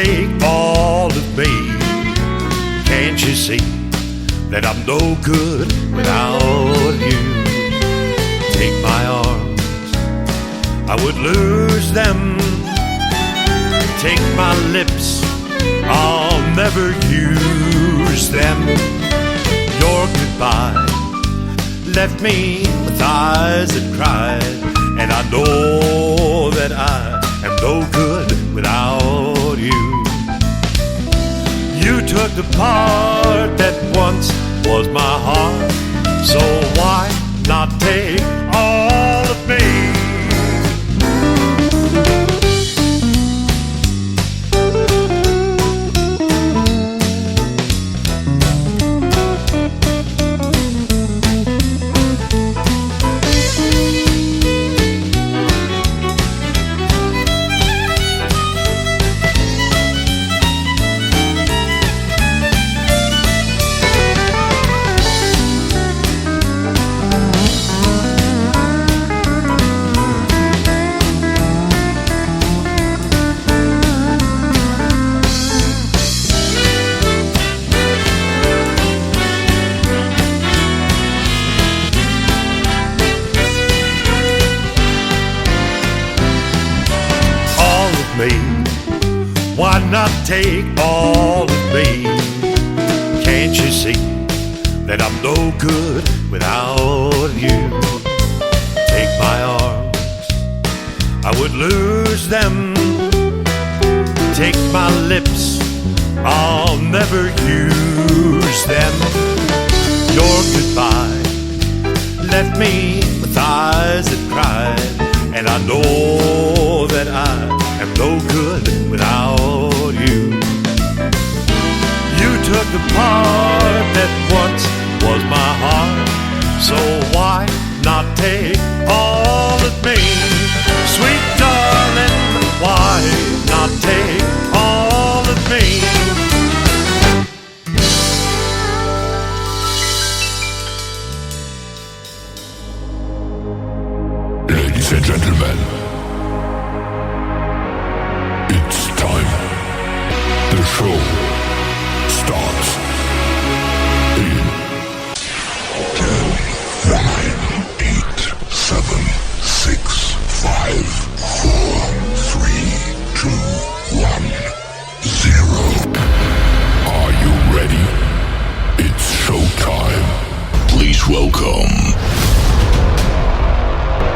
take all of me? Can't you see that I'm no good without you? Take my arms, I would lose them. Take my lips, I'll never use them. Your goodbye left me with eyes that cried, and I know that I am no good without you. You took the part that once was my heart, so why not take all of me? Why not take all of me? Can't you see that I'm no good without you? Take my arms, I would lose them. Take my lips, I'll never use them. Your goodbye left me with eyes that cried, and I know that I am no good without you. You took the part that once was my heart, so why not take all of me? Sweet darling, why not take all of me? Ladies and gentlemen, it's time. The show starts in 10, 9, 8, 7, 6, 5, 4, 3, 2, 1, 0. Are you ready? It's showtime. Please welcome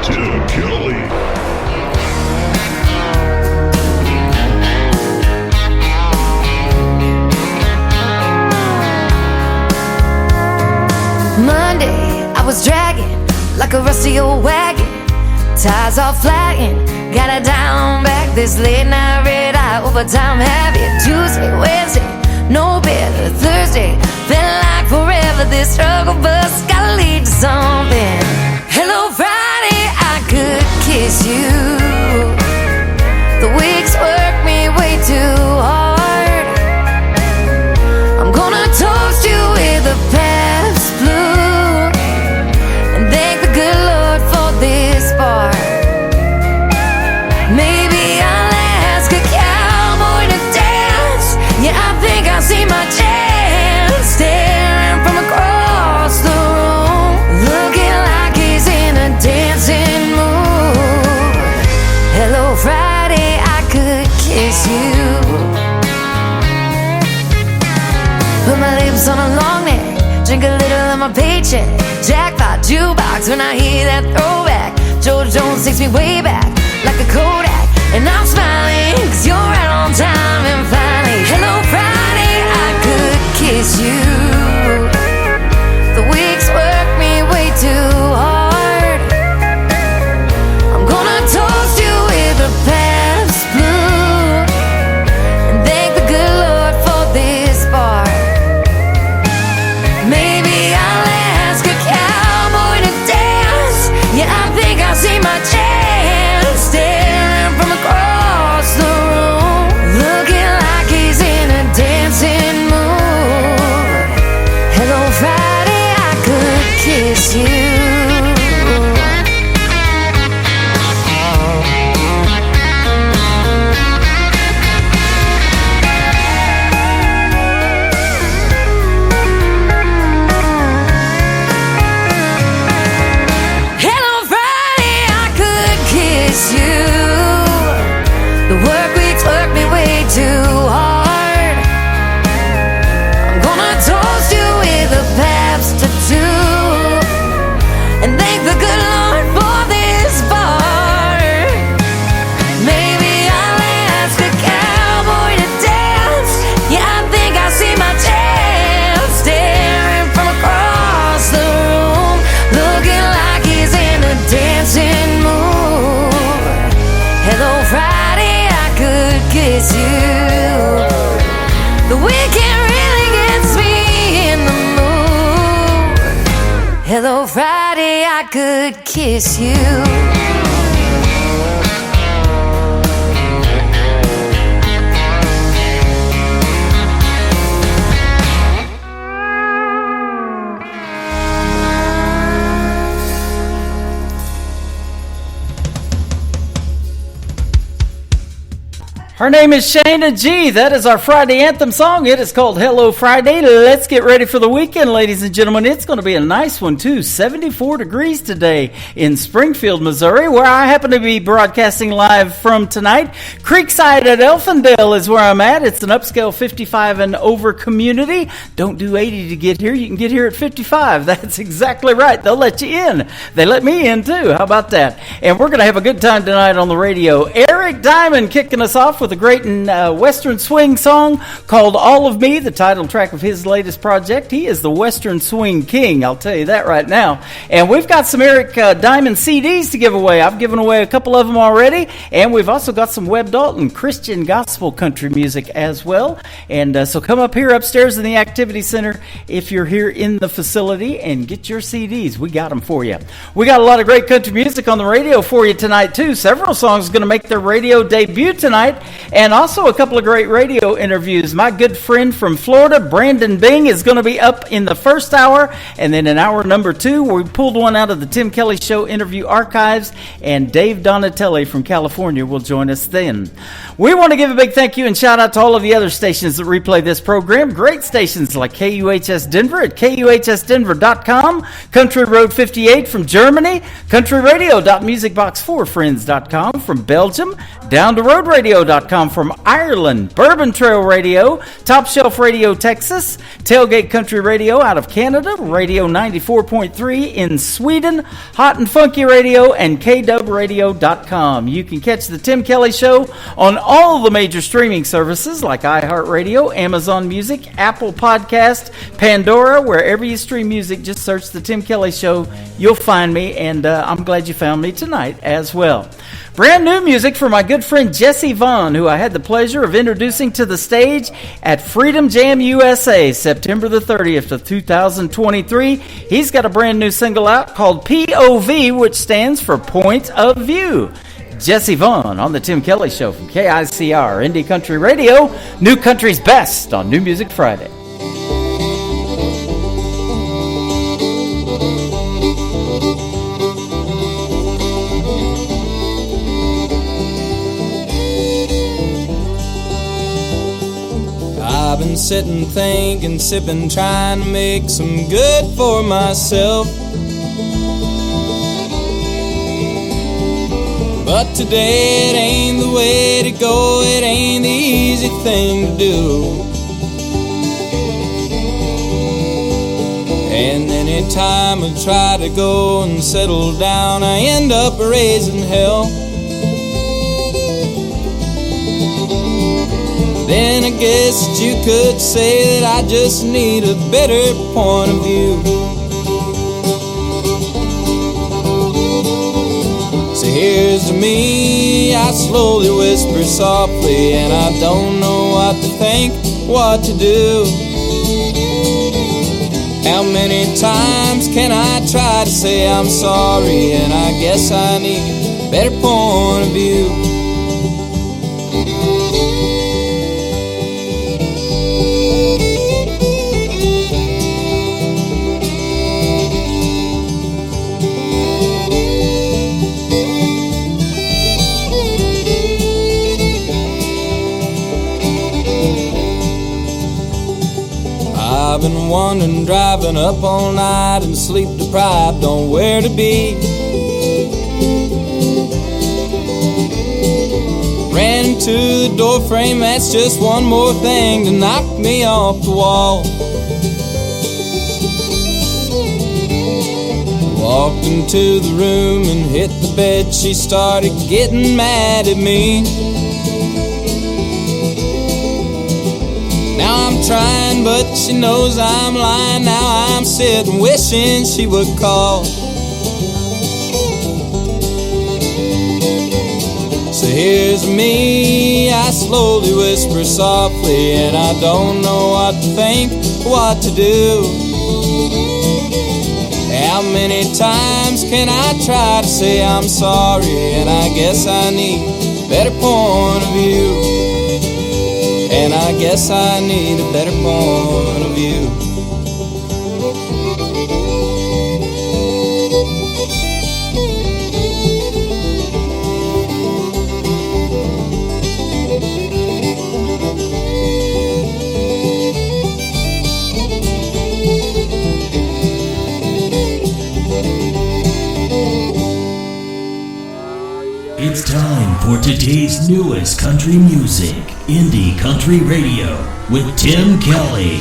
Tim Kelly. Monday, I was dragging like a rusty old wagon. Tires all flagging, gotta down back this late night red eye overtime habit. Tuesday, Wednesday, no better. Thursday, felt like forever. This struggle bus gotta lead to something. Hello Friday, I could kiss you. The weeks work me way too hard. I'm gonna toast you with a past blue and thank the good Lord for this part. Maybe I'll ask a cowboy to dance. Yeah, I think I see my chance. Staring from across the room, looking like he's in a dancing mood. Hello Friday, I could kiss you. Put my lips on a long neck, drink a little of my paycheck. Jackpot jukebox when I hear that throwback. George Jones takes me way back like a Kodak, and I'm smiling 'cause you're right on time. And finally, hello Friday, I could kiss you. The weeks work me way too hard. I'm gonna toast you with a past blue and thank the good Lord for this part. Maybe I'll ask a cowboy to dance. Yeah, I think I see my chance. Staring from across the room, looking like I could kiss you. Her name is Shayna G. That is our Friday anthem song. It is called Hello Friday. Let's get ready for the weekend, ladies and gentlemen. It's going to be a nice one, too. 74 degrees today in Springfield, Missouri, where I happen to be broadcasting live from tonight. Creekside at Elfindale is where I'm at. It's an upscale 55 and over community. Don't do 80 to get here. You can get here at 55. That's exactly right. They'll let you in. They let me in, too. How about that? And we're going to have a good time tonight on the radio. Eric Diamond kicking us off with a great Western swing song called All of Me, the title track of his latest project. He is the Western Swing King, I'll tell you that right now. And we've got some Eric Diamond CDs to give away. I've given away a couple of them already, and we've also got some Webb Dalton Christian gospel country music as well. And so come up here upstairs in the Activity Center if you're here in the facility and get your CDs. We got them for you. We got a lot of great country music on the radio for you tonight, too. Several songs are going to make their radio debut tonight, and also a couple of great radio interviews. My good friend from Florida, Brandon Bing, is going to be up in the first hour, and then in hour number 2, we pulled one out of the Tim Kelly Show interview archives, and Dave Donatelli from California will join us then. We want to give a big thank you and shout out to all of the other stations that replay this program. Great stations like KUHS Denver at KUHSdenver.com, Country Road 58 from Germany, countryradio.musicbox4friends.com from Belgium, Down to Road Radio.com from Ireland, Bourbon Trail Radio, Top Shelf Radio Texas, Tailgate Country Radio out of Canada, Radio 94.3 in Sweden, Hot and Funky Radio, and KWRadio.com. You can catch the Tim Kelly Show on all the major streaming services like iHeartRadio, Amazon Music, Apple Podcast, Pandora, wherever you stream music, just search the Tim Kelly Show. You'll find me, and I'm glad you found me tonight as well. Brand new music from my good friend Jesse Vaughn, who I had the pleasure of introducing to the stage at Freedom Jam USA, September the 30th of 2023. He's got a brand new single out called POV, which stands for Point of View. Jesse Vaughn on the Tim Kelly Show from KICR, Indie Country Radio, New Country's Best on New Music Friday. I've been sitting, thinking, sipping, trying to make some good for myself. But today it ain't the way to go, it ain't the easy thing to do. And anytime I try to go and settle down, I end up raising hell. Then I guess that you could say that I just need a better point of view. So here's to me, I slowly whisper softly, and I don't know what to think, what to do. How many times can I try to say I'm sorry, and I guess I need a better point of view. I've been wandering, driving up all night and sleep deprived on where to be. Ran into the door frame, that's just one more thing to knock me off the wall. Walked into the room and hit the bed, she started getting mad at me. Now I'm trying, but she knows I'm lying. Now I'm sitting, wishing she would call. So here's me, I slowly whisper softly, and I don't know what to think, what to do. How How many times can I try to say I'm sorry? And I guess I need a better point of view. And I guess I need a better point of view. It's time for today's newest country music, Indie Country Radio, with Tim Kelly.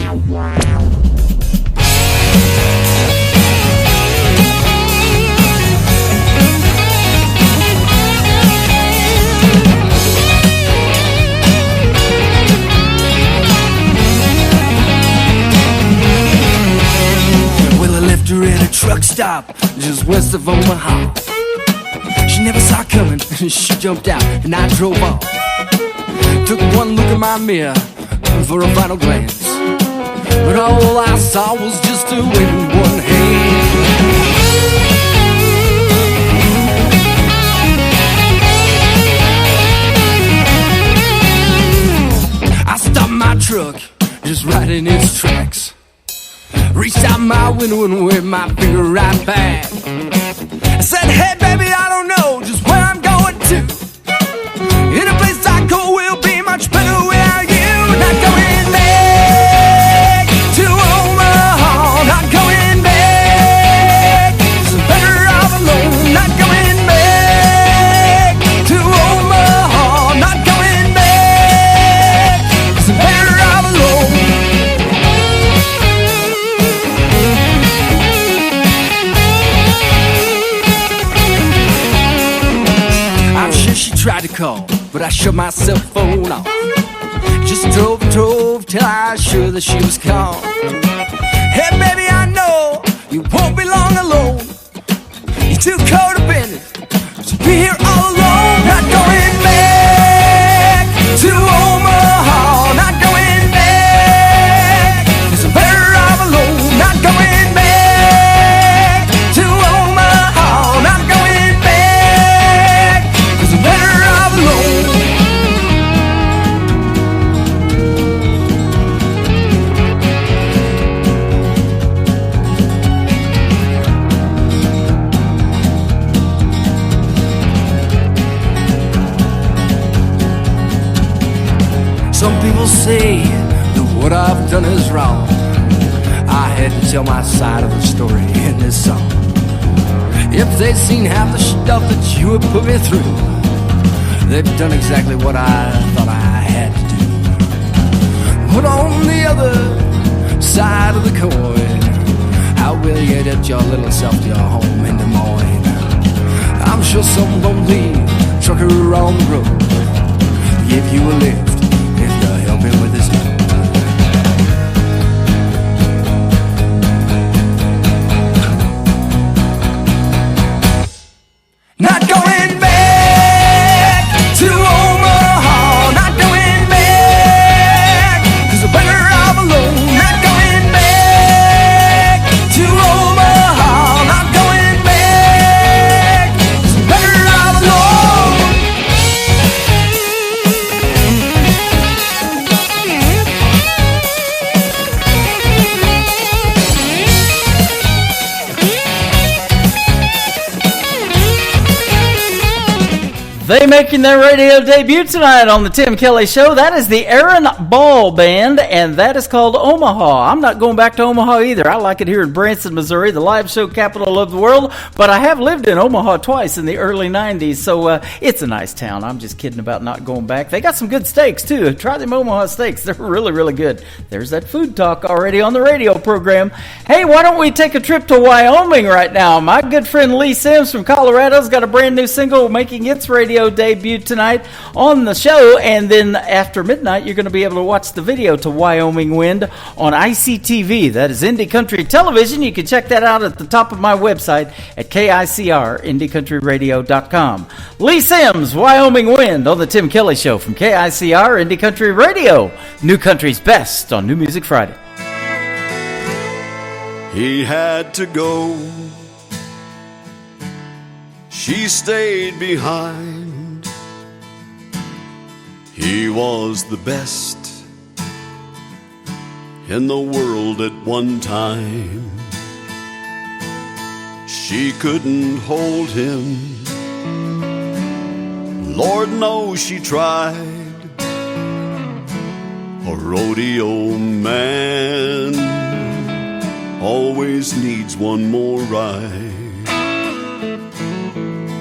Well, I left her at a truck stop just west of Omaha. She never saw it coming, she jumped out and I drove off. Took one look in my mirror for a final glance, but all I saw was just a wave in one hand. I stopped my truck just right in its tracks, reached out my window and waved my finger right back. I said, hey baby, I don't know just where I'm going to. Any place I go will be much better without you. Not going back to Omaha. Not going back. It's better off alone. Not going back to Omaha. Not going back. It's better off alone. She tried to call, but I shut my cell phone off. Just drove and drove till I was sure that she was gone. Hey baby, I know you won't be long alone. You're too codependent to be here all alone. Not going back to Omaha. Not going back. It's better off alone. Not going back to Omaha. Not going back. It's better off alone. Some people say that what I've done is wrong. I had to tell my side of the story in this song. If they'd seen half the stuff that you had put me through, they've done exactly what I thought I had to do. But on the other side of the coin, how will you get your little self to your home in Des Moines? I'm sure some lonely trucker on the road give you a lift if you help him with his load. Not going back to Omaha. Not going back, 'cause I'm better off alone. Not going back to Omaha. Not going back, 'cause I'm better off alone. They making their radio debut tonight on the Tim Kelly Show. That is the Aaron Ball Band, and that is called Omaha. I'm not going back to Omaha either. I like it here in Branson, Missouri, the live show capital of the world, but I have lived in Omaha twice in the early 90s, so it's a nice town. I'm just kidding about not going back. They got some good steaks, too. Try them Omaha steaks. They're really, really good. There's that food talk already on the radio program. Hey, why don't we take a trip to Wyoming right now? My good friend Lee Sims from Colorado's got a brand new single making its radio debut tonight on the show, and then after midnight you're going to be able to watch the video to Wyoming Wind on ICTV. That is Indie Country Television. You can check that out at the top of my website at KICR, IndieCountryRadio.com. Lee Sims, Wyoming Wind on the Tim Kelly Show from KICR, Indie Country Radio. New Country's best on New Music Friday. He had to go she stayed behind. He was the best in the world at one time. She couldn't hold him, Lord knows she tried. A rodeo man always needs one more ride.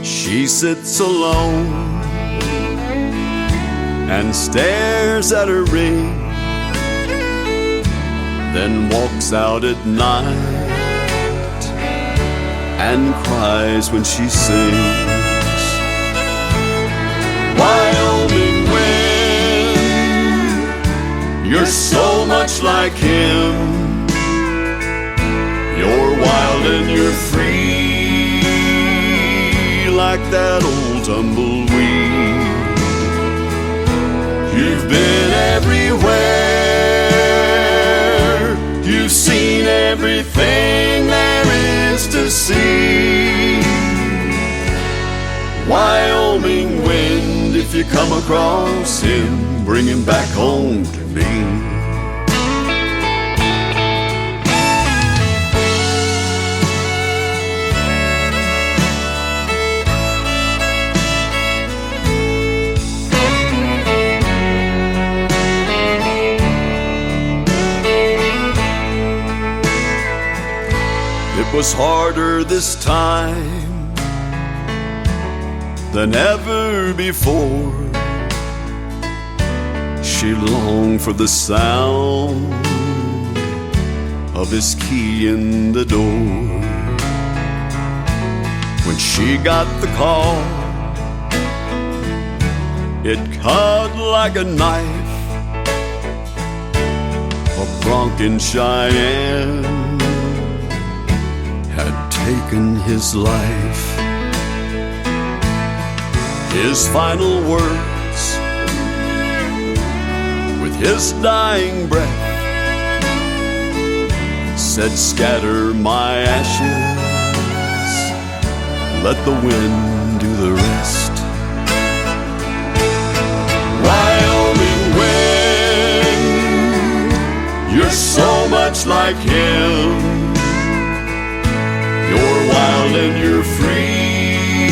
She sits alone and stares at her ring, then walks out at night and cries when she sings. Wyoming wind, you're so much like him. You're wild and you're free, like that old tumbleweed. You've been everywhere, you've seen everything there is to see. Wyoming wind, if you come across him, bring him back home to me. It was harder this time than ever before. She longed for the sound of his key in the door. When she got the call, it cut like a knife. A Bronco Cheyenne had taken his life. His final words, with his dying breath, said, scatter my ashes, let the wind do the rest. Wyoming wind, you're so much like him. You're wild and you're free,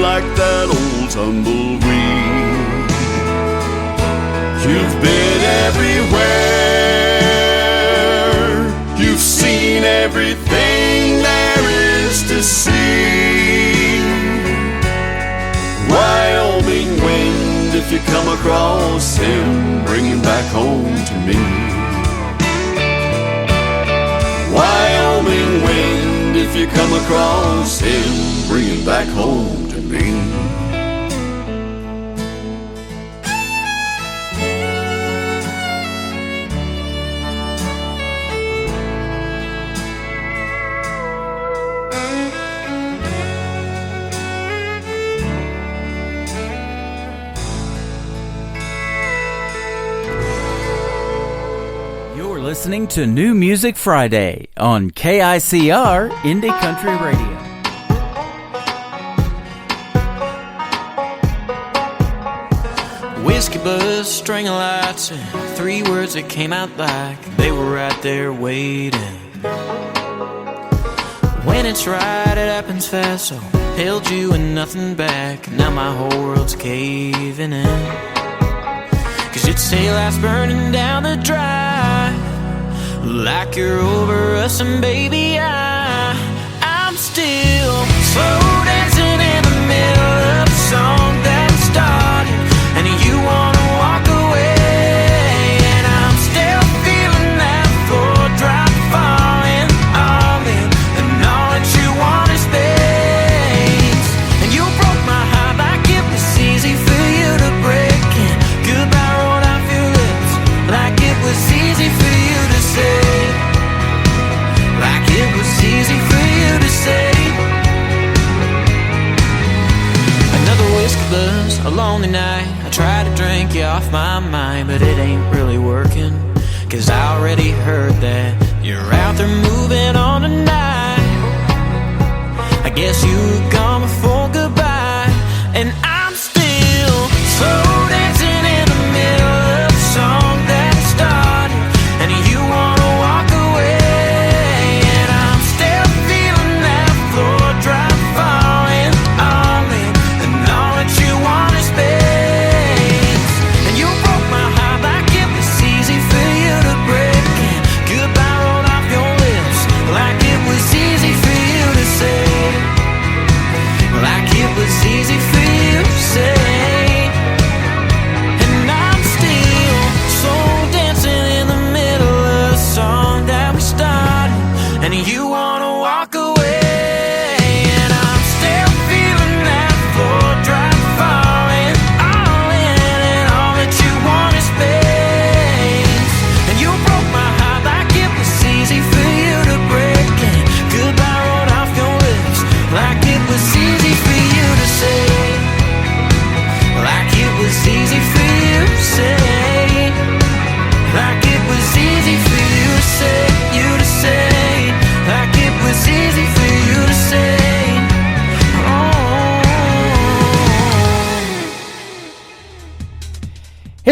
like that old tumbleweed. You've been everywhere, you've seen everything there is to see. Wyoming wind, if you come across him, bring him back home to me. Wyoming wind, if you come across him, bring him back home to me. Listening to New Music Friday on KICR Indie Country Radio. Whiskey buzz, string of lights, and 3 words that came out like they were right there waiting. When it's right, it happens fast, so held you and nothing back. Now my whole world's caving in. 'Cause you'd say life's burning down the drive, like you're over us, and baby, I'm still slow dancing in the middle of a song that started, and you wanna walk away, and I'm still feeling that floor drop falling all in, and all that you want is space. And you broke my heart like it was easy for you to break, and goodbye rolled off your lips like it was easy for you to say. Like it was easy for you to say. Another whiskey buzz, a lonely night. I try to drink you off my mind, but it ain't really working. 'Cause I already heard that you're out there moving on tonight. I guess you were gone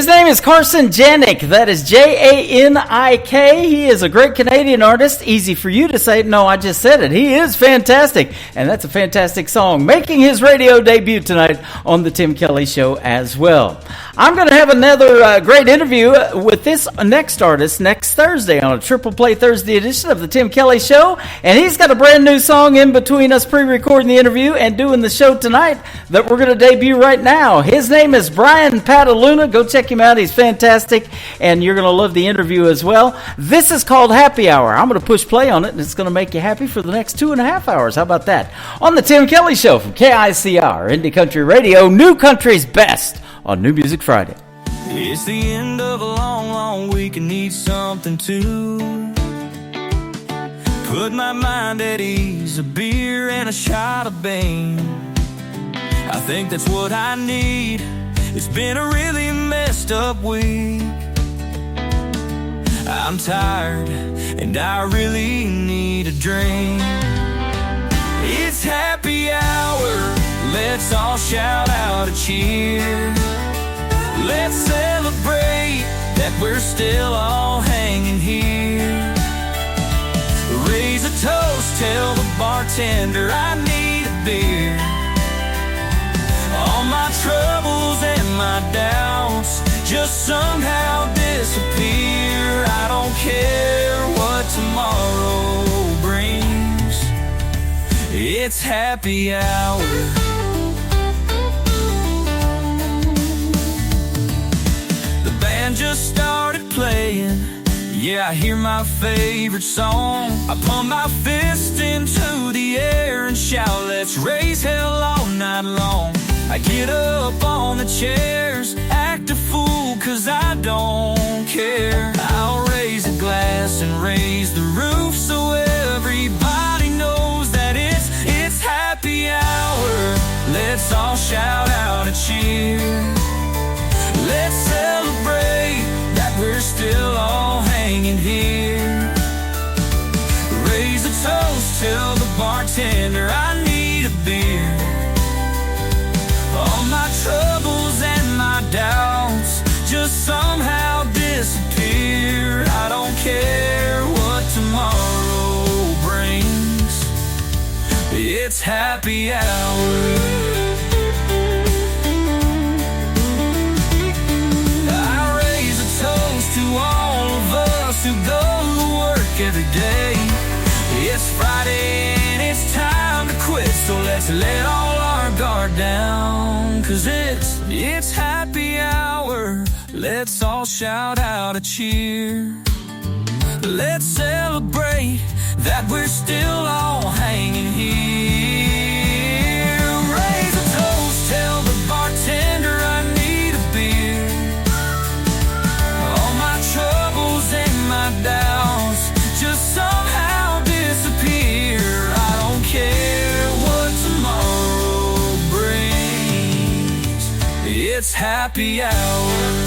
His name is Carson Janik. That is Janik. He is a great Canadian artist. Easy for you to say. No, I just said it. He is fantastic. And that's a fantastic song. Making his radio debut tonight on the Tim Kelly Show as well. I'm going to have another great interview with this next artist next Thursday on a Triple Play Thursday edition of the Tim Kelly Show. And he's got a brand new song in between us pre-recording the interview and doing the show tonight that we're going to debut right now. His name is Brian Pataluna. Go check him out. He's fantastic. And you're going to love the interview as well. This is called Happy Hour. I'm going to push play on it, and it's going to make you happy for the next 2.5 hours. How about that? On the Tim Kelly Show from KICR, Indie Country Radio, New Country's Best on New Music Friday. It's the end of a long, long week and need something to put my mind at ease. A beer and a shot of Bane, I think that's what I need. It's been a really messed up week. I'm tired and I really need a drink. It's happy hour, let's all shout out a cheer. Let's celebrate that we're still all hanging here. Raise a toast, tell the bartender I need a beer. All my troubles and my doubts just somehow disappear. I don't care what tomorrow brings. It's happy hour. Just started playing, yeah, I hear my favorite song. I pump my fist into the air and shout, let's raise hell all night long. I get up on the chairs, act a fool cause I don't care. I'll raise a glass and raise the roof so everybody knows that it's happy hour. Let's all shout out a cheer. Let's celebrate that we're still all hanging here. Raise a toast, tell the bartender I need a beer. All my troubles and my doubts just somehow disappear. I don't care what tomorrow brings. It's happy hour. Who go to work every day. It's Friday and it's time to quit, so let's let all our guard down. Cause it's happy hour. Let's all shout out a cheer. Let's celebrate that we're still all hanging here. Raise a toast, tell the bartender I need a beer. All my troubles and my doubts just somehow disappear. I don't care what tomorrow brings. It's happy hour.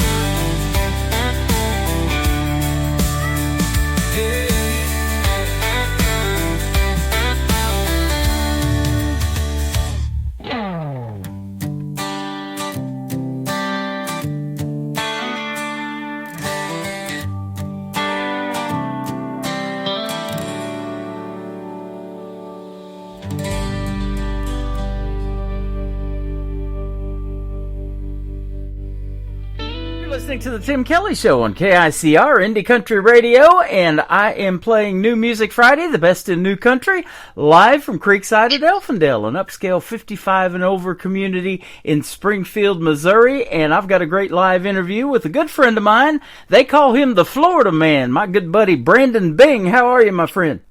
Listening to the Tim Kelly Show on KICR, Indie Country Radio, and I am playing New Music Friday, the best in new country, live from Creekside at Elfindale, an upscale 55 and over community in Springfield, Missouri, and I've got a great live interview with a good friend of mine. They call him the Florida Man, my good buddy Brandon Bing. How are you, my friend?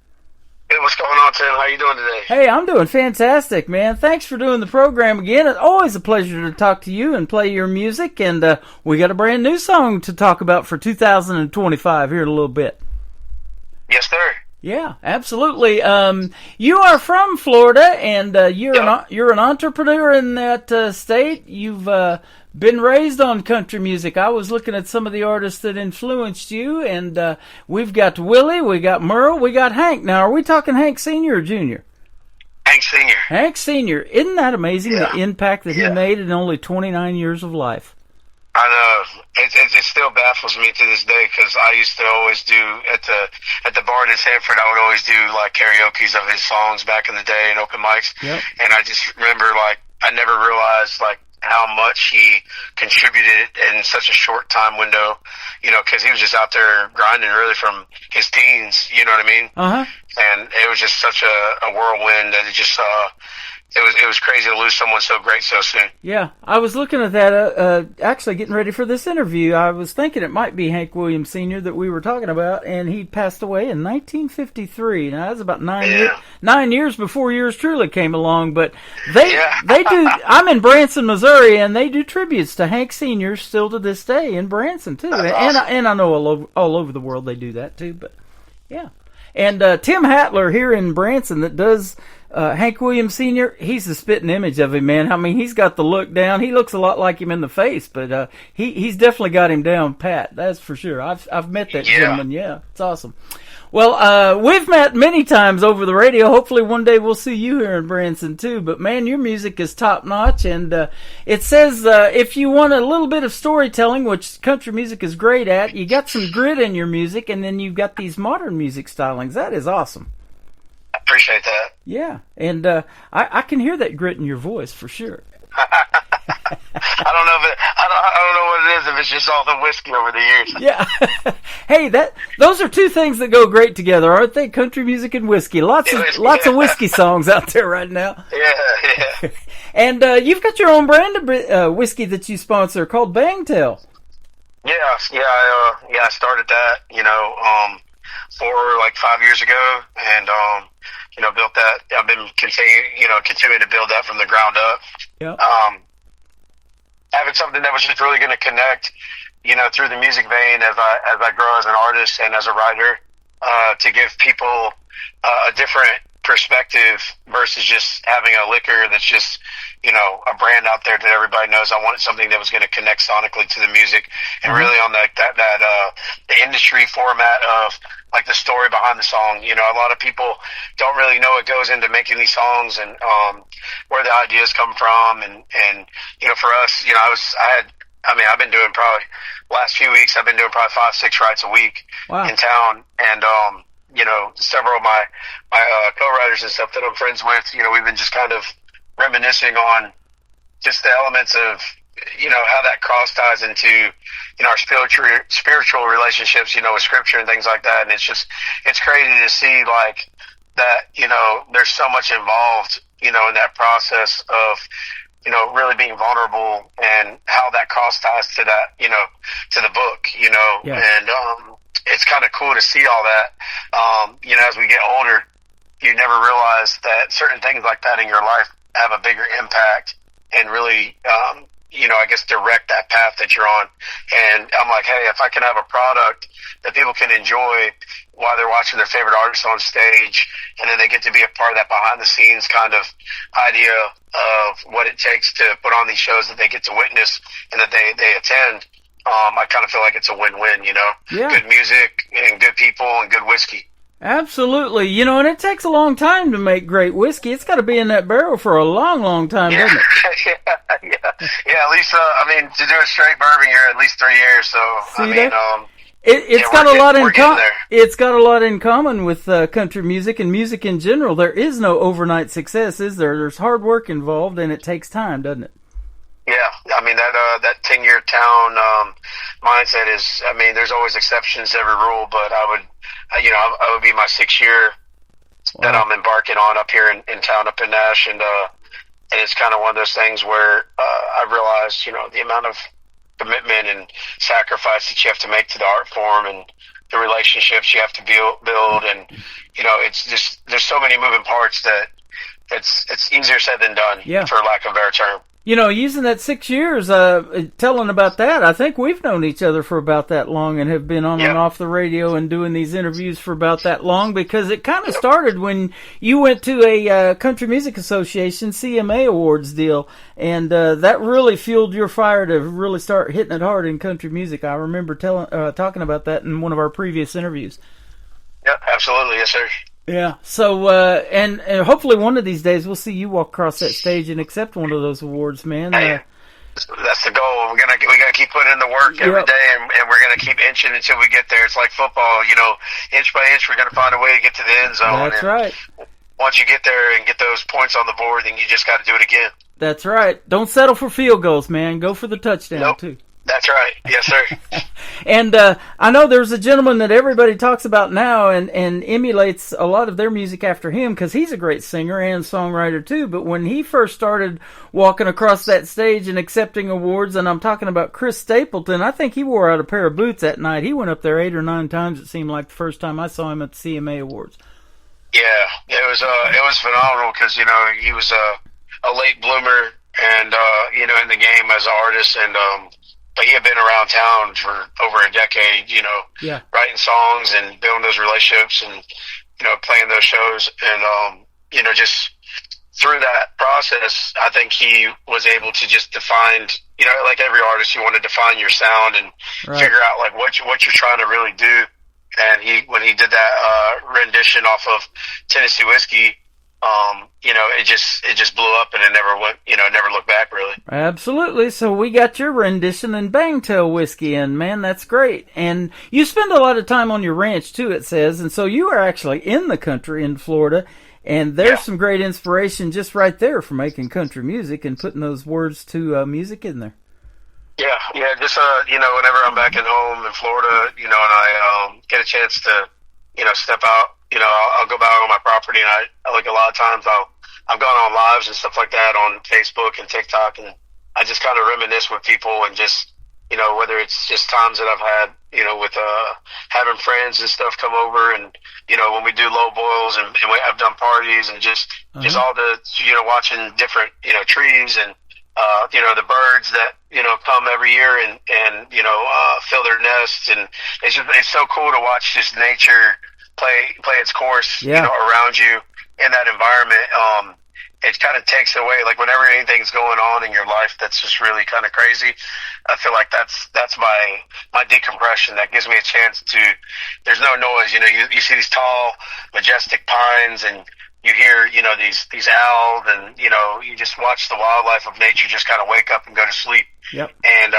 Hey, what's going on, Tim? How you doing today? Hey, I'm doing fantastic, man. Thanks for doing the program again. It's always a pleasure to talk to you and play your music, and we got a brand new song to talk about for 2025 here in a little bit. Yes, sir. Yeah, absolutely. You are from Florida, and you're an entrepreneur in that state. You've been raised on country music. I was looking at some of the artists that influenced you, and we've got Willie, we got Merle, we got Hank. Now, are we talking Hank Sr. or Jr.? Hank Sr. Hank Sr. Isn't that amazing, the impact that he made in only 29 years of life? I know it still baffles me to this day because I used to always do at the bar in Sanford. I would always do like karaoke's of his songs back in the day and open mics. Yep. And I just remember like I never realized like how much he contributed in such a short time window. You know, because he was just out there grinding really from his teens. You know what I mean? And it was just such a whirlwind that it just. It was crazy to lose someone so great so soon. Yeah, I was looking at that, actually getting ready for this interview. I was thinking it might be Hank Williams Sr. that we were talking about, and he passed away in 1953. Now, that's about 9 years before Yours Truly came along, but they do, I'm in Branson, Missouri, and they do tributes to Hank Sr. still to this day in Branson, too. And I know all over the world they do that, too, but yeah. And Tim Hattler here in Branson that does Hank Williams Sr., he's the spitting image of him, man. I mean, he's got the look down. He looks a lot like him in the face, but he's definitely got him down pat. That's for sure. I've met that gentleman. Yeah, it's awesome. Well, we've met many times over the radio. Hopefully one day we'll see you here in Branson too. But man, your music is top notch, and it says if you want a little bit of storytelling, which country music is great at, you got some grit in your music, and then you've got these modern music stylings. That is awesome. I appreciate that. Yeah, and I can hear that grit in your voice for sure. I don't know what it is if it's just all the whiskey over the years. Yeah. Hey, those are two things that go great together, aren't they? Country music and whiskey. Lots of whiskey songs out there right now. Yeah. And you've got your own brand of whiskey that you sponsor called Bangtail. Yeah. I started that, for like 5 years ago, and built that. I've been continuing to build that from the ground up. Yep. Having something that was just really going to connect, through the music vein as I grow as an artist and as a writer, to give people a different perspective versus just having a liquor that's just, a brand out there that everybody knows. I wanted something that was going to connect sonically to the music and really on the industry format of like the story behind the song. A lot of people don't really know what goes into making these songs and where the ideas come from. And for us, I've been doing probably last few weeks, I've been doing probably 5-6 rides a week in town. And, several of my co-writers and stuff that I'm friends with, we've been just kind of reminiscing on just the elements of, how that cross ties into, our spiritual relationships, with scripture and things like that. And it's crazy to see like that, there's so much involved, in that process of, really being vulnerable and how that cross ties to that, to the book, and, it's kind of cool to see all that. As we get older, you never realize that certain things like that in your life have a bigger impact and really, I guess direct that path that you're on. And I'm like, hey, if I can have a product that people can enjoy while they're watching their favorite artists on stage, and then they get to be a part of that behind the scenes kind of idea of what it takes to put on these shows that they get to witness and that they attend. I kind of feel like it's a win-win, Yeah. Good music and good people and good whiskey. Absolutely. And it takes a long time to make great whiskey. It's got to be in that barrel for a long, long time, doesn't it? Yeah, at least, to do a straight bourbon, you're at least 3 years, so, It's got a lot in common with country music and music in general. There is no overnight success, is there? There's hard work involved, and it takes time, doesn't it? Yeah, that 10-year town mindset is. There's always exceptions to every rule, but I would be my 6th year that I'm embarking on up here in town, up in Nash, and it's kind of one of those things where I realized, the amount of commitment and sacrifice that you have to make to the art form and the relationships you have to build, and it's just there's so many moving parts that it's easier said than done, for lack of a better term. Using that 6 years, telling about that, I think we've known each other for about that long and have been on and off the radio and doing these interviews for about that long, because it kind of started when you went to a Country Music Association CMA Awards deal, and that really fueled your fire to really start hitting it hard in country music. I remember talking about that in one of our previous interviews. Yep, absolutely. Yes, sir. Yeah, so, and hopefully one of these days we'll see you walk across that stage and accept one of those awards, man. That's the goal. We gotta keep putting in the work every day, and we're gonna keep inching until we get there. It's like football, inch by inch. We're gonna find a way to get to the end zone. That's right. Once you get there and get those points on the board, then you just got to do it again. That's right. Don't settle for field goals, man. Go for the touchdown too. That's right. Yes, sir. And I know there's a gentleman that everybody talks about now and emulates a lot of their music after him because he's a great singer and songwriter too. But when he first started walking across that stage and accepting awards, and I'm talking about Chris Stapleton, I think he wore out a pair of boots that night. He went up there 8 or 9 times, it seemed like, the first time I saw him at the CMA Awards. Yeah, it was phenomenal because, he was a late bloomer and, in the game as an artist, and but he had been around town for over a decade, writing songs and building those relationships and, playing those shows. And, just through that process, I think he was able to just define, like every artist, you want to define your sound and figure out like what you're trying to really do. And when he did that rendition off of Tennessee Whiskey, it just blew up and it never went, never looked back really. Absolutely. So we got your rendition and Bangtail Whiskey, and man, that's great. And you spend a lot of time on your ranch too, it says, and so you are actually in the country in Florida, and there's some great inspiration just right there for making country music and putting those words to music in there. Yeah, just, whenever I'm back at home in Florida, and I get a chance to, step out, I'll go back on my property, and I like a lot of times I've gone on lives and stuff like that on Facebook and TikTok, and I just kind of reminisce with people and just, whether it's just times that I've had, with having friends and stuff come over, and, when we do low boils and I've done parties and just all the, watching different, trees and, the birds that, come every year and fill their nests. And it's so cool to watch just nature play its course, around you in that environment. It kind of takes away, like whenever anything's going on in your life that's just really kind of crazy, I feel like that's my decompression. That gives me a chance to, there's no noise, you see these tall, majestic pines and you hear, these owls and, you just watch the wildlife of nature just kind of wake up and go to sleep. Yep. And,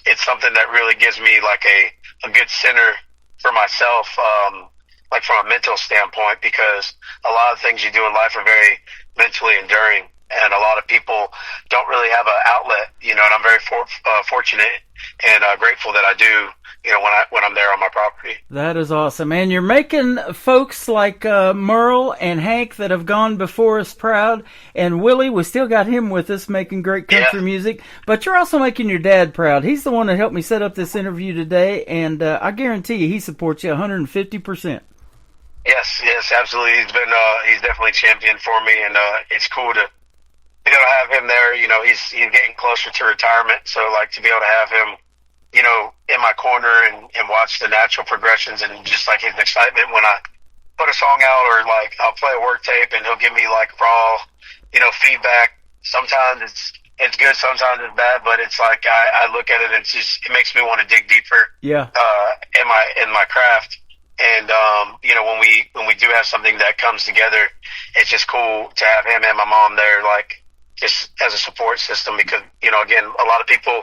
it's something that really gives me like a good center for myself, like from a mental standpoint, because a lot of things you do in life are very mentally enduring, and a lot of people don't really have an outlet, and I'm very fortunate and grateful that I do, when I'm there on my property. That is awesome. And you're making folks like Merle and Hank that have gone before us proud, and Willie, we still got him with us making great country music, but you're also making your dad proud. He's the one that helped me set up this interview today, and I guarantee you he supports you 150%. Yes, absolutely. He's definitely championed for me, and it's cool to have him there. He's getting closer to retirement, so like to be able to have him, in my corner and watch the natural progressions and just like his excitement when I put a song out, or like I'll play a work tape and he'll give me like raw, feedback. Sometimes it's good, sometimes it's bad, but it's like I look at it and it makes me want to dig deeper. Yeah. In my craft. And, when we do have something that comes together, it's just cool to have him and my mom there, like, just as a support system, because, again, a lot of people,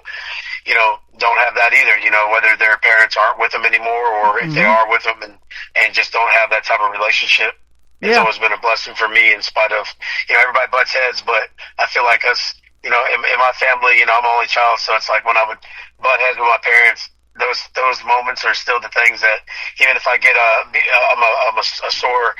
don't have that either, whether their parents aren't with them anymore or if they are with them and just don't have that type of relationship. It's always been a blessing for me in spite of, everybody butts heads, but I feel like us, in my family, I'm an only child, so it's like when I would butt heads with my parents, those moments are still the things that even if I get I'm a sore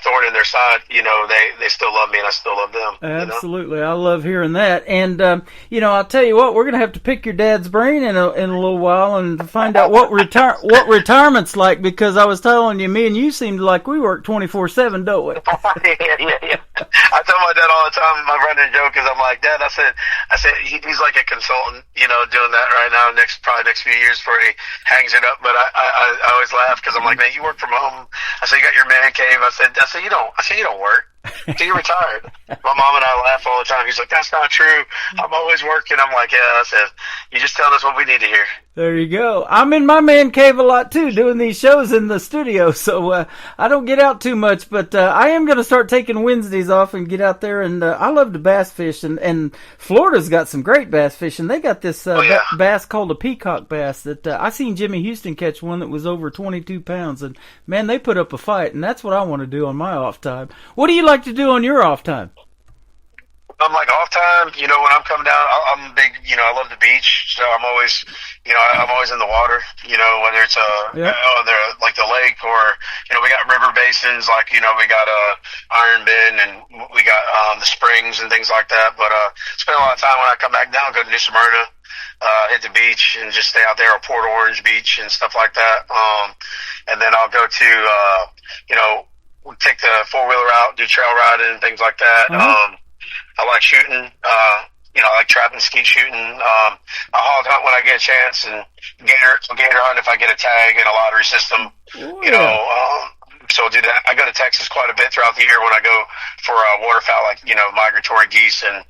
thorn in their side, they still love me and I still love them. Absolutely, I love hearing that. And I'll tell you what, we're gonna have to pick your dad's brain in a little while and find out what retirement's like, because I was telling you, me and you seemed like we work 24/7, don't we? Yeah. I tell my dad all the time, my running joke is I'm like, Dad, I said he's like a consultant, doing that right now, probably next few years before he hangs it up. But I always laugh because I'm like, man, you work from home. I said, you got your man cave. I said, you don't work. So you're retired. My mom and I laugh all the time. He's like, that's not true. I'm always working. I'm like, yeah. I said, you just telling us what we need to hear. There you go. I'm in my man cave a lot too, doing these shows in the studio, so I don't get out too much. But I am going to start taking Wednesdays off and get out there. And I love to bass fish, and Florida's got some great bass fishing. They got this bass called a peacock bass that I seen Jimmy Houston catch one that was over 22 pounds, and man, they put up a fight. And that's what I want to do on my off time. What do you like to do on your off time? I'm like off time, when I'm coming down, I'm big, I love the beach, so I'm always, I'm always in the water, whether it's like the lake or, we got river basins, like, we got Iron Bend and we got the springs and things like that. But spend a lot of time when I come back down, go to New Smyrna, hit the beach and just stay out there, or Port Orange Beach and stuff like that. And then I'll go to, take the four-wheeler out, do trail riding and things like that. I like shooting, I like trapping, skeet shooting. I hog hunt when I get a chance, and gator hunt if I get a tag in a lottery system. So I'll do that. I go to Texas quite a bit throughout the year when I go for waterfowl, like, migratory geese and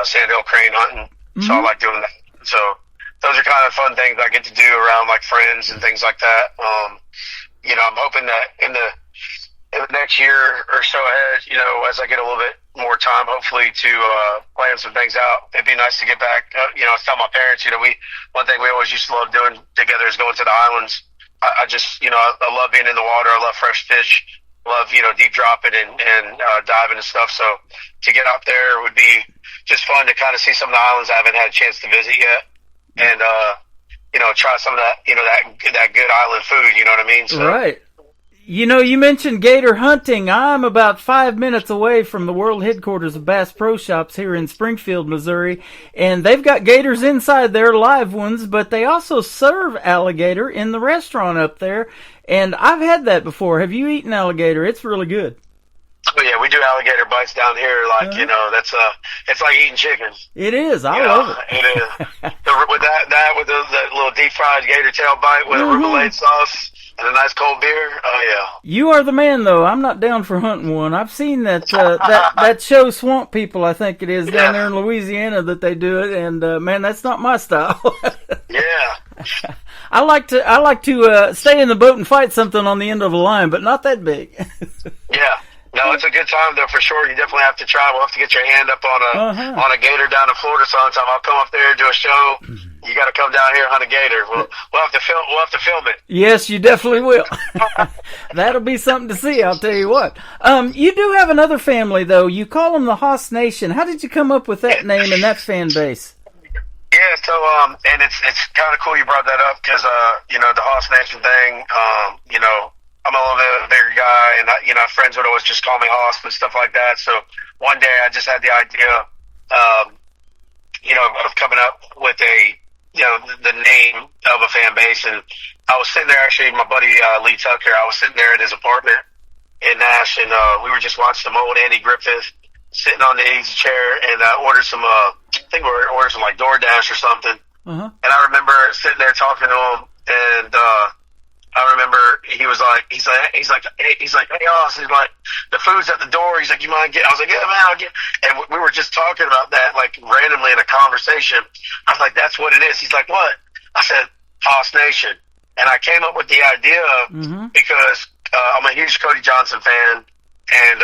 sandhill crane hunting. So I like doing that. So those are kind of fun things I get to do around like friends and things like that. I'm hoping that in the next year or so ahead, as I get a little bit more time, hopefully, to plan some things out. It'd be nice to get back. I was telling my parents, one thing we always used to love doing together is going to the islands. I just, I love being in the water. I love fresh fish. Love, deep dropping and diving and stuff. So to get out there would be just fun to kind of see some of the islands I haven't had a chance to visit yet. And, try some of that, that good island food, you know what I mean? So, right. You mentioned gator hunting. I'm about 5 minutes away from the world headquarters of Bass Pro Shops here in Springfield, Missouri, and they've got gators inside there, live ones, but they also serve alligator in the restaurant up there, and I've had that before. Have you eaten alligator? It's really good. Oh yeah, we do alligator bites down here. Like that's it's like eating chicken. It is. I love it. It is. With that little deep fried gator tail bite with a arugula sauce and a nice cold beer. Oh yeah. You are the man, though. I'm not down for hunting one. I've seen that that show Swamp People, I think it is, down there in Louisiana that they do it, and man, that's not my style. Yeah. I like to stay in the boat and fight something on the end of a line, but not that big. Yeah. No, it's a good time though, for sure. You definitely have to try. We'll have to get your hand up on a gator down in Florida sometime. I'll come up there and do a show. You got to come down here and hunt a gator. We'll have to film it. Yes, you definitely will. That'll be something to see. I'll tell you what. You do have another family though. You call them the Hoss Nation. How did you come up with that name and that fan base? Yeah, so and it's kind of cool you brought that up because the Hoss Nation thing. I'm a little bit of a bigger guy, and friends would always just call me Hoss and stuff like that. So one day I just had the idea, of coming up with the name of a fan base. And I was sitting there, actually, my buddy Lee Tucker, I was sitting there at his apartment in Nash, and we were just watching some old Andy Griffith sitting on the easy chair, and ordered some, I think we ordered some like DoorDash or something. And I remember sitting there talking to him, and I remember he's like, hey, Hoss, he's like, the food's at the door. He's like, you mind get? I was like, yeah, man, I'll get. And we were just talking about that, like randomly in a conversation. I was like, that's what it is. He's like, what? I said, Hoss Nation. And I came up with the idea because I'm a huge Cody Johnson fan, and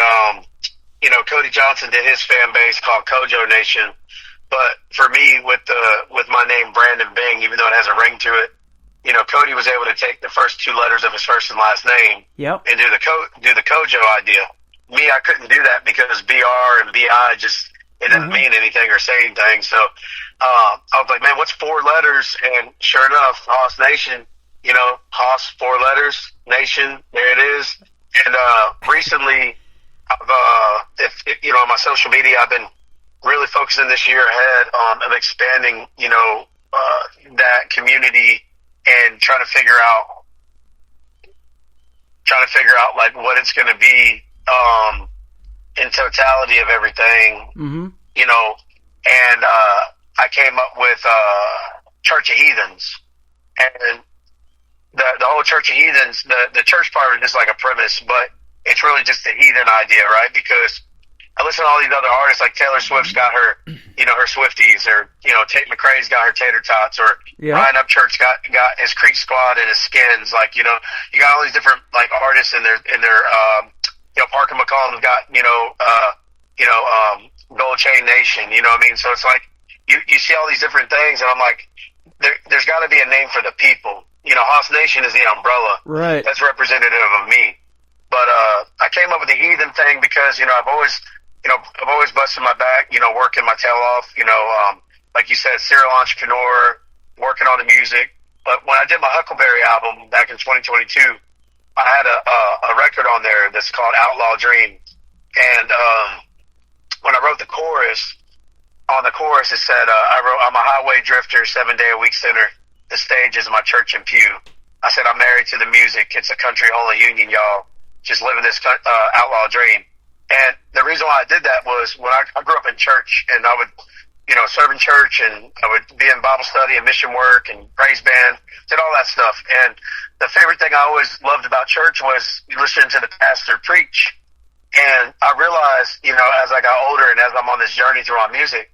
Cody Johnson did his fan base called Kojo Nation. But for me, with my name Brandon Bing, even though it has a ring to it, Cody was able to take the first two letters of his first and last name and do the Kojo idea. Me, I couldn't do that because BR and BI it didn't mean anything or say anything. So I was like, man, what's 4 letters? And sure enough, Hoss Nation, Hoss, 4 letters, Nation, there it is. And recently, I've on my social media, I've been really focusing this year ahead of expanding, that community. And trying to figure out like what it's going to be in totality of everything, And I came up with Church of Heathens, and the whole Church of Heathens. The church part is just like a premise, but it's really just the heathen idea, right? Because I listen to all these other artists, like Taylor Swift's got her, her Swifties, or, Tate McRae's got her Tater Tots, or Ryan Upchurch got his Creek Squad and his Skins. Like, you got all these different, like, artists in their, Parker McCollum's got, Gold Chain Nation, you know what I mean? So it's like, you see all these different things, and I'm like, there's got to be a name for the people. Hoss Nation is the umbrella. Right. That's representative of me. But I came up with the Heathen thing because, I've always busted my back, working my tail off, like you said, serial entrepreneur, working on the music. But when I did my Huckleberry album back in 2022, I had a record on there that's called Outlaw Dream. And when I wrote the chorus, on the chorus it said, I'm a highway drifter, 7-day-a-week sinner. The stage is my church and pew. I said, I'm married to the music. It's a country holy union, y'all. Just living this outlaw dream. And the reason why I did that was when I grew up in church, and I would, serve in church, and I would be in Bible study and mission work and praise band, did all that stuff. And the favorite thing I always loved about church was listening to the pastor preach. And I realized, as I got older and as I'm on this journey through my music,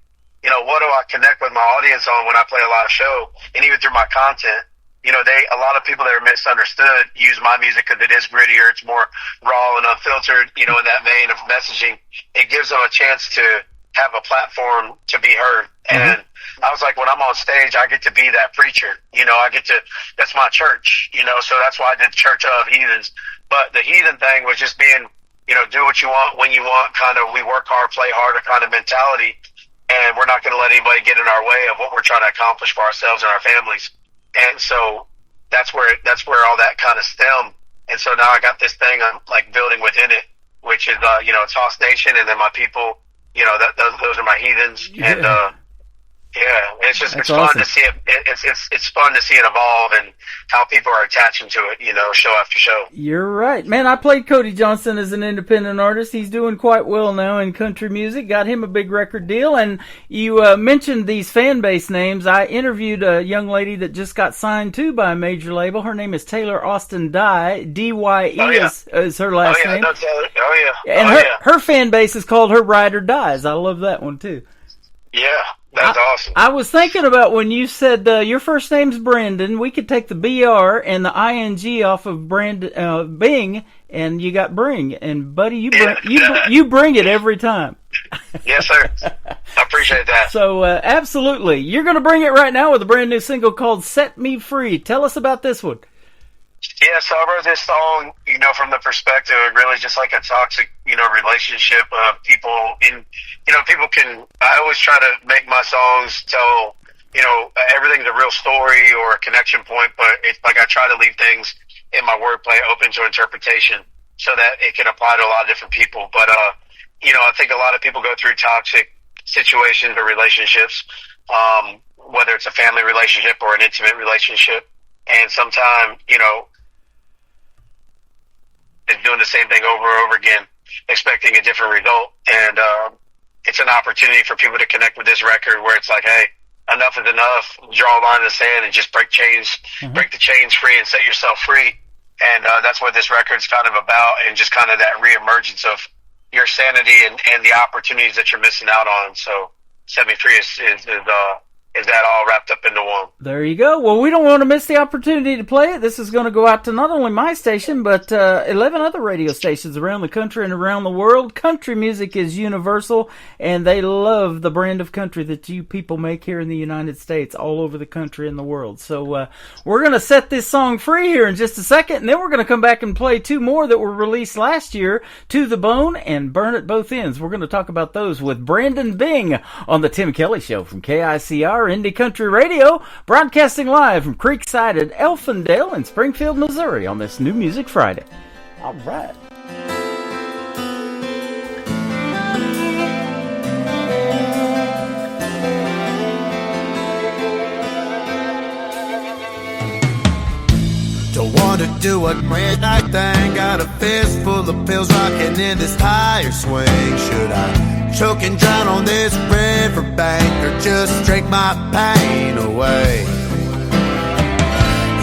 what do I connect with my audience on when I play a live show, and even through my content? A lot of people that are misunderstood use my music because it is grittier, it's more raw and unfiltered, in that vein of messaging. It gives them a chance to have a platform to be heard. And I was like, when I'm on stage, I get to be that preacher. That's my church, so that's why I did Church of Heathens. But the heathen thing was just being, do what you want, when you want, kind of, we work hard, play harder kind of mentality. And we're not going to let anybody get in our way of what we're trying to accomplish for ourselves and our families. And so that's where all that kind of stemmed. And so now I got this thing I'm like building within it, which is, it's Hoss Nation, and then my people, those are my heathens. And, it's just, it's awesome. Fun to see it. It's fun to see it evolve and how people are attaching to it, show after show. You're right, man. I played Cody Johnson as an independent artist. He's doing quite well now in country music. Got him a big record deal. And you mentioned these fan base names. I interviewed a young lady that just got signed too by a major label. Her name is Taylor Austin Dye. D-Y-E is her last name. No, Taylor. And her fan base is called Her Ride or Dies. I love that one too. Yeah. That's awesome. I was thinking about when you said your first name's Brandon, we could take the BR and the ING off of Bing, and you got Bring. And buddy, you bring it every time. Yes, sir. I appreciate that. So absolutely, you're going to bring it right now with a brand new single called "Set Me Free." Tell us about this one. Yeah, so I wrote this song, from the perspective of really just like a toxic, relationship of people I always try to make my songs tell, everything's a real story or a connection point, but it's like I try to leave things in my wordplay open to interpretation so that it can apply to a lot of different people. But, I think a lot of people go through toxic situations or relationships, whether it's a family relationship or an intimate relationship. And sometimes, it's doing the same thing over and over again, expecting a different result. And it's an opportunity for people to connect with this record where it's like, hey, enough is enough. Draw a line in the sand and just break the chains free and set yourself free. And that's what this record's kind of about, and just kind of that reemergence of your sanity and the opportunities that you're missing out on. So Set Me Free is that all wrapped up into one. There you go. Well, we don't want to miss the opportunity to play it. This is going to go out to not only my station, but 11 other radio stations around the country and around the world. Country music is universal, and they love the brand of country that you people make here in the United States, all over the country and the world. So we're going to set this song free here in just a second, and then we're going to come back and play two more that were released last year, To the Bone and Burn at Both Ends. We're going to talk about those with Brandon Bing on The Tim Kelly Show from KICR Indie Country Radio, broadcasting live from Creekside at Elfindale in Springfield, Missouri on this New Music Friday. All right. Don't want to do a midnight thing. Got a fist full of pills rocking in this tire swing. Should I choke and drown on this riverbank, or just drink my pain away?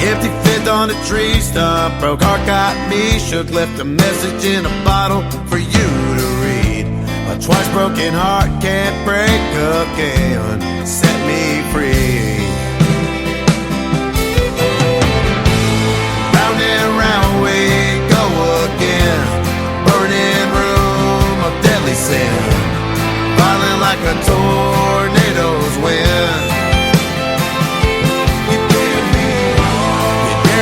Empty fifth on a tree stump, broke heart got me shook. Left a message in a bottle for you to read. A twice broken heart can't break again. Set me free. Round and round we go again. Burning room of deadly sin, violent like a tornado's wind. You dared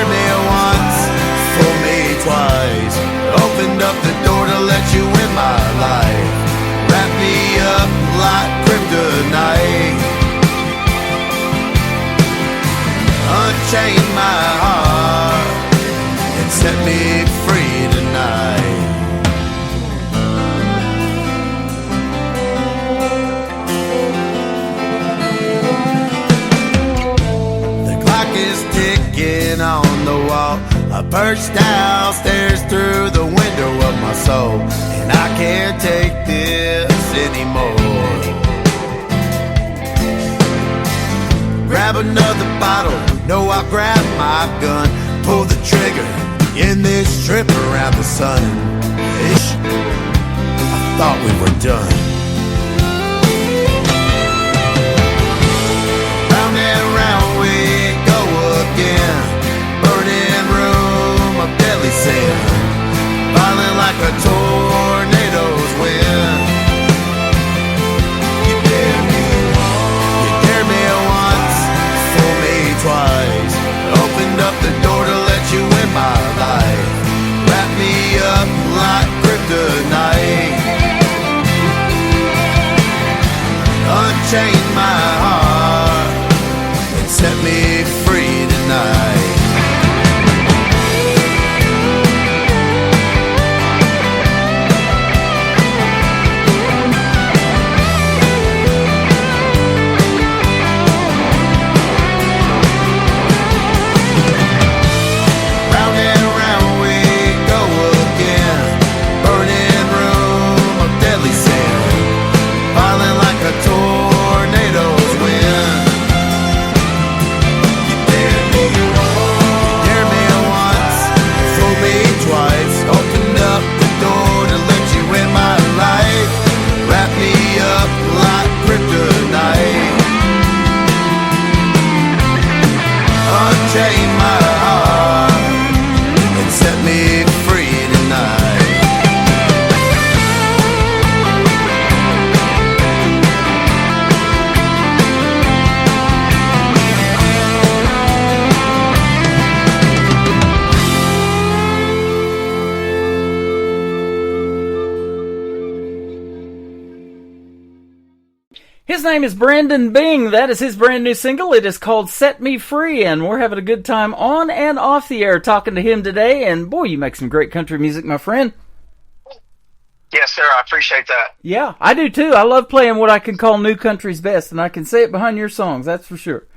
me once, fooled me twice. Opened up the door to let you in my life. Wrap me up like kryptonite. Unchain my heart and set me free tonight. The clock is ticking on the wall. I burst downstairs through the window of my soul, and I can't take this anymore. Grab another bottle, no, I'll grab my gun. Pull the trigger in this trip around the sun. Ish, I thought we were done. Round and round we go again. Burning room of deadly sin, violent like a tornado's wind. You dared me once, fooled me twice. Opened up the door to let you in my life. Wrap me up like kryptonite. Unchain my heart and set me free tonight. Tornado's wind. You dared me once, fooled me twice. Opened up the door to let you in my life. Wrap me up like kryptonite. Unchain my heart and set me free tonight. His name is Brandon Bing. That is his brand new single. It is called Set Me Free, and we're having a good time on and off the air talking to him today. And boy, you make some great country music, my friend. Yes, sir. I appreciate that. Yeah, I do too. I love playing what I can call new country's best, and I can say it behind your songs, that's for sure.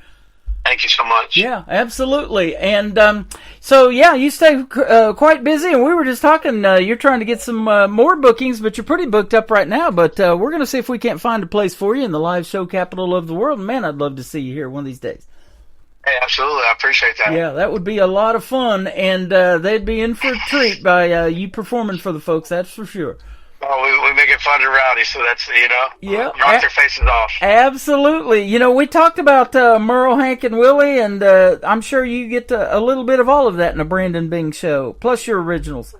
Thank you so much. Yeah, absolutely. And so, yeah, you stay quite busy, and we were just talking, you're trying to get some more bookings, but you're pretty booked up right now. But we're going to see if we can't find a place for you in the live show capital of the world. Man, I'd love to see you here one of these days. Hey, absolutely. I appreciate that. Yeah, that would be a lot of fun, and they'd be in for a treat by you performing for the folks, that's for sure. Oh, we make it fun and rowdy, so that's, yeah, rock their faces off. Absolutely. We talked about Merle, Hank, and Willie, and I'm sure you get a little bit of all of that in a Brandon Bing show, plus your originals.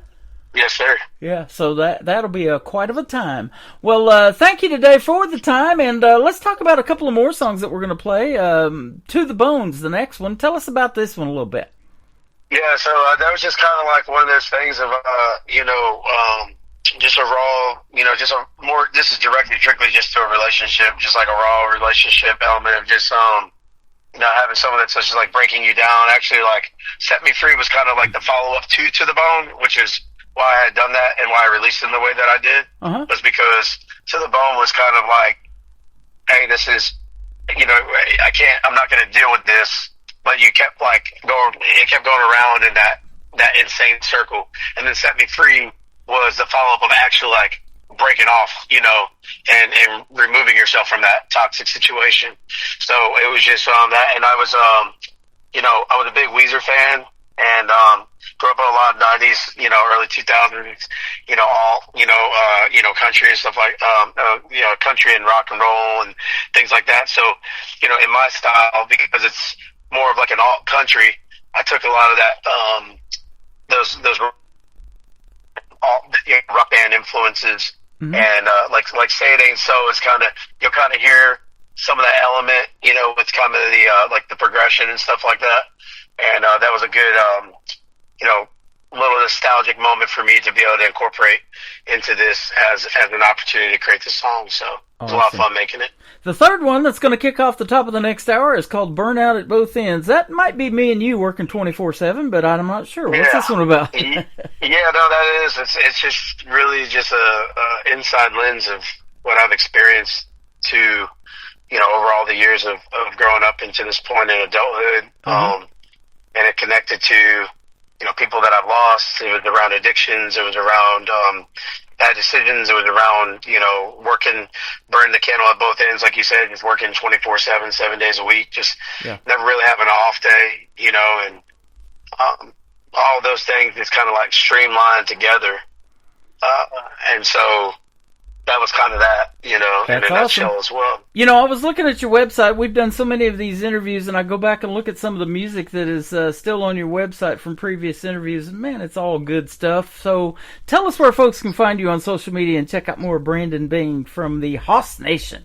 Yes, sir. Yeah, so that'll be quite of a time. Well, thank you today for the time, and let's talk about a couple of more songs that we're going to play. To the Bones, the next one. Tell us about this one a little bit. Yeah, so that was just kind of like one of those things of, just a raw, this is strictly just to a relationship, just like a raw relationship element of just, having someone that's just like breaking you down. Actually, like, Set Me Free was kind of like the follow-up to the Bone, which is why I had done that and why I released it in the way that I did, was because To the Bone was kind of like, hey, this is, I'm not going to deal with this, but it kept going around in that insane circle. And then Set Me Free was the follow-up of actually like breaking off, and removing yourself from that toxic situation. So it was just that, and I was a big Weezer fan, and grew up in a lot of '90s, early 2000s, all country and stuff like country and rock and roll and things like that. So, in my style, because it's more of like an alt country, I took a lot of that those rock band influences, and like Say It Ain't So is kind of, you'll kind of hear some of that element, with kind of the like the progression and stuff like that, and that was a good little nostalgic moment for me to be able to incorporate into this as an opportunity to create this song. So it was a lot of fun making it. The third one that's going to kick off the top of the next hour is called Burnout at Both Ends. That might be me and you working 24/7, but I'm not sure. What's this one about? Yeah, no, that is. It's just really just a inside lens of what I've experienced to, over all the years of growing up into this point in adulthood. And it connected to, people that I've lost. It was around addictions. It was around bad decisions. It was around, working, burning the candle at both ends, like you said, just working 24/7, 7 days a week, just never really having an off day, and all those things just kind of like streamlined together. And so that was kind of that, in a nutshell as well. I was looking at your website. We've done so many of these interviews, and I go back and look at some of the music that is still on your website from previous interviews. Man, it's all good stuff. So tell us where folks can find you on social media and check out more Brandon Bing from the Hoss Nation.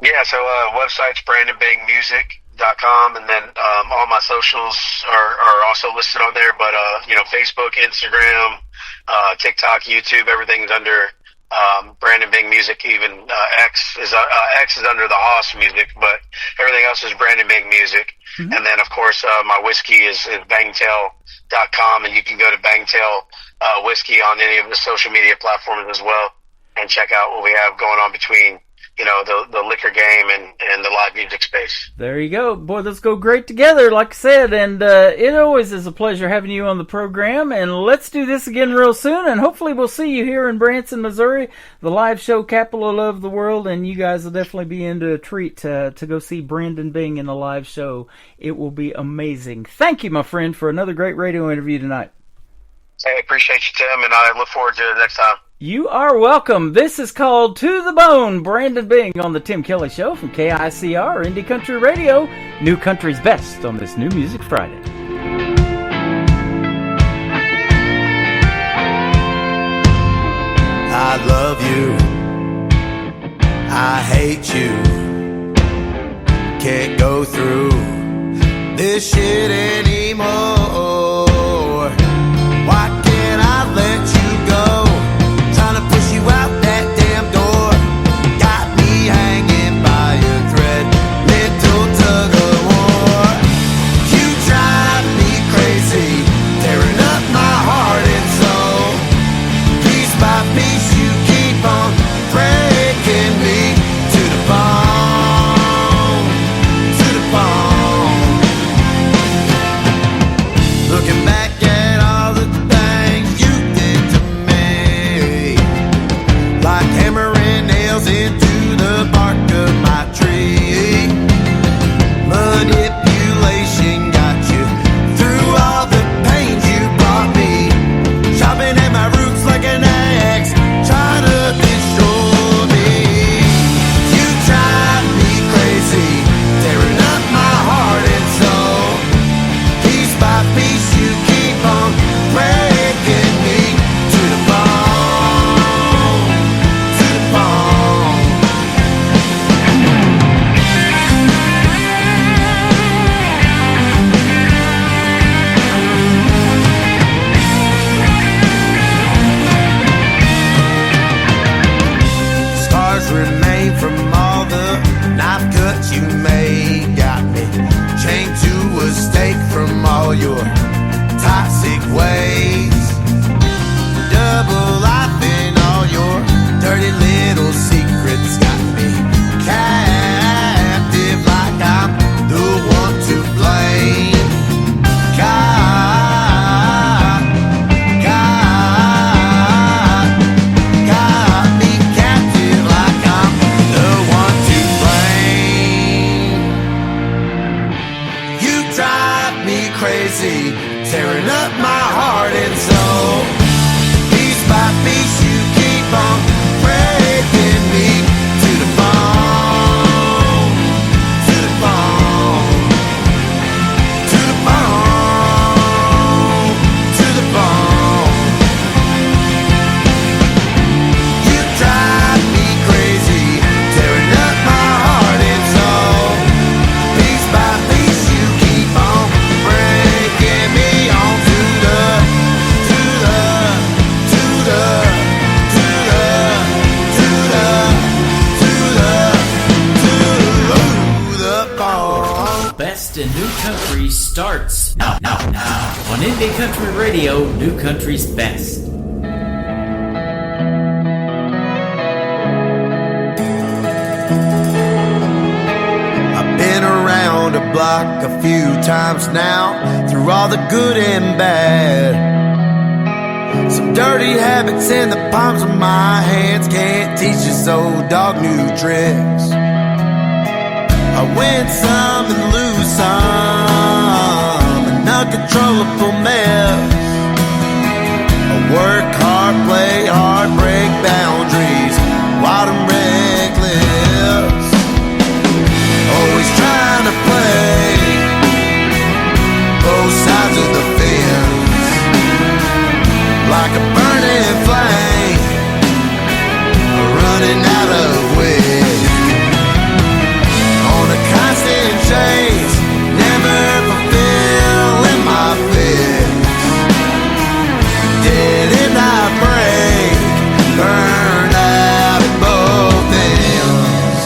Yeah, so website's BrandonBingMusic.com, and then all my socials are also listed on there. But, Facebook, Instagram, TikTok, YouTube, everything's under Brandon Bing Music. Even X is under the Hoss Music, but everything else is Brandon Bing Music. And then, of course, my whiskey is Bangtail.com, and you can go to Bangtail Whiskey on any of the social media platforms as well and check out what we have going on between the liquor game and the live music space. There you go. Boy, those go great together, like I said, and it always is a pleasure having you on the program, and let's do this again real soon, and hopefully we'll see you here in Branson, Missouri, the live show capital of the world, and you guys will definitely be into a treat to go see Brandon Bing in a live show. It will be amazing. Thank you, my friend, for another great radio interview tonight. Hey, appreciate you, Tim, and I look forward to it next time. You are welcome. This is called To the Bone, Brandon Bing on the Tim Kelly Show from KICR, Indie Country Radio, New Country's Best on this New Music Friday. I love you, I hate you, can't go through this shit anymore. Why can't I let you go? Trying to push you out that damn door, got me hanging by a thread, little tug of war. You drive me crazy, tearing up my heart and soul. Piece by piece you keep on breaking me to the bone, to the bone. Indie Country Radio, New Country's best. I've been around a block a few times now, through all the good and bad. Some dirty habits in the palms of my hands can't teach this old dog new tricks. I win some and lose some, an uncontrollable mess. I work hard, play hard, break boundaries, wild and reckless. Always trying to play both sides of the fence, like a burning flame, running out of wind. On a constant chase, never fulfilling my fix. Did it not break, burn out at both ends?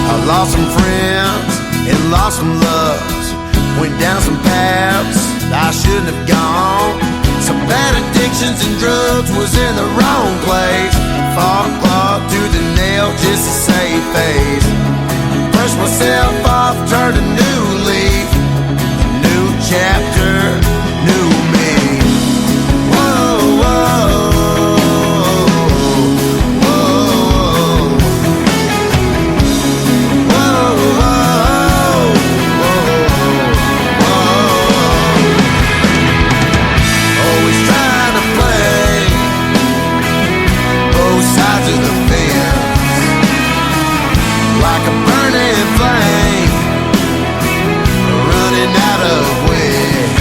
I lost some friends and lost some loves, went down some paths I shouldn't have gone. Some bad addictions and drugs, was in the wrong place. Fought clawed to the nail just to save face. Brushed myself off, turned a new leaf, new chapter, new me. Whoa, whoa. Like a burning flame, running out of wind.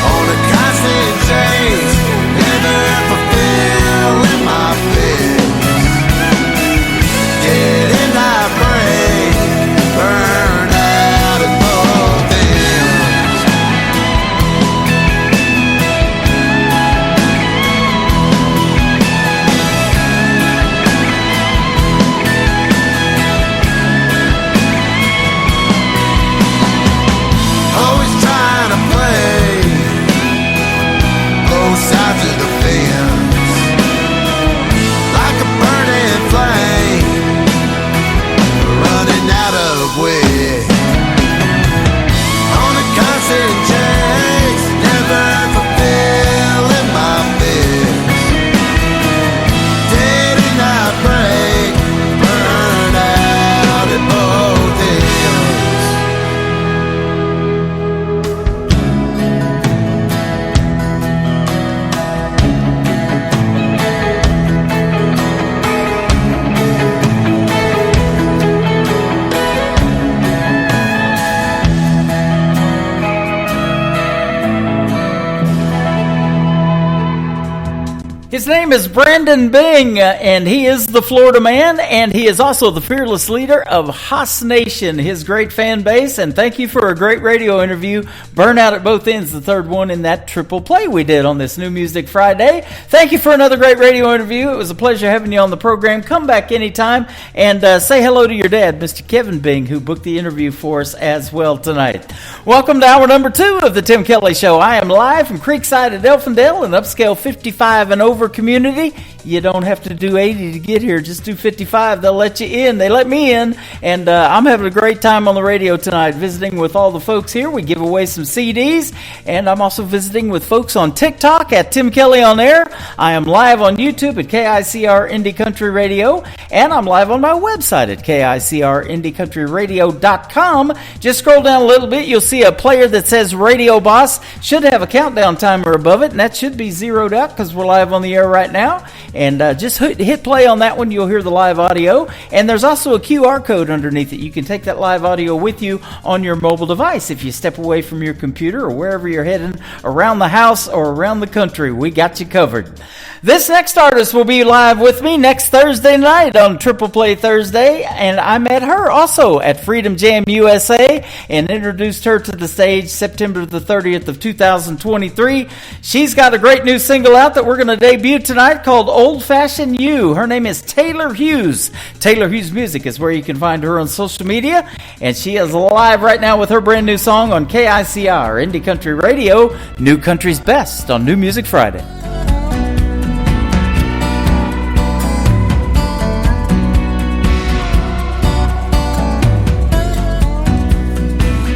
On a constant chase, never fulfilling my fix. Did it not break, burn out at both ends? Always trying to play both sides of the fence, like a burning flame, running out of wind. On a constant chase, never fulfilling my fix. Did it not break, burn out at both ends? His name is Brandon Bing, and he is the Florida man, and he is also the fearless leader of Haas Nation, his great fan base. And thank you for a great radio interview, Burnout at Both Ends, the third one in that triple play we did on this New Music Friday. Thank you for another great radio interview. It was a pleasure having you on the program. Come back anytime, and say hello to your dad, Mr. Kevin Bing, who booked the interview for us as well tonight. Welcome to hour number 2 of the Tim Kelly Show. I am live from Creekside at Elfindale, an upscale 55 and over community. You don't have to do 80 to get here. Just do 55. They'll let you in. They let me in. And I'm having a great time on the radio tonight, visiting with all the folks here. We give away some CDs. And I'm also visiting with folks on TikTok at Tim Kelly on Air. I am live on YouTube at KICR Indie Country Radio. And I'm live on my website at KICRIndieCountryRadio.com. Just scroll down a little bit. You'll see a player that says Radio Boss. Should have a countdown timer above it. And that should be zeroed out because we're live on the air right now. And just hit play on that one. You'll hear the live audio. And there's also a QR code underneath it. You can take that live audio with you on your mobile device. If you step away from your computer or wherever you're heading around the house or around the country, we got you covered. This next artist will be live with me next Thursday night on Triple Play Thursday. And I met her also at Freedom Jam USA and introduced her to the stage September the 30th of 2023. She's got a great new single out that we're going to debut tonight called Old Old Fashioned You. Her name is Taylor Hughes. Taylor Hughes Music is where you can find her on social media, and she is live right now with her brand new song on KICR, Indie Country Radio, New Country's Best on New Music Friday.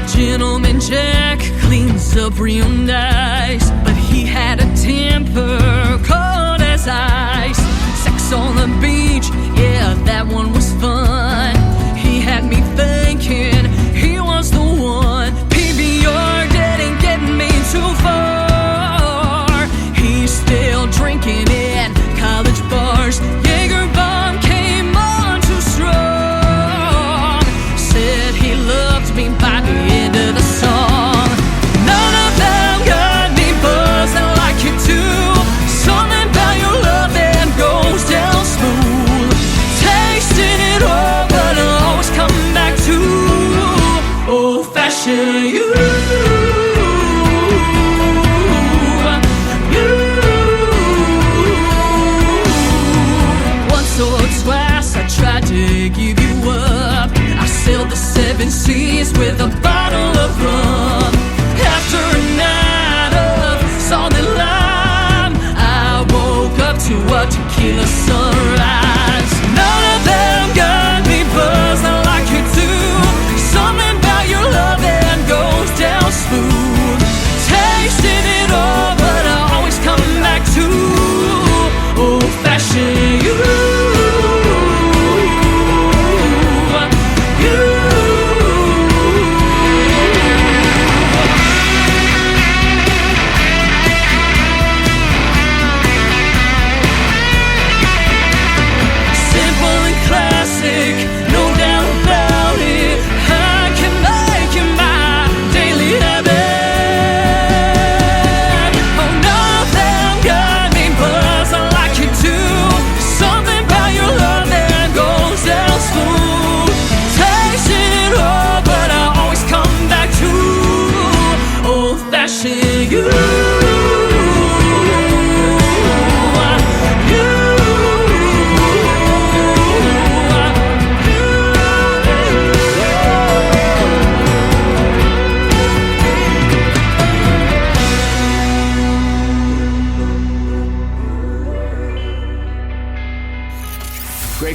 Gentleman Jack cleans up real nice, but he had a temper cold as ice. Sex on the beach, yeah, that one was fun. He had me thinking he was the one. PBR didn't get me too far. He's still drinking in college bars. Jaeger bomb came on too strong. Said he loved me by the end of the song. None of them got me buzzing like you do. Something about your love that goes down smooth. Tasting it all, but I'll always come back to old-fashioned you. Once or twice I tried to give you up. I sailed the 7 seas with a bottle of rum. After a night of solid lime, I woke up to a tequila sunrise. None of them got me buzzing like you do. Something about your love that goes down smooth. Tasting it all, but I always come back to old-fashioned you.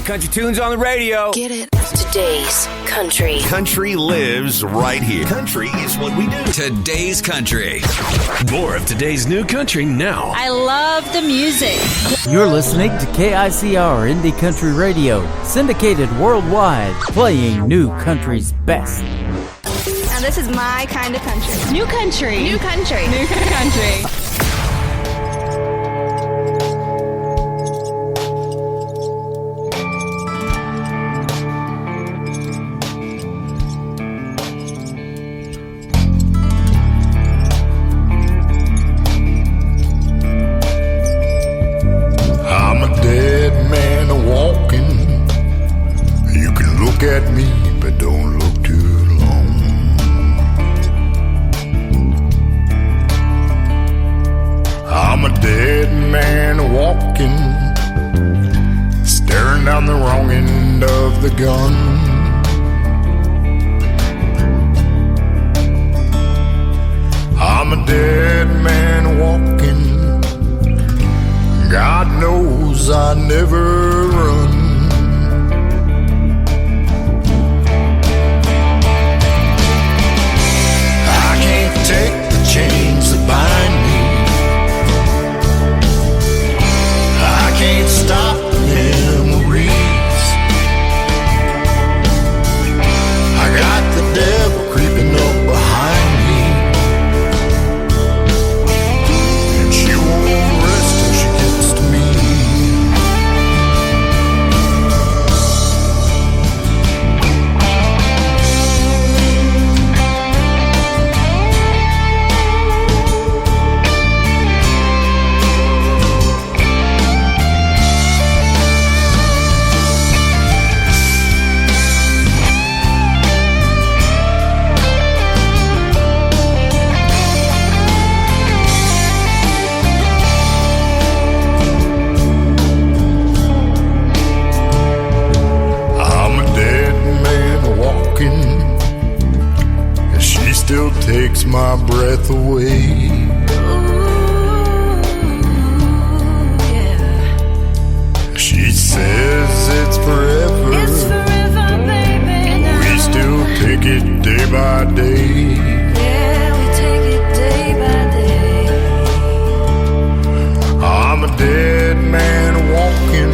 Country tunes on the radio. Get it? Today's country. Country lives right here. Country is what we do. Today's country. More of today's new country now. I love the music. You're listening to KICR Indie Country Radio, syndicated worldwide, playing New Country's best. Now this is my kind of country. New country. New country. New country. At me, but don't look too long. still takes my breath away. She says it's forever. It's forever, baby. We still take it day by day. Yeah, we take it day by day. I'm a dead man walking.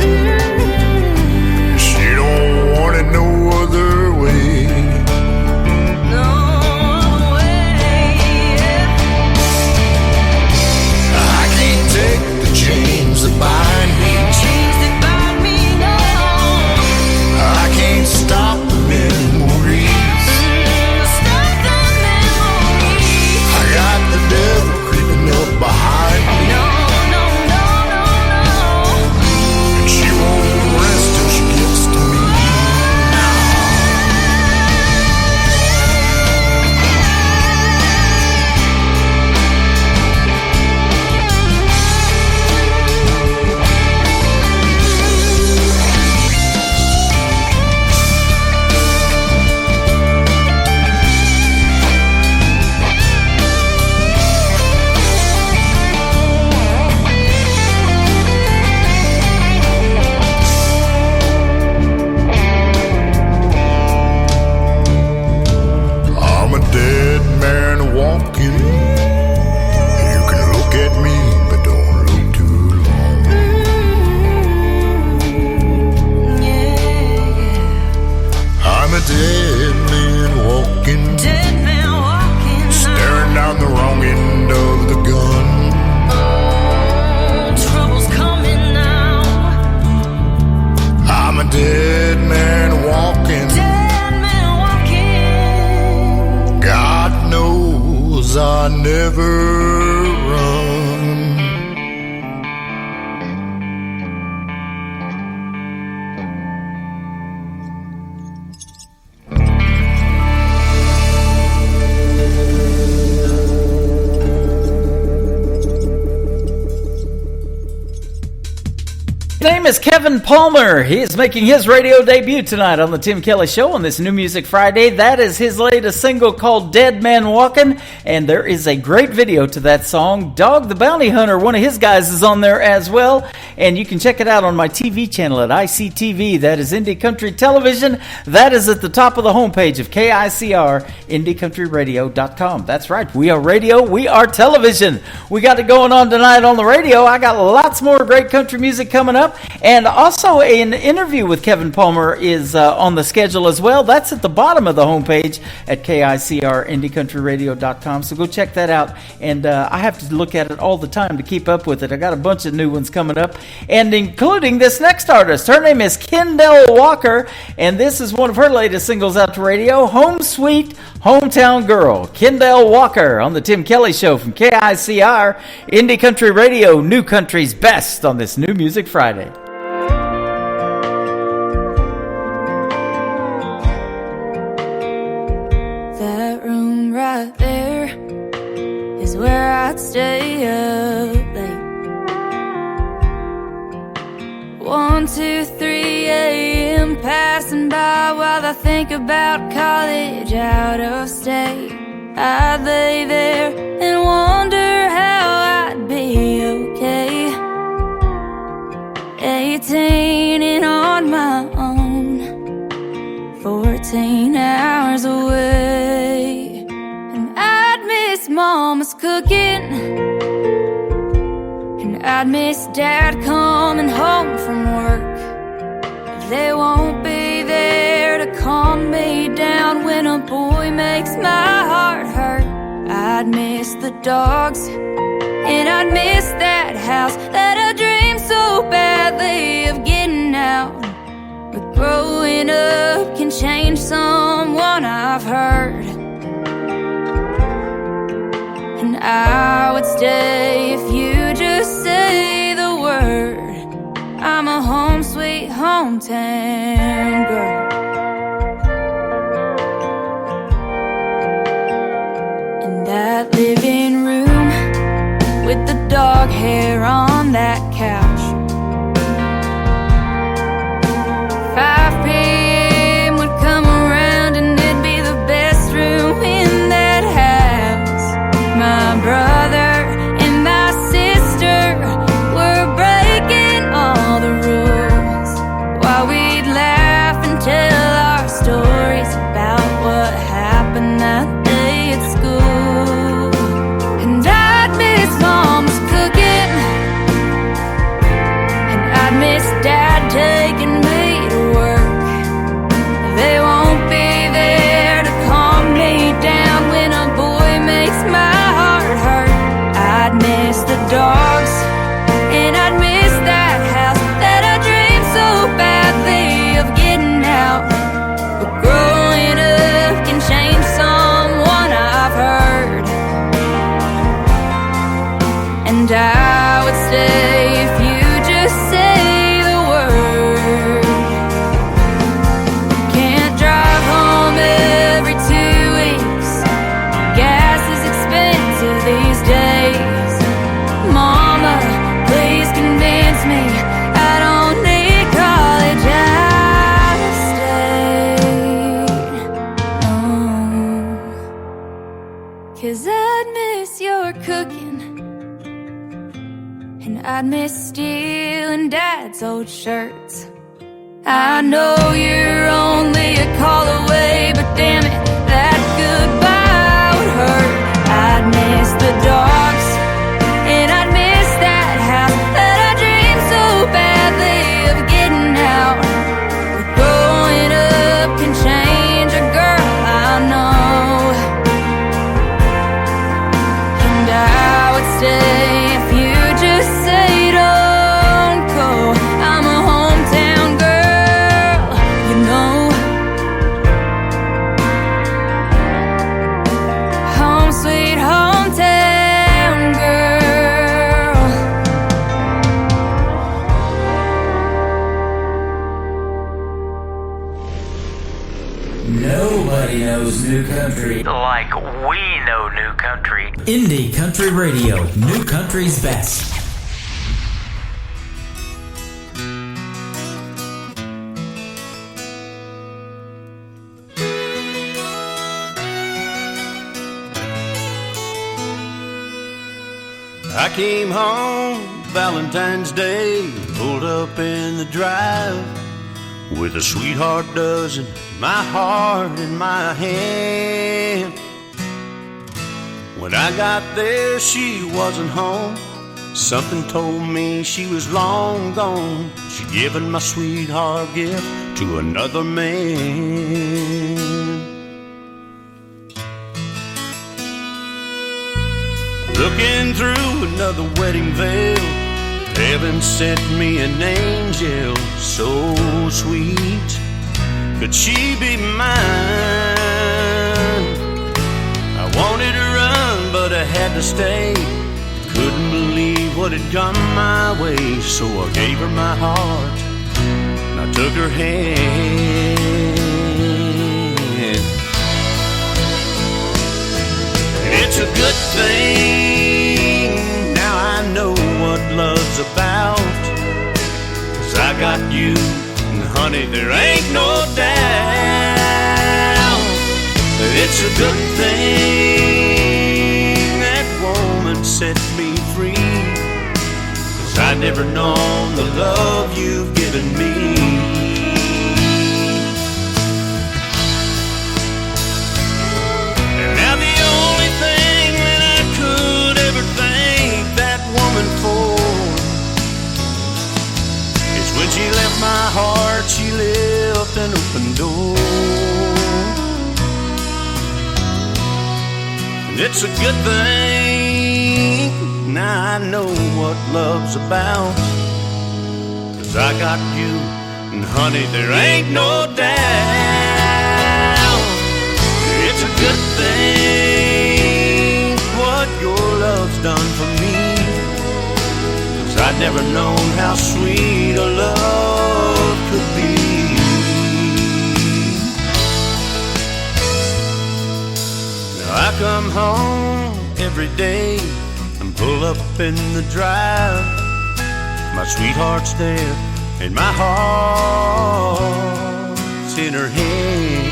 She don't want it no other way. No way. I can't take the chains that bind me. Chains that bind me, no. I can't stop the memories. Stop the memories. I got the devil creeping up behind me. No, no, no, no, no. And she won't rest till she gets to me. I'm a dead man walking. You can look at me, but don't look too long. I'm a dead man walking. Dead man walking. Staring down the wrong end of the gun. Trouble's coming now. I'm a dead man walking. Dead man walking. God knows I never run. His name is Kevin Palmer. He is making his radio debut tonight on the Tim Kelly Show on this New Music Friday. That is his latest single called Dead Man Walkin', and there is a great video to that song. Dog the Bounty Hunter, one of his guys, is on there as well, and you can check it out on my TV channel at ICTV. That is Indie Country Television. That is at the top of the homepage of KICR, IndieCountryRadio.com. That's right, we are radio, we are television. We got it going on tonight on the radio. I got lots more great country music coming up. And also an interview with Kevin Palmer is on the schedule as well. That's at the bottom of the homepage at KICR, IndieCountryRadio.com. So go check that out. And I have to look at it all the time to keep up with it. I got a bunch of new ones coming up, and including this next artist. Her name is Kendall Walker, and this is one of her latest singles out to radio, Home Sweet Hometown Girl. Kendall Walker on the Tim Kelly Show from KICR, Indie Country Radio, New Country's best on this New Music Friday. That room right there is where I'd stay up late. 1, 2, 3 a.m. passing by while I think about college out of state. I'd lay there and wonder how I'd be okay. 18 and on my own, 14 hours away. And I'd miss Mama's cooking, and I'd miss Dad coming home from work. But they won't be there to calm me down when a boy makes my heart hurt. I'd miss the dogs, and I'd miss that house that I dreamed so badly of getting out. But growing up can change someone, I've heard. And I would stay if you just say the word. I'm a home sweet hometown girl. In that living room with the dog hair on that couch, 5 p.m. would come around and it'd be the best room in that house. 'cause I'd miss your cooking, and I'd miss stealing Dad's old shirts. I know you're only a call away, but damn it, that goodbye would hurt. I'd miss the dogs, and I'd miss that house that I dreamed so badly of getting out. But growing up can change a girl, I know. And I would stay if you just say don't go. I'm a hometown girl, you know. Home sweet hometown girl. Nobody knows new country like we know new country. Indie Country Radio, new country's best. I came home Valentine's Day, pulled up in the drive with a sweetheart dozen, my heart in my hand. When I got there, she wasn't home. Something told me she was long gone. She'd given my sweetheart gift to another man. Looking through another wedding veil, heaven sent me an angel so sweet. Could she be mine? I wanted to run, but I had to stay. Couldn't believe what had come my way, so I gave her my heart and I took her hand. And it's a good thing now I know what love's about, 'cause I got you, and honey, there ain't no doubt that it's a good thing that woman set me free, 'cause I'd never known the love you've given me. And now the only thing that I could ever thank that woman for is when she left my heart, she left an open door. And it's a good thing now I know what love's about, 'cause I got you, and honey, there ain't no doubt. It's a good thing what your love's done for me, 'cause I'd never known how sweet a love could be. Now I come home every day and pull up in the drive. My sweetheart's there and my heart's in her hand.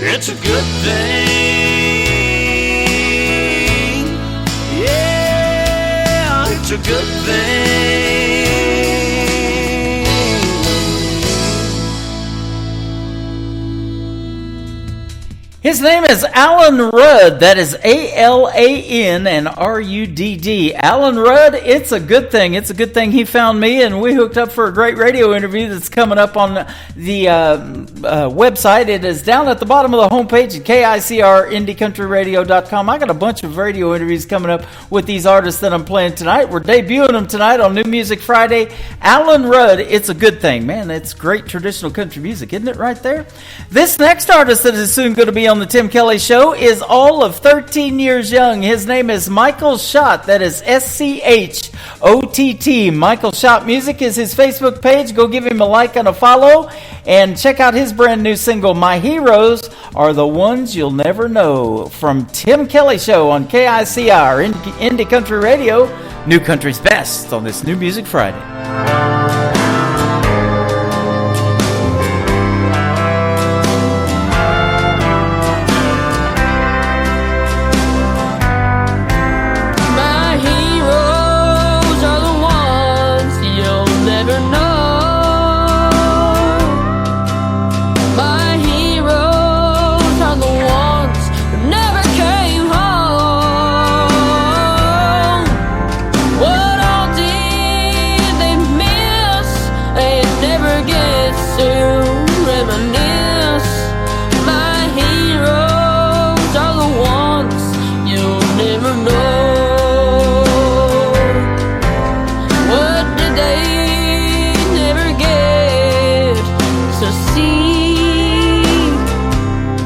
It's a good thing, yeah, it's a good thing. His name is Alan Rudd. That is A-L-A-N and R-U-D-D. Alan Rudd, it's a good thing. It's a good thing he found me, and we hooked up for a great radio interview that's coming up on the website. It is down at the bottom of the homepage at KICRIndieCountryRadio.com. I got a bunch of radio interviews coming up with these artists that I'm playing tonight. We're debuting them tonight on New Music Friday. Alan Rudd, it's a good thing. Man, it's great traditional country music, isn't it, right there? This next artist that is soon going to be on the Tim Kelly Show is all of 13 years young. His name is Michael Schott. That is S-C-H-O-T-T. Michael Schott Music is his Facebook page. Go give him a like and a follow. And check out his brand new single, My Heroes Are the Ones You'll Never Know. From Tim Kelly Show on KICR, Indie Country Radio, New Country's Best on this New Music Friday. to reminisce. My heroes are the ones you'll never know. What did they never get to see?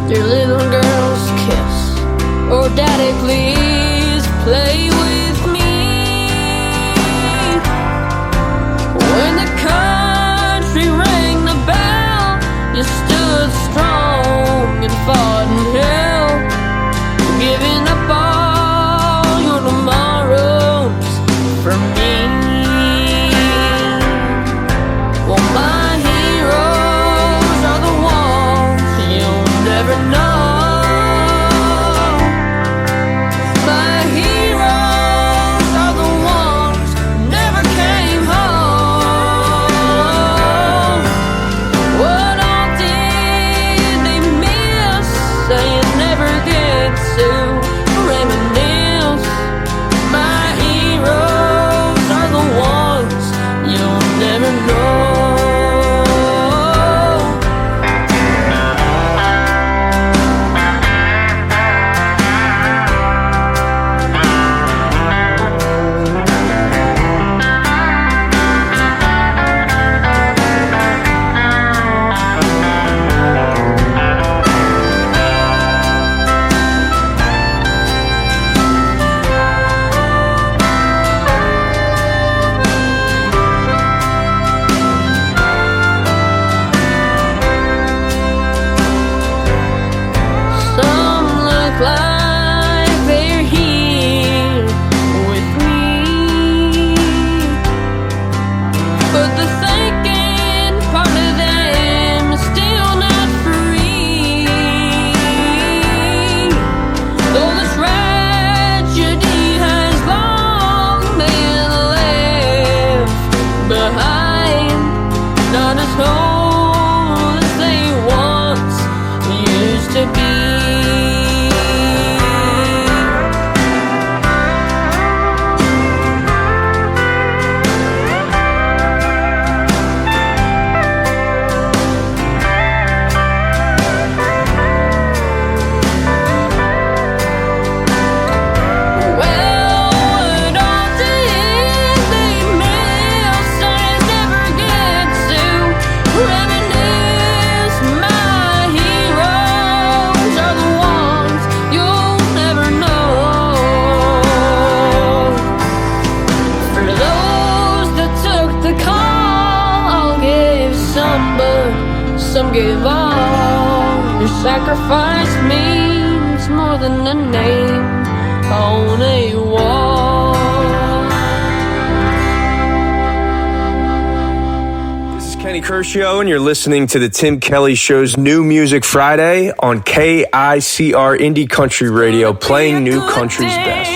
Their little girls kiss, or daddy please play with me. When the country rang the bell, you stood strong and fought and held, giving up all your tomorrows for me. Well, my heroes are the ones you'll never know. My heroes are the ones who never came home. What all did they miss? Say you never get to reminisce. My heroes are the ones you'll never know. Some look like they're here with me, but the thinking part of them is still not free. Though this tragedy has long been left behind, not as whole as they once used to be. Well, what all did they miss? I never get to reminisce. My heroes are the ones you'll never know. For those that took the call, I'll give some, but some give all. Your sacrifice means more than a name on a wall. This is Kenny Kershaw, and you're listening to the Tim Kelly Show's New Music Friday on KICR Indie Country Radio, playing new country's best.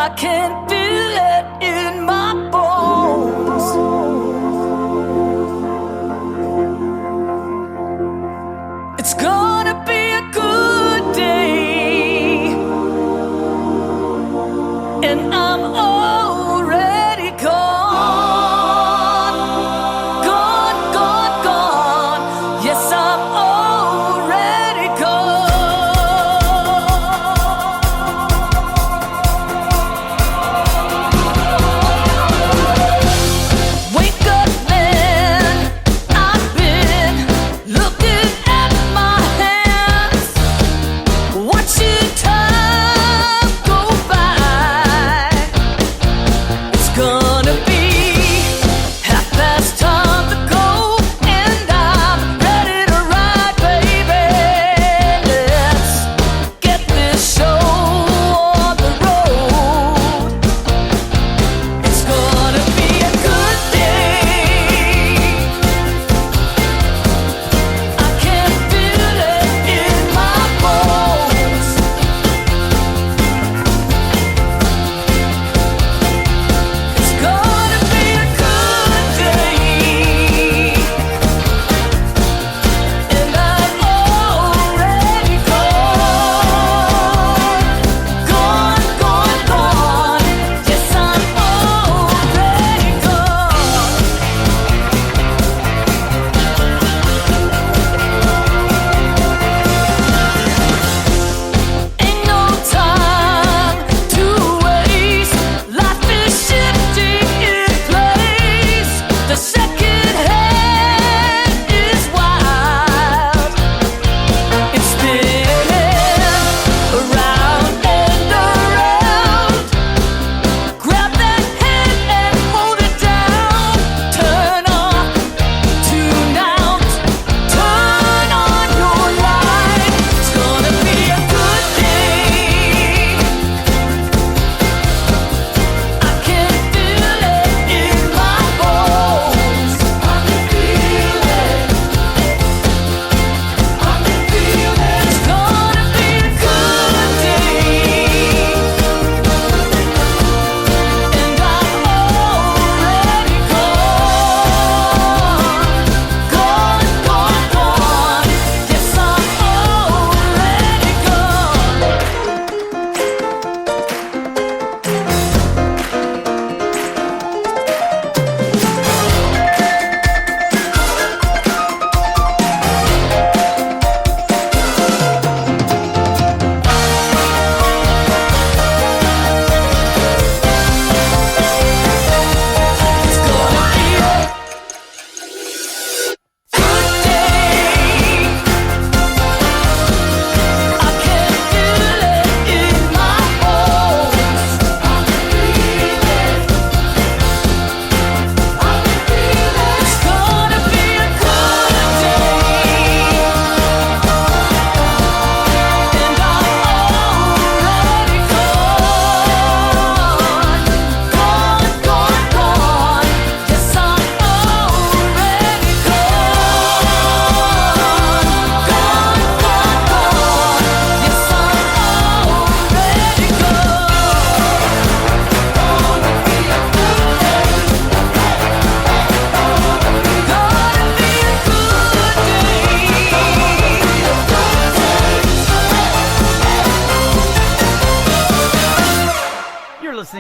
I can feel it in my bones. It's gonna be a good day, and I'm already gone. Gone, gone, gone. Yes, I'm already gone.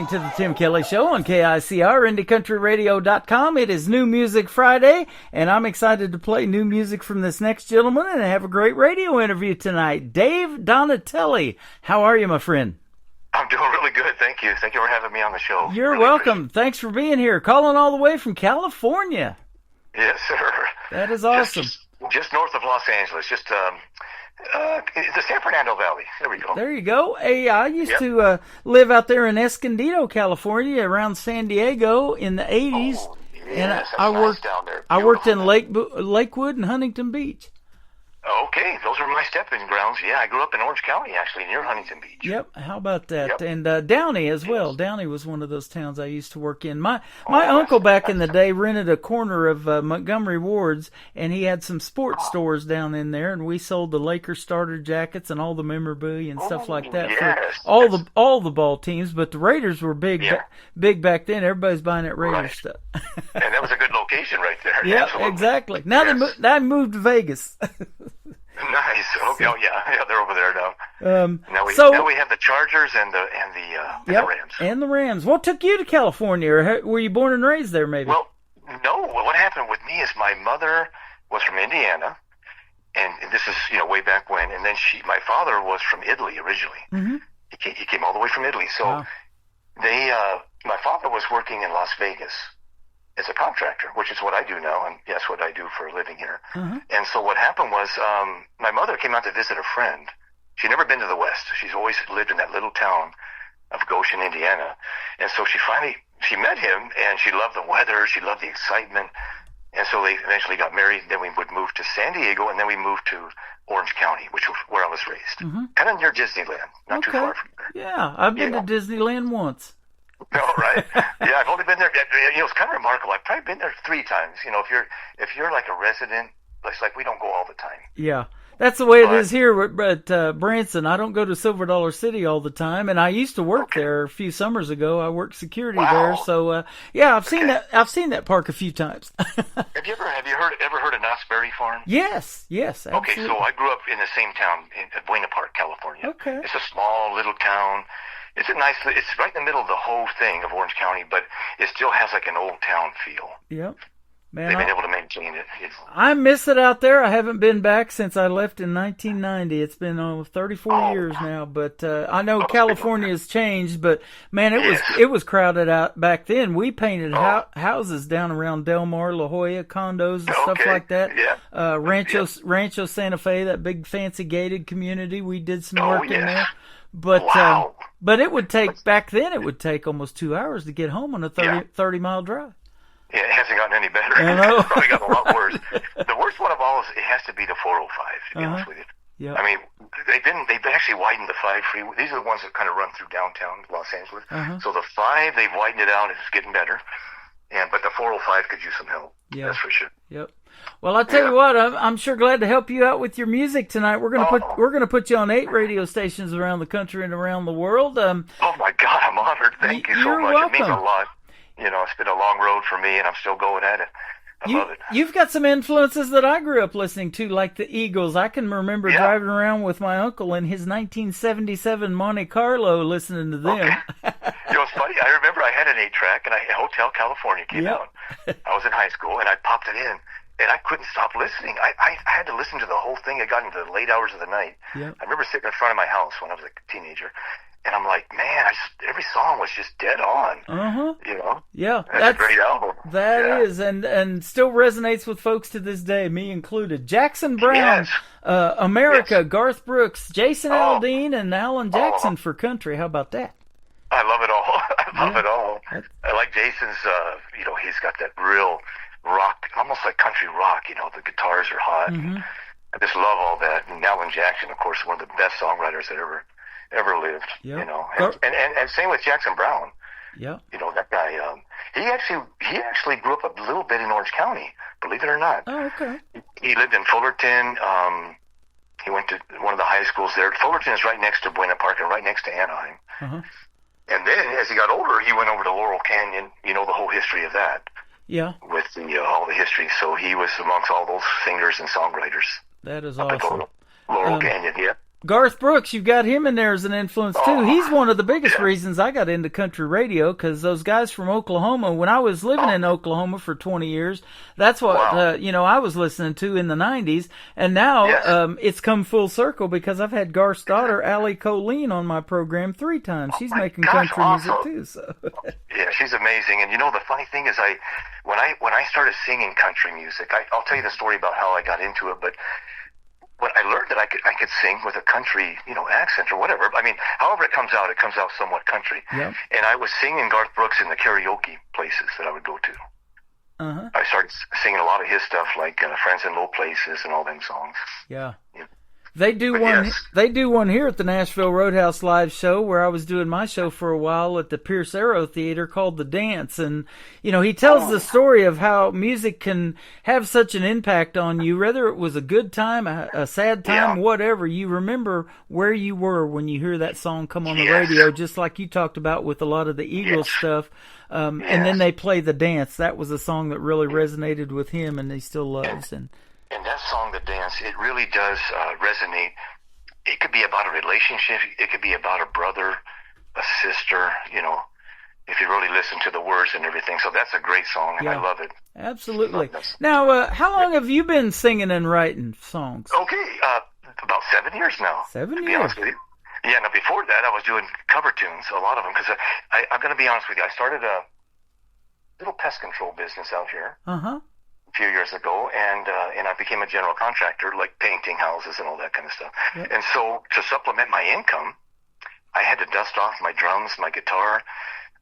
to the Tim Kelly Show on KICR, IndieCountryRadio.com. It is New Music Friday, and I'm excited to play new music from this next gentleman and have a great radio interview tonight. Dave Donatelli, how are you, my friend? I'm doing really good, thank you. Thank you for having me on the show. You're really welcome. Thanks for being here. Calling all the way from California. Yes, sir. That is awesome. Just north of Los Angeles, just the San Fernando Valley. There we go. There you go. Hey, I used to live out there in Escondido, California, around San Diego in the 80s. Oh, yes, and that's I worked nice down there. I worked in Lakewood and Huntington Beach. Okay, those are my stepping grounds. Yeah, I grew up in Orange County, actually, near Huntington Beach. Yep, how about that? Yep. And Downey as well. Downey was one of those towns I used to work in. My uncle back in the day rented a corner of Montgomery Ward's, and he had some sports stores down in there, and we sold the Lakers starter jackets and all the memorabilia and stuff like that for all the ball teams. But the Raiders were big back then. Everybody's buying that Raiders stuff. And that was a good location right there. Yeah, absolutely. Exactly. Now they moved to Vegas. Nice. Okay. Oh, yeah, they're over there now. Now we have the Chargers and the Rams. And the Rams. What took you to California? Or were you born and raised there, maybe? Well, no. What happened with me is my mother was from Indiana, and this is way back when. And then my father was from Italy originally. Mm-hmm. He came all the way from Italy. So my father was working in Las Vegas as a contractor, which is what I do now, and yes, what I do for a living here. Mm-hmm. And so what happened was my mother came out to visit a friend. She'd never been to the West. She's always lived in that little town of Goshen, Indiana. And so she met him, and she loved the weather, she loved the excitement. And so they eventually got married. Then we would move to San Diego, and then we moved to Orange County, which was where I was raised. Mm-hmm. Kind of near Disneyland, not too far from there. Yeah, I've been to Disneyland once. Oh, right. Yeah, I've only been there. It's kind of remarkable. I've probably been there 3 times. If you're like a resident, it's like we don't go all the time. Yeah, that's the way it is here at Branson. I don't go to Silver Dollar City all the time, and I used to work there a few summers ago. I worked security there, so I've seen that. I've seen that park a few times. Have you ever heard of Knott's Berry Farm? Yes, absolutely. Okay, so I grew up in the same town in Buena Park, California. Okay, it's a small little town. It's right in the middle of the whole thing of Orange County, but it still has like an old town feel. Yep. Man, they've been able to maintain it. I miss it out there. I haven't been back since I left in 1990. It's been 34 years now, but I know California has changed, but man, it was crowded out back then. We painted houses down around Del Mar, La Jolla, condos and stuff like that. Yeah. Rancho Santa Fe, that big fancy gated community. We did some work in there. But but it would take almost 2 hours to get home on a 30-mile drive. Yeah, it hasn't gotten any better. I know. It's probably gotten a lot worse. The worst one of all is it has to be the 405, to be honest with you. Yeah. I mean, they've actually widened the 5 freeway. These are the ones that kind of run through downtown Los Angeles. So the 5, they've widened it out. It's getting better. But the 405 could use some help. Yeah. That's for sure. Yep. Well, I'll tell you what, I'm sure glad to help you out with your music tonight. We're gonna put you on 8 radio stations around the country and around the world. Oh my God, I'm honored. Thank you so much. Welcome. It means a lot. It's been a long road for me, and I'm still going at it. I love it. You've got some influences that I grew up listening to, like the Eagles. I can remember driving around with my uncle in his 1977 Monte Carlo listening to them. Okay. It's funny. I remember I had an 8-track, and Hotel California came out. I was in high school, and I popped it in, and I couldn't stop listening. I had to listen to the whole thing. It got into the late hours of the night. Yep. I remember sitting in front of my house when I was a teenager, and I'm like, man, every song was just dead on. Yeah, that's a great album. That is, and still resonates with folks to this day, me included. Jackson Browne, America, Garth Brooks, Jason Aldean, and Alan Jackson for country. How about that? I love it all. I love it all. I like Jason's. He's got that real rock, almost like country rock. The guitars are hot. I just love all that. And Alan Jackson, of course, one of the best songwriters that ever lived. And same with Jackson Browne. Yeah. That guy. He actually grew up a little bit in Orange County, believe it or not. Oh, okay. He lived in Fullerton. He went to one of the high schools there. Fullerton is right next to Buena Park and right next to Anaheim. And then, as he got older, he went over to Laurel Canyon. The whole history of that. Yeah. With all the history, so he was amongst all those singers and songwriters. That is awesome. Laurel Canyon, Garth Brooks, you've got him in there as an influence too. He's one of the biggest reasons I got into country radio, because those guys from Oklahoma, when I was living in Oklahoma for 20 years, that's what, I was listening to in the 90s. And now it's come full circle because I've had Garth's daughter, Allie Colleen, on my program 3 times. She's making country music too. So. Yeah, she's amazing. And the funny thing is when I started singing country music, I'll tell you the story about how I got into it, but when I learned that I could sing with a country, accent or whatever. I mean, however it comes out somewhat country. Yep. And I was singing Garth Brooks in the karaoke places that I would go to. Uh-huh. I started singing a lot of his stuff, like Friends in Low Places and all them songs. Yeah. They do one here at the Nashville Roadhouse Live show, where I was doing my show for a while at the Pierce Arrow Theater, called The Dance. And, he tells the story of how music can have such an impact on you, whether it was a good time, a sad time, whatever. You remember where you were when you hear that song come on the radio, just like you talked about with a lot of the Eagles stuff. And then they play The Dance. That was a song that really resonated with him, and he still loves. And that song, The Dance, it really does resonate. It could be about a relationship. It could be about a brother, a sister, if you really listen to the words and everything. So that's a great song, and I love it. Absolutely. Now, how long have you been singing and writing songs? Okay, about 7 years now. 7 years? To be honest with you. Yeah, now before that, I was doing cover tunes, a lot of them, because I'm going to be honest with you. I started a little pest control business out here. Uh-huh. A few years ago, and I became a general contractor, like painting houses and all that kind of stuff. Yep. And so to supplement my income, I had to dust off my drums, my guitar.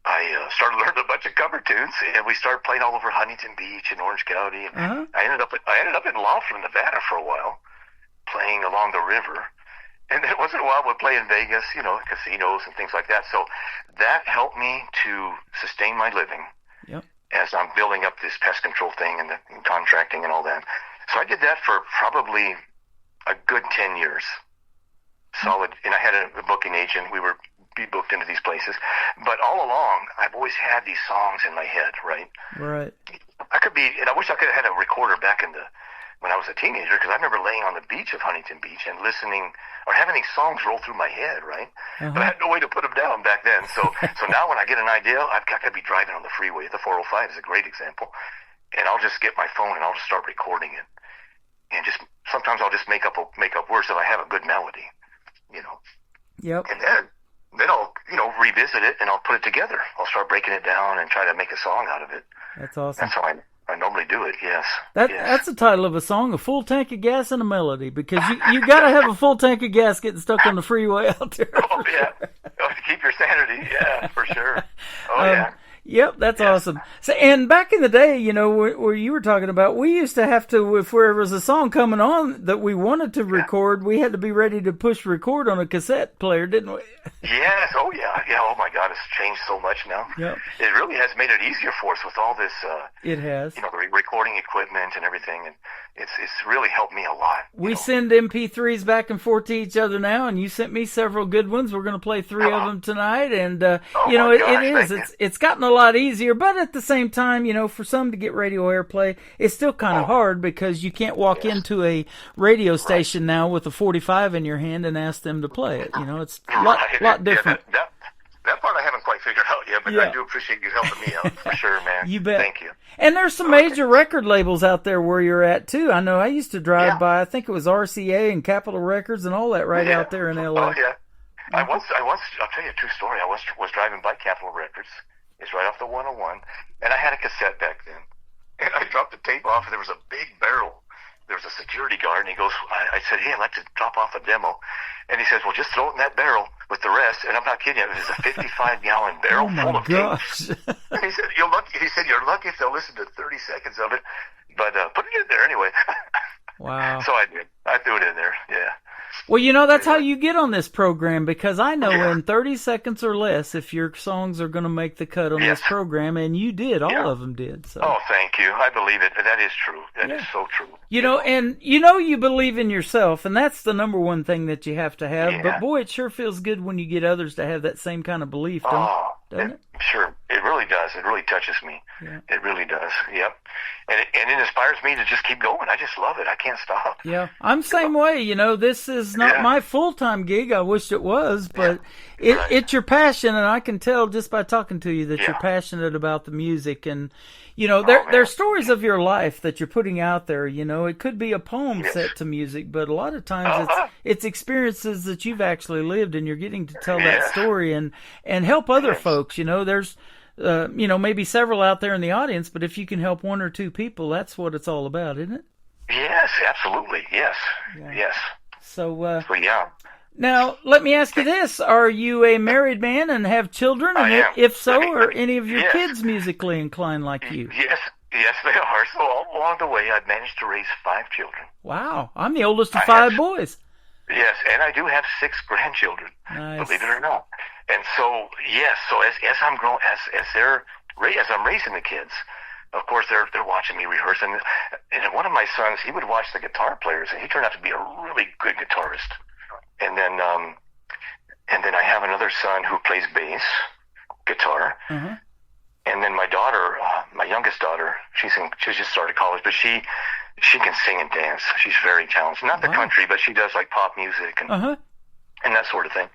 I started learning a bunch of cover tunes, and we started playing all over Huntington Beach and Orange County. And I ended up in Laughlin, Nevada for a while, playing along the river. And then once in a while we'd play in Vegas, casinos and things like that. So that helped me to sustain my living. Yep. As I'm building up this pest control thing and contracting and all that. So I did that for probably a good 10 years. Solid. And I had a booking agent. We were be booked into these places. But all along, I've always had these songs in my head, right? Right. And I wish I could have had a recorder back when I was a teenager, because I remember laying on the beach of Huntington Beach and listening or having these songs roll through my head, right? Uh-huh. But I had no way to put them down back then. So now when I get an idea, I've got to be driving on the freeway. The 405 is a great example. And I'll just get my phone and I'll just start recording it. And sometimes I'll just make up words if I have a good melody, Yep. And then I'll, revisit it and I'll put it together. I'll start breaking it down and try to make a song out of it. That's awesome. That's how I normally do it, yes. That's the title of a song, A Full Tank of Gas and a Melody, because you got to have a full tank of gas getting stuck on the freeway out there. Oh, yeah. To keep your sanity, yeah, for sure. Oh, yeah. Yep, that's awesome. So, and back in the day, where you were talking about, we used to have to, if there was a song coming on that we wanted to record, we had to be ready to push record on a cassette player, didn't we? Yes, oh yeah. Yeah, oh my God, it's changed so much now. Yep. It really has made it easier for us with all this, it has. The recording equipment and everything, and it's really helped me a lot. We send MP3s back and forth to each other now, and you sent me several good ones. We're going to play 3 of them tonight, and, it's gotten a lot easier, but at the same time, for some to get radio airplay, it's still kind of hard, because you can't walk into a radio station now with a 45 in your hand and ask them to play it. It's a lot different. Yeah, that part I haven't quite figured out yet, but I do appreciate you helping me out for sure, man. You bet. Thank you. And there's some major record labels out there where you're at too. I know I used to drive by. I think it was RCA and Capitol Records and all that out there in LA. Oh yeah. I once I'll tell you a true story. I was driving by Capitol Records. It's right off the 101, and I had a cassette back then. And I dropped the tape off, and there was a big barrel. There was a security guard, and he goes, I said, hey, I'd like to drop off a demo. And he says, well, just throw it in that barrel with the rest. And I'm not kidding you. It was a 55-gallon barrel full of tapes. He said, you're lucky if they'll listen to 30 seconds of it. But put it in there anyway. Wow. So I did. I threw it in there, yeah. Well, that's how you get on this program, because I know in 30 seconds or less if your songs are going to make the cut on this program, and you did. All of them did. So. Oh, thank you. I believe it. That is true. That is so true. And you believe in yourself, and that's the number one thing that you have to have. Yeah. But, boy, it sure feels good when you get others to have that same kind of belief, don't it? doesn't it? Sure, it really does. It really touches me. Yeah. It really does. Yep. And it inspires me to just keep going. I just love it. I can't stop. Yeah, I'm same way. You know, this is not my full-time gig. I wish it was, but it's your passion, and I can tell just by talking to you that you're passionate about the music. And, you know, there's stories of your life that you're putting out there. You know, it could be a poem set to music, but a lot of times it's experiences that you've actually lived, and you're getting to tell that story and help other folks. You know, there's you know, maybe several out there in the audience, but if you can help one or two people, that's what it's all about, isn't it? Yes, absolutely. Yes. Yes. So, yeah. Now, let me ask you this. Are you a married man and have children? I am. If so, are any of your kids musically inclined like you? Yes, they are. So all along the way, I've managed to raise 5 children. Wow. I'm the oldest of 5 boys. Yes, and I do have 6 grandchildren, believe it or not. And so, yes, so as I'm growing, as I'm raising the kids, of course they're watching me rehearse. And one of my sons, he would watch the guitar players, and he turned out to be a really good guitarist. And then I have another son who plays bass guitar. Mm-hmm. And then my daughter, my youngest daughter, she's just started college, but she can sing and dance. She's very talented. Not the country, but she does like pop music and that sort of thing.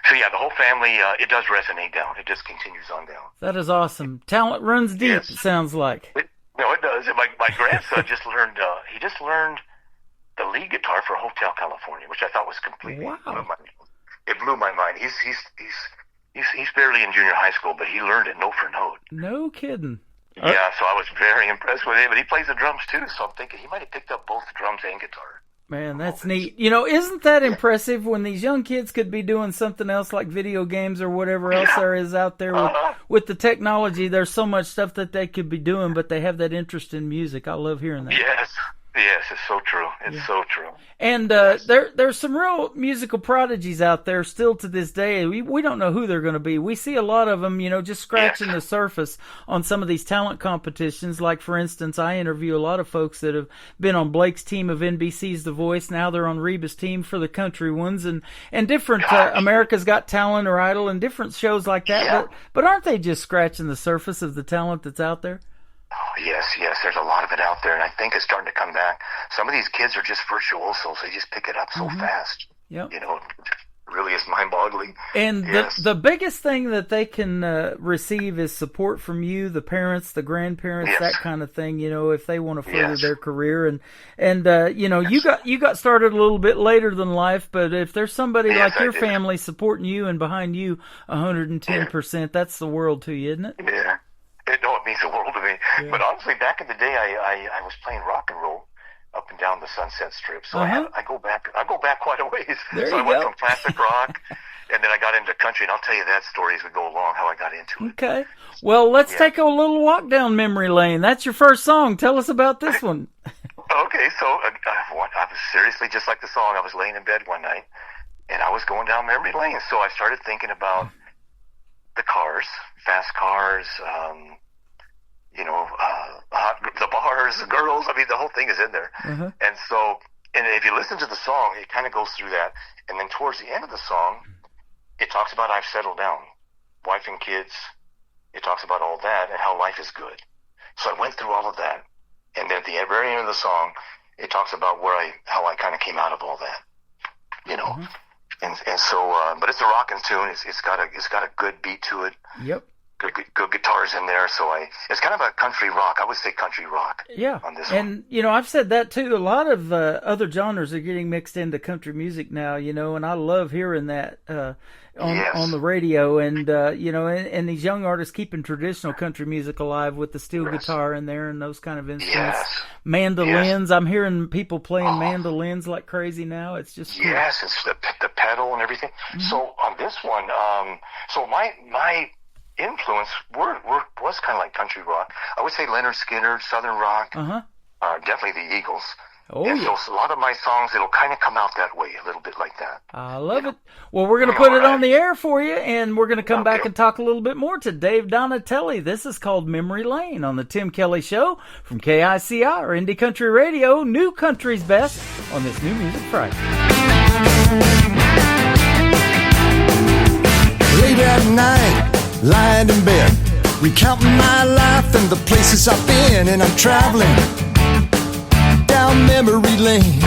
So yeah, the whole family, it does resonate down. It just continues on down. That is awesome. Talent runs deep, it sounds like. No, it does. And my grandson just learned, the lead guitar for Hotel California, which I thought was completely it blew my mind. He's barely in junior high school, but he learned it note for note. No kidding. Yeah, so I was very impressed with him, and he plays the drums too, so I'm thinking he might have picked up both drums and guitar. Man, that's neat. You know, isn't that impressive when these young kids could be doing something else like video games or whatever else there is out there with the technology? There's so much stuff that they could be doing, but they have that interest in music. I love hearing that. Yes, it's so true. It's so true. And there's some real musical prodigies out there still to this day. We don't know who they're going to be. We see a lot of them, you know, just scratching the surface on some of these talent competitions. Like, for instance, I interview a lot of folks that have been on Blake's team of NBC's The Voice. Now they're on Reba's team for the country ones and different America's Got Talent or Idol and different shows like that. Yeah. But aren't they just scratching the surface of the talent that's out there? Oh, yes, there's a lot of it out there, and I think it's starting to come back. Some of these kids are just virtuosos. They just pick it up so fast. Yep. You know, it really is mind-boggling. And the biggest thing that they can receive is support from you, the parents, the grandparents, that kind of thing, you know, if they want to further their career. And you know, you got started a little bit later than life, but if there's somebody like your family supporting you and behind you 110%, that's the world to you, isn't it? Yeah. It means the world to me. Yeah. But honestly, back in the day, I was playing rock and roll up and down the Sunset Strip. So I go back quite a ways. I went from classic rock, and then I got into country, and I'll tell you that story as we go along, how I got into it. Okay. Well, let's take a little walk down memory lane. That's your first song. Tell us about this one. Okay, so I was seriously, just like the song, I was laying in bed one night, and I was going down memory lane. So I started thinking about the cars, fast cars, you know, the bars, the girls. I mean, the whole thing is in there. And so, and if you listen to the song, it kind of goes through that. And then towards the end of the song, it talks about I've settled down, wife and kids. It talks about all that and how life is good. So I went through all of that. And then at the very end of the song, it talks about how I kind of came out of all that, you know. And so, but it's a rockin' tune. It's got a good beat to it. Yep. Good guitars in there. So it's kind of a country rock. I would say country rock. Yeah. On this one. You know, I've said that too. A lot of other genres are getting mixed into country music now. You know, and I love hearing that on the radio. And you know, and these young artists keeping traditional country music alive with the steel guitar in there and those kind of instruments. Mandolins. I'm hearing people playing mandolins like crazy now. It's just cool. Yes, it's the pedal and everything. So on this one, so my influence was kind of like country rock. I would say Leonard Skinner, Southern rock, definitely the Eagles. So a lot of my songs, it'll kind of come out that way, a little bit like that. I love it. Well, we're going to put it on the air for you, and we're going to come back and talk a little bit more to Dave Donatelli. This is called Memory Lane on the Tim Kelly Show from KICR, Indie Country Radio, New Country's Best on this New Music Friday. Late at night, lying in bed, recounting my life and the places I've been, and I'm traveling down memory lane.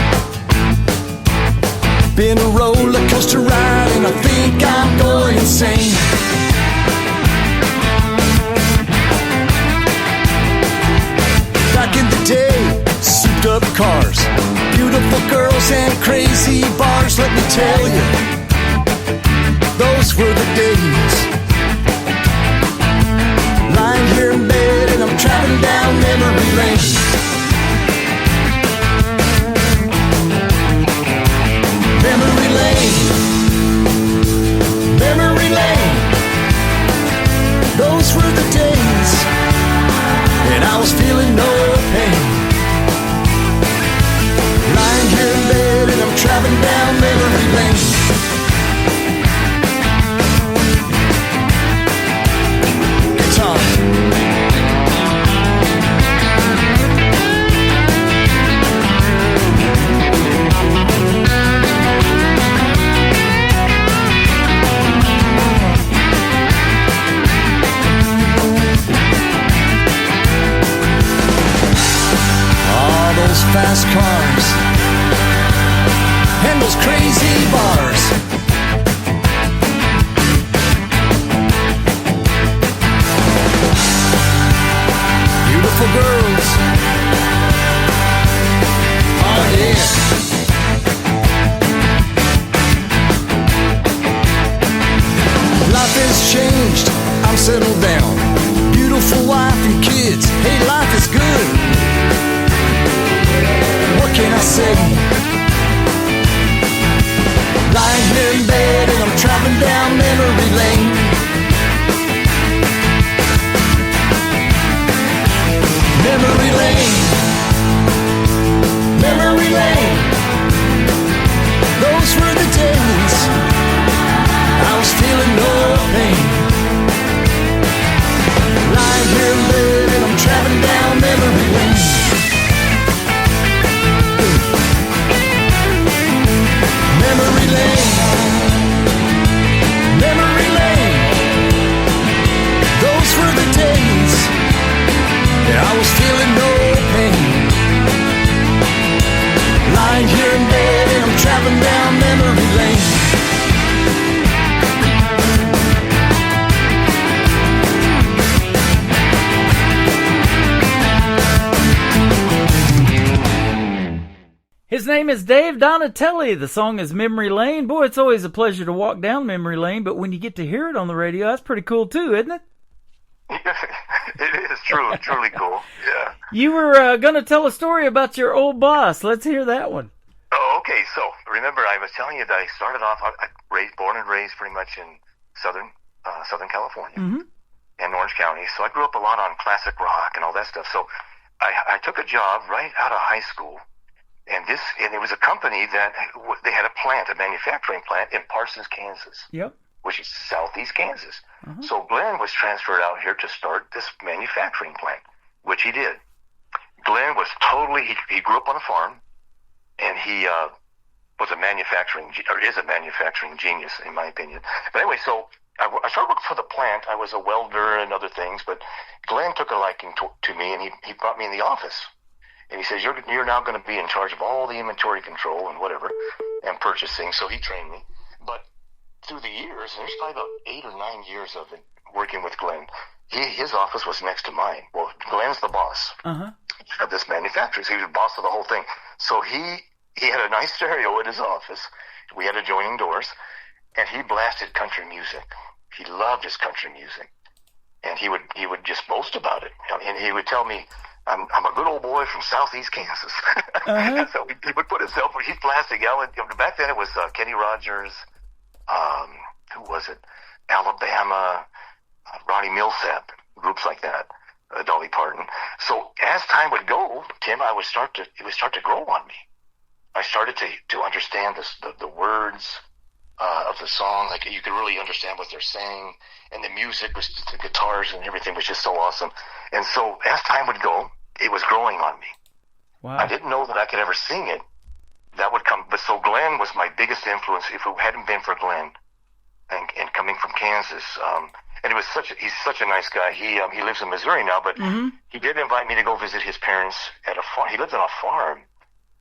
Been a roller coaster ride and I think I'm going insane. Back in the day, souped up cars, beautiful girls and crazy bars. Let me tell you, those were the days. Lying here in bed and I'm traveling down memory lane. Memory lane, memory lane. Those were the days, and I was feeling no pain. Lying here in bed and I'm traveling down memory lane. Guitar. Those fast cars and those crazy bars. Beautiful girls. Oh yeah. Life has changed, I'm settled down. Beautiful wife and kids, hey, life is good. What can I say? Lying here in bed and I'm traveling down memory lane. Memory lane, memory lane. Those were the days I was feeling no pain. Lying here in bed and I'm traveling down memory lane. Memory lane, memory lane. Those were the days that I was feeling no pain. Lying here in bed and I'm traveling down memory lane. His name is Dave Donatelli. The song is Memory Lane. Boy, it's always a pleasure to walk down memory lane, but when you get to hear it on the radio, that's pretty cool too, isn't it? It is truly cool. Yeah. You were going to tell a story about your old boss. Let's hear that one. Oh, okay. So remember, I was telling you that I started off. Born and raised pretty much in Southern California, and Orange County. So I grew up a lot on classic rock and all that stuff. So I took a job right out of high school. And it was a company that they had a manufacturing plant in Parsons, Kansas. Yep. Which is southeast Kansas. So Glenn was transferred out here to start this manufacturing plant, which he did. Glenn was he grew up on a farm, and he is a manufacturing genius, in my opinion. But anyway, so I started working for the plant. I was a welder and other things, but Glenn took a liking to me, and he brought me in the office. And he says, you're now going to be in charge of all the inventory control and whatever, and purchasing. So he trained me. But through the years, and there's probably about 8 or 9 years of it working with Glenn, his office was next to mine. Well, Glenn's the boss of this manufacturer. So he was the boss of the whole thing. So he had a nice stereo in his office. We had adjoining doors, and he blasted country music. He loved his country music. And he would just boast about it. And he would tell me, I'm a good old boy from southeast Kansas. So he would put himself, he's blasting out. Back then it was Kenny Rogers, who was it? Alabama, Ronnie Millsap, groups like that, Dolly Parton. So as time would go, Tim, it would start to grow on me. I started to understand the words of the song. Like, you could really understand what they're saying, and the music was, the guitars and everything was just so awesome. And so as time would go, it was growing on me. Wow. I didn't know that I could ever sing it. That would come, but so Glenn was my biggest influence. If it hadn't been for Glenn and coming from Kansas, And he's such a nice guy. He lives in Missouri now, but he did invite me to go visit his parents at a farm. He lived on a farm,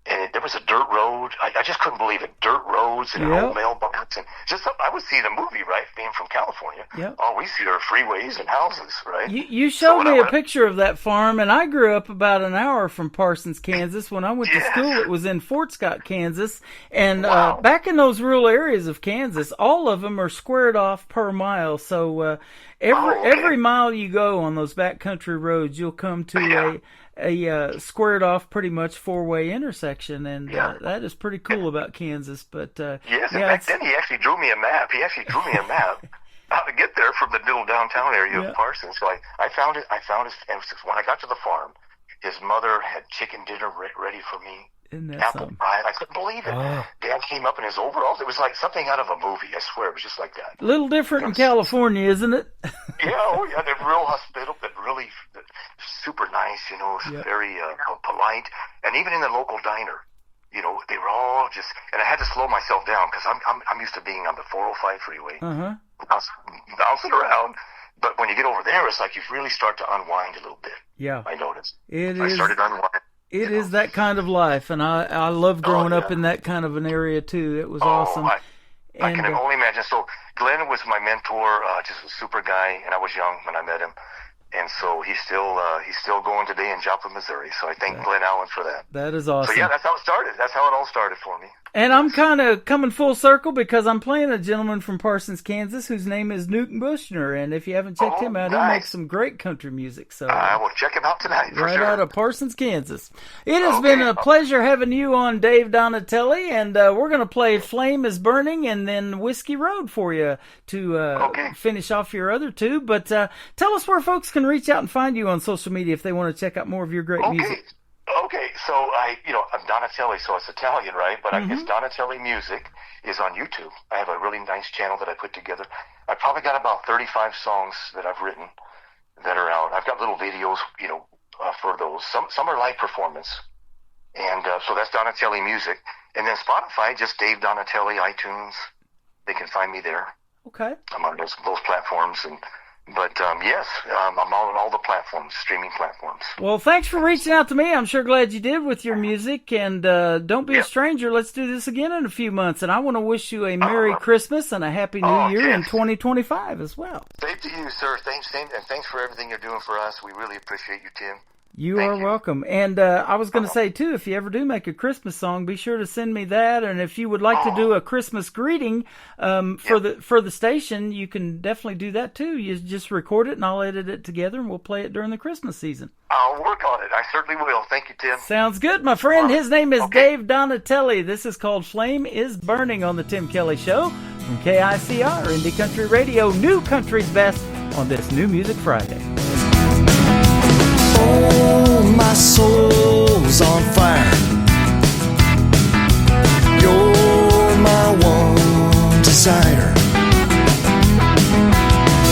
and there was a dirt road. I just couldn't believe it. Dirt roads and an old mailbox, and just I would see the movie, right? Being from California, all we see are freeways and houses, right? You showed me a picture of that farm, and I grew up about an hour from Parsons, Kansas. When I went to school, it was in Fort Scott, Kansas, and back in those rural areas of Kansas, all of them are squared off per mile. So every mile you go on those backcountry roads, you'll come to a squared off, pretty much 4-way intersection, and that is pretty cool about Kansas. But yes, and back then he actually drew me a map. How to get there from the little downtown area of Parsons. So I found it. And when I got to the farm, his mother had chicken dinner ready for me. Apple pie. I couldn't believe it. Dad came up in his overalls. It was like something out of a movie. I swear, it was just like that. A little different in California, isn't it? They're real hospitable, but really super nice. Very polite, and even in the local diner, they were all just. And I had to slow myself down because I'm used to being on the 405 freeway, bouncing around. But when you get over there, it's like you really start to unwind a little bit. Yeah, I noticed. I started unwinding. It is that kind of life, and I love growing up in that kind of an area too. It was awesome. I can only imagine. So Glenn was my mentor, just a super guy, and I was young when I met him. And so he's still going today in Joplin, Missouri. So I thank Glenn Allen for that. That is awesome. So that's how it started. That's how it all started for me. And I'm kind of coming full circle because I'm playing a gentleman from Parsons, Kansas, whose name is Newton Bushner. And if you haven't checked him out, he makes some great country music. So I will check him out tonight. For sure. Out of Parsons, Kansas. It has been a pleasure having you on, Dave Donatelli, and we're going to play "Flame Is Burning" and then "Whiskey Road" for you to finish off your other two. But tell us where folks can reach out and find you on social media if they want to check out more of your great music. Okay, so I'm Donatelli, so it's Italian, right? But it's Donatelli Music is on YouTube. I have a really nice channel that I put together. I probably got about 35 songs that I've written that are out. I've got little videos, for those. Some are live performance, and so that's Donatelli Music. And then Spotify, just Dave Donatelli, iTunes. They can find me there. Okay. I'm on those platforms, But yes, I'm on all the platforms, streaming platforms. Well, thanks for reaching out to me. I'm sure glad you did with your music. And don't be a stranger. Let's do this again in a few months. And I want to wish you a Merry Christmas and a Happy New Year in 2025 as well. Same to you, sir. Thanks for everything you're doing for us. We really appreciate you, Tim. You are welcome. And I was going to say, too, if you ever do make a Christmas song, be sure to send me that. And if you would like to do a Christmas greeting for the station, you can definitely do that, too. You just record it, and I'll edit it together, and we'll play it during the Christmas season. I'll work on it. I certainly will. Thank you, Tim. Sounds good, my friend. His name is Dave Donatelli. This is called Flame Is Burning on the Tim Kelly Show from KICR, Indie Country Radio, New Country's Best on this New Music Friday. Oh, my soul's on fire. You're my one desire.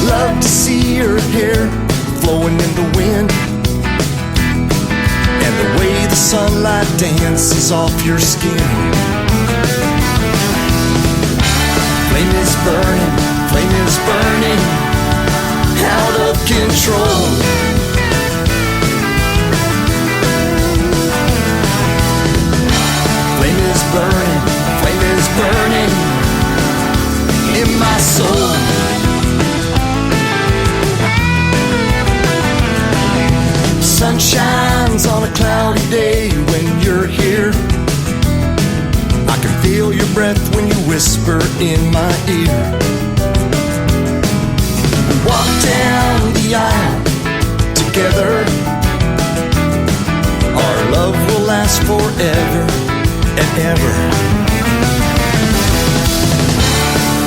Love to see your hair flowing in the wind, and the way the sunlight dances off your skin. Flame is burning, out of control. Flame is burning in my soul. Sun shines on a cloudy day when you're here. I can feel your breath when you whisper in my ear. We walk down the aisle together. Our love will last forever and ever.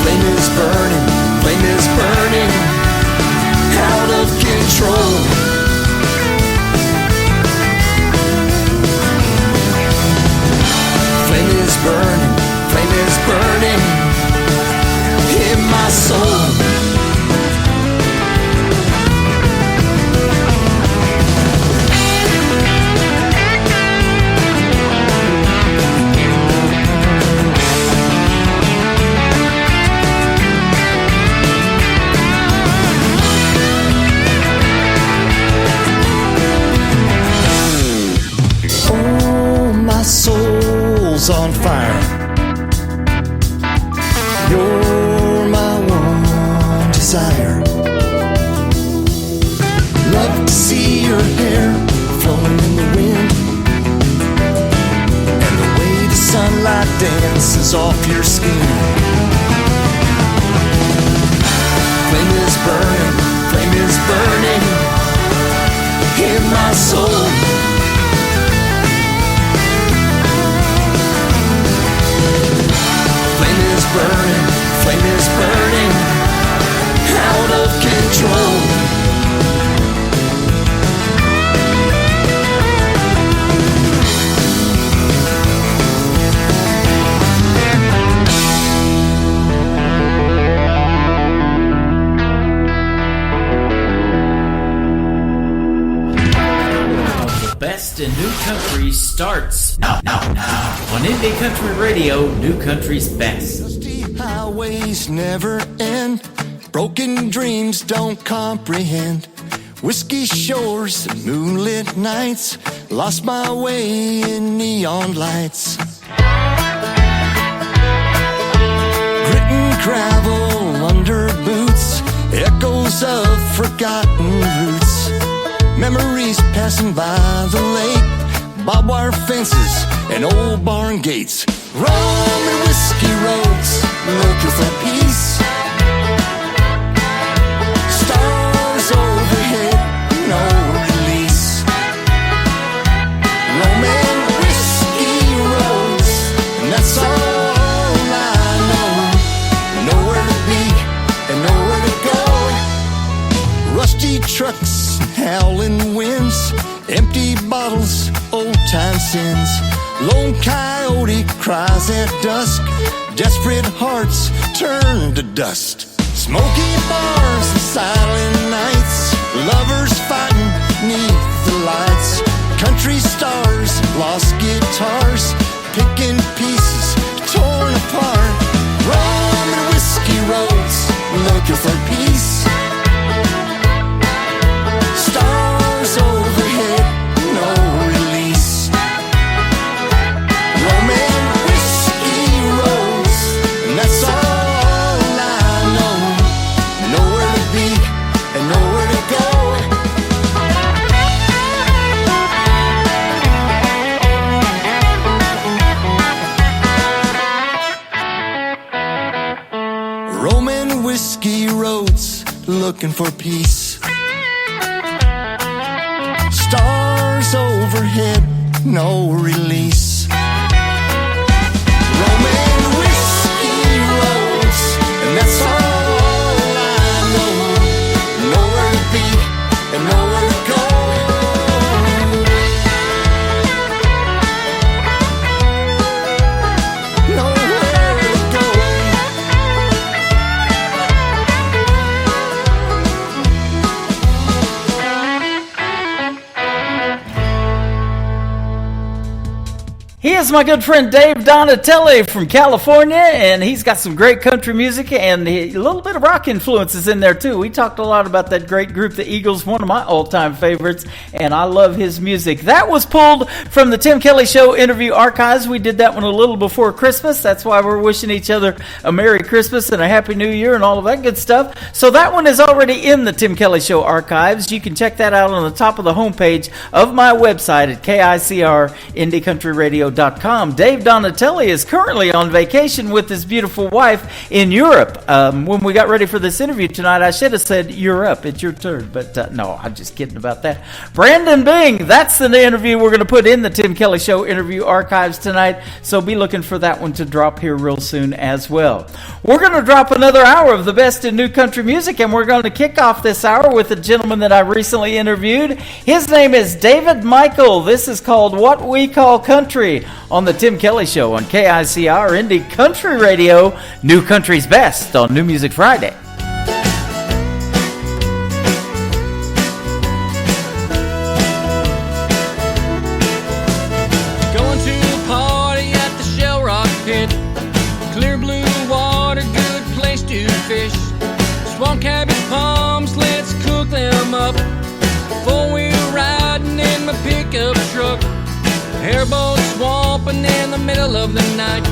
Flame is burning, out of control. Flame is burning in my soul. my soul's on fire. You're my one desire. Love to see your hair flowing in the wind, and the way the sunlight dances off your skin. Flame is burning in my soul. Flame is burning out of control. Best in New Country starts now. On Indie Country Radio, New Country's best. Dusty highways never end. Broken dreams don't comprehend. Whiskey shores and moonlit nights. Lost my way in neon lights. Grit and gravel under boots. Echoes of forgotten roots. Memories passing by the lake, barbed wire fences and old barn gates. Rum and whiskey roads, looking for peace. Stars overhead, no release. Rum and whiskey roads, and that's all I know. Nowhere to be and nowhere to go. Rusty trucks, howling winds, empty bottles, old time sins. Lone coyote cries at dusk, desperate hearts turn to dust. Smoky bars and silent nights, lovers fighting neath the lights. Country stars, lost guitars, picking pieces torn apart. Rum and whiskey roads, looking for peace. Stars overhead, no release. Rum and whiskey roads, and that's all I know. Nowhere to be and nowhere to go. Rum and whiskey roads, looking for peace. Stars overhead, no release. Rum and whiskey roads, and that's all I know. Nowhere to be and nowhere to go. Nowhere to go. He is my good friend Dave Donatelli from California, and he's got some great country music and a little bit of rock influences in there too. We talked a lot about that great group, the Eagles, one of my all-time favorites, and I love his music. That was pulled from the Tim Kelly Show interview archives. We did that one a little before Christmas. That's why we're wishing each other a Merry Christmas and a Happy New Year and all of that good stuff. So that one is already in the Tim Kelly Show archives. You can check that out on the top of the homepage of my website at KICRIndieCountryRadio.com. Dave Donatelli is currently on vacation with his beautiful wife in Europe. When we got ready for this interview tonight, I should have said Europe. It's your turn, but no, I'm just kidding about that. Brandon Bing, that's the interview we're going to put in the Tim Kelly Show interview archives tonight, so be looking for that one to drop here real soon as well. We're going to drop another hour of the best in new country music, and we're going to kick off this hour with a gentleman that I recently interviewed. His name is David Michael. This is called What We Call Country on the Tim Kelly Show on KICR Indie Country Radio, New Country's Best on New Music Friday. Going to a party at the Shell Rock Pit. Clear blue water, good place to fish. Swamp cabbage palms, let's cook them up. Four-wheel riding in my pickup truck. Airboat swamp open in the middle of the night.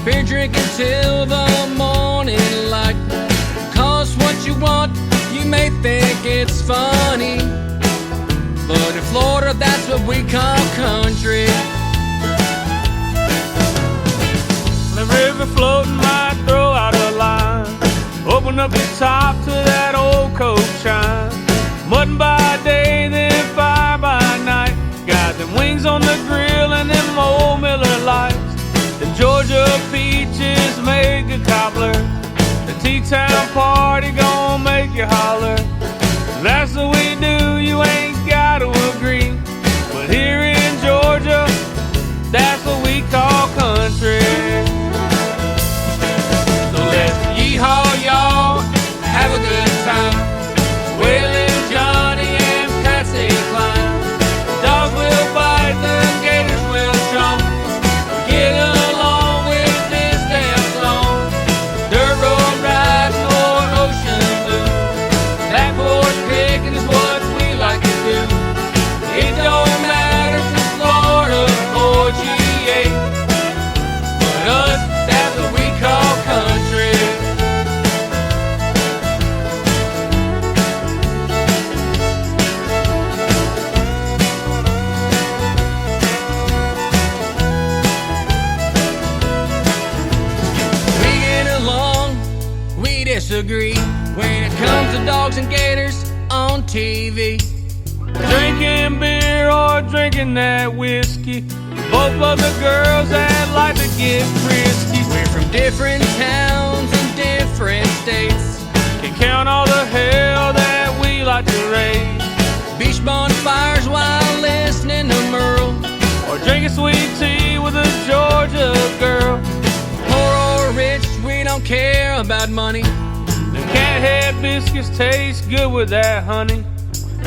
Beer drinking till the morning light. Cause what you want, you may think it's funny, but in Florida that's what we call country. The river floating might throw out a line. Open up the top to that old coke shine. Mutton by day, then fire by night. Got them wings on the grill and them old Miller Lights. The Georgia peaches make a cobbler. The T-Town party gon' make you holler. That's what we do, you ain't gotta agree. But here in Georgia, that's what we call country. So let's yeehaw, y'all, have a good time. Waylon, Johnny, and Patsy Cline. Dogs will bite, the gators will jump. Get along with this damn song. Dirt road riding or ocean blue. Black horse picking is what we like to do. It don't matter if it's Florida or GA, but us, that's what we call country. We get along, we disagree when it comes to dogs and gators on TV. Drinking beer or drinking that whiskey. Both of the girls that like to get frisky. We're from different towns and different states. Can count all the hell that we like to raise. Beach bonfires while listening to Merle, or drinking sweet tea with a Georgia girl. Poor or rich, we don't care about money. The Cathead biscuits taste good with that honey.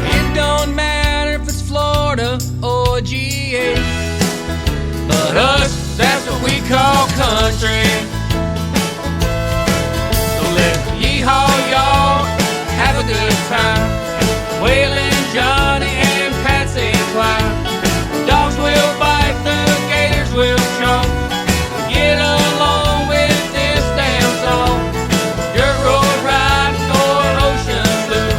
It don't matter if it's Florida or GA, but us, that's what we call country. So let's yeehaw, y'all, have a good time. Waylon, Johnny, and Patsy Cline. Dogs will bite, the gators will chomp. Get along with this damn song. Dirt road riding or ocean blue.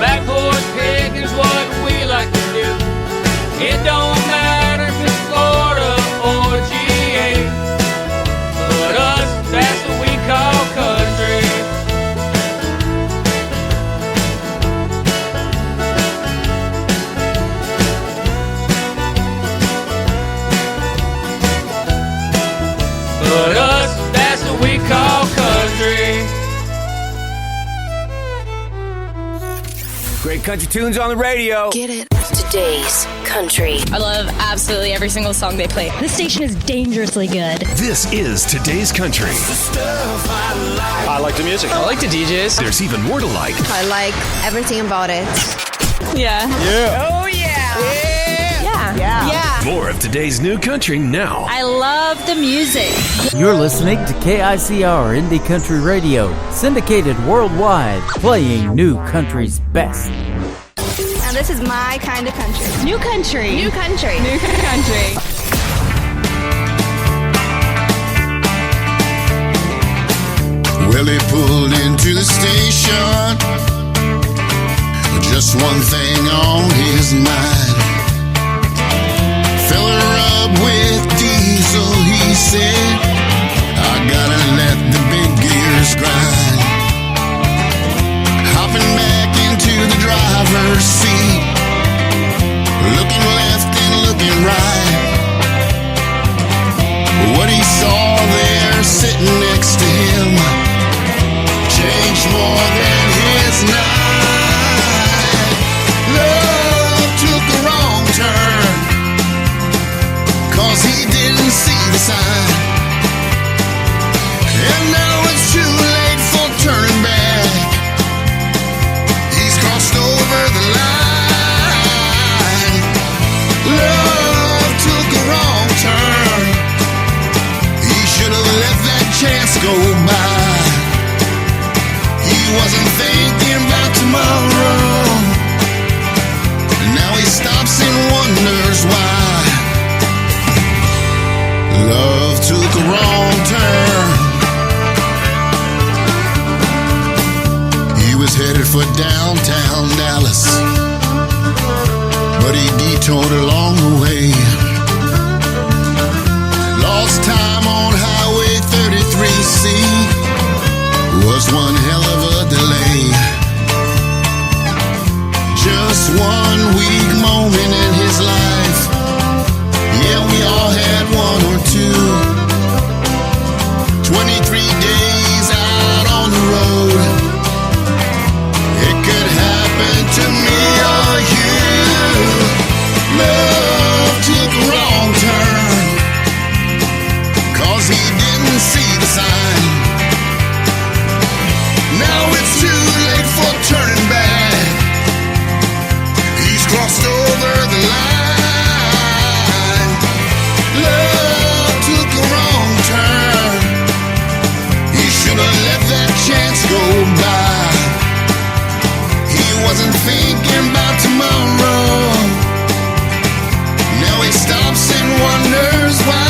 Back horse picking is what we like to do. It don't matter if it's Florida or GA, but us, that's what we call country. But us, that's what we call country. Great country tunes on the radio. Get it. Today's country. I love absolutely every single song they play. This station is dangerously good. This is today's country. I like the music. I like the DJs. There's even more to like. I like everything about it. Yeah. Yeah. Oh, yeah. Yeah. More of today's new country now. I love the music. You're listening to KICR Indie Country Radio, syndicated worldwide, playing new country's best. Now this is my kind of country. New country. New country. New country. Well, he pulled into the station, just one thing on his mind. Fill her up with diesel, he said. I gotta let the big gears grind. Hopping back into the driver's seat, looking left and looking right. What he saw there sitting next to him changed more than his night. Love took a wrong turn, 'cause he didn't see the sign. And now it's too late for turning back. He's crossed over the line. Love took a wrong turn. He should have let that chance go by. He wasn't thinking about tomorrow. Now he stops and wonders why. for downtown Dallas, but he detoured along the way. Lost time on Highway 33C, was one hell of a delay. Just one weak moment in his life, yeah, we all had one or two. 23 days out on the road, it could happen to me or you. Love took a wrong turn, 'cause he didn't see the sign. Now it's too late for turning back, he's crossed over the line. Love took a wrong turn, he should have let that chance go by. He wasn't thinking about tomorrow, now he stops and wonders why.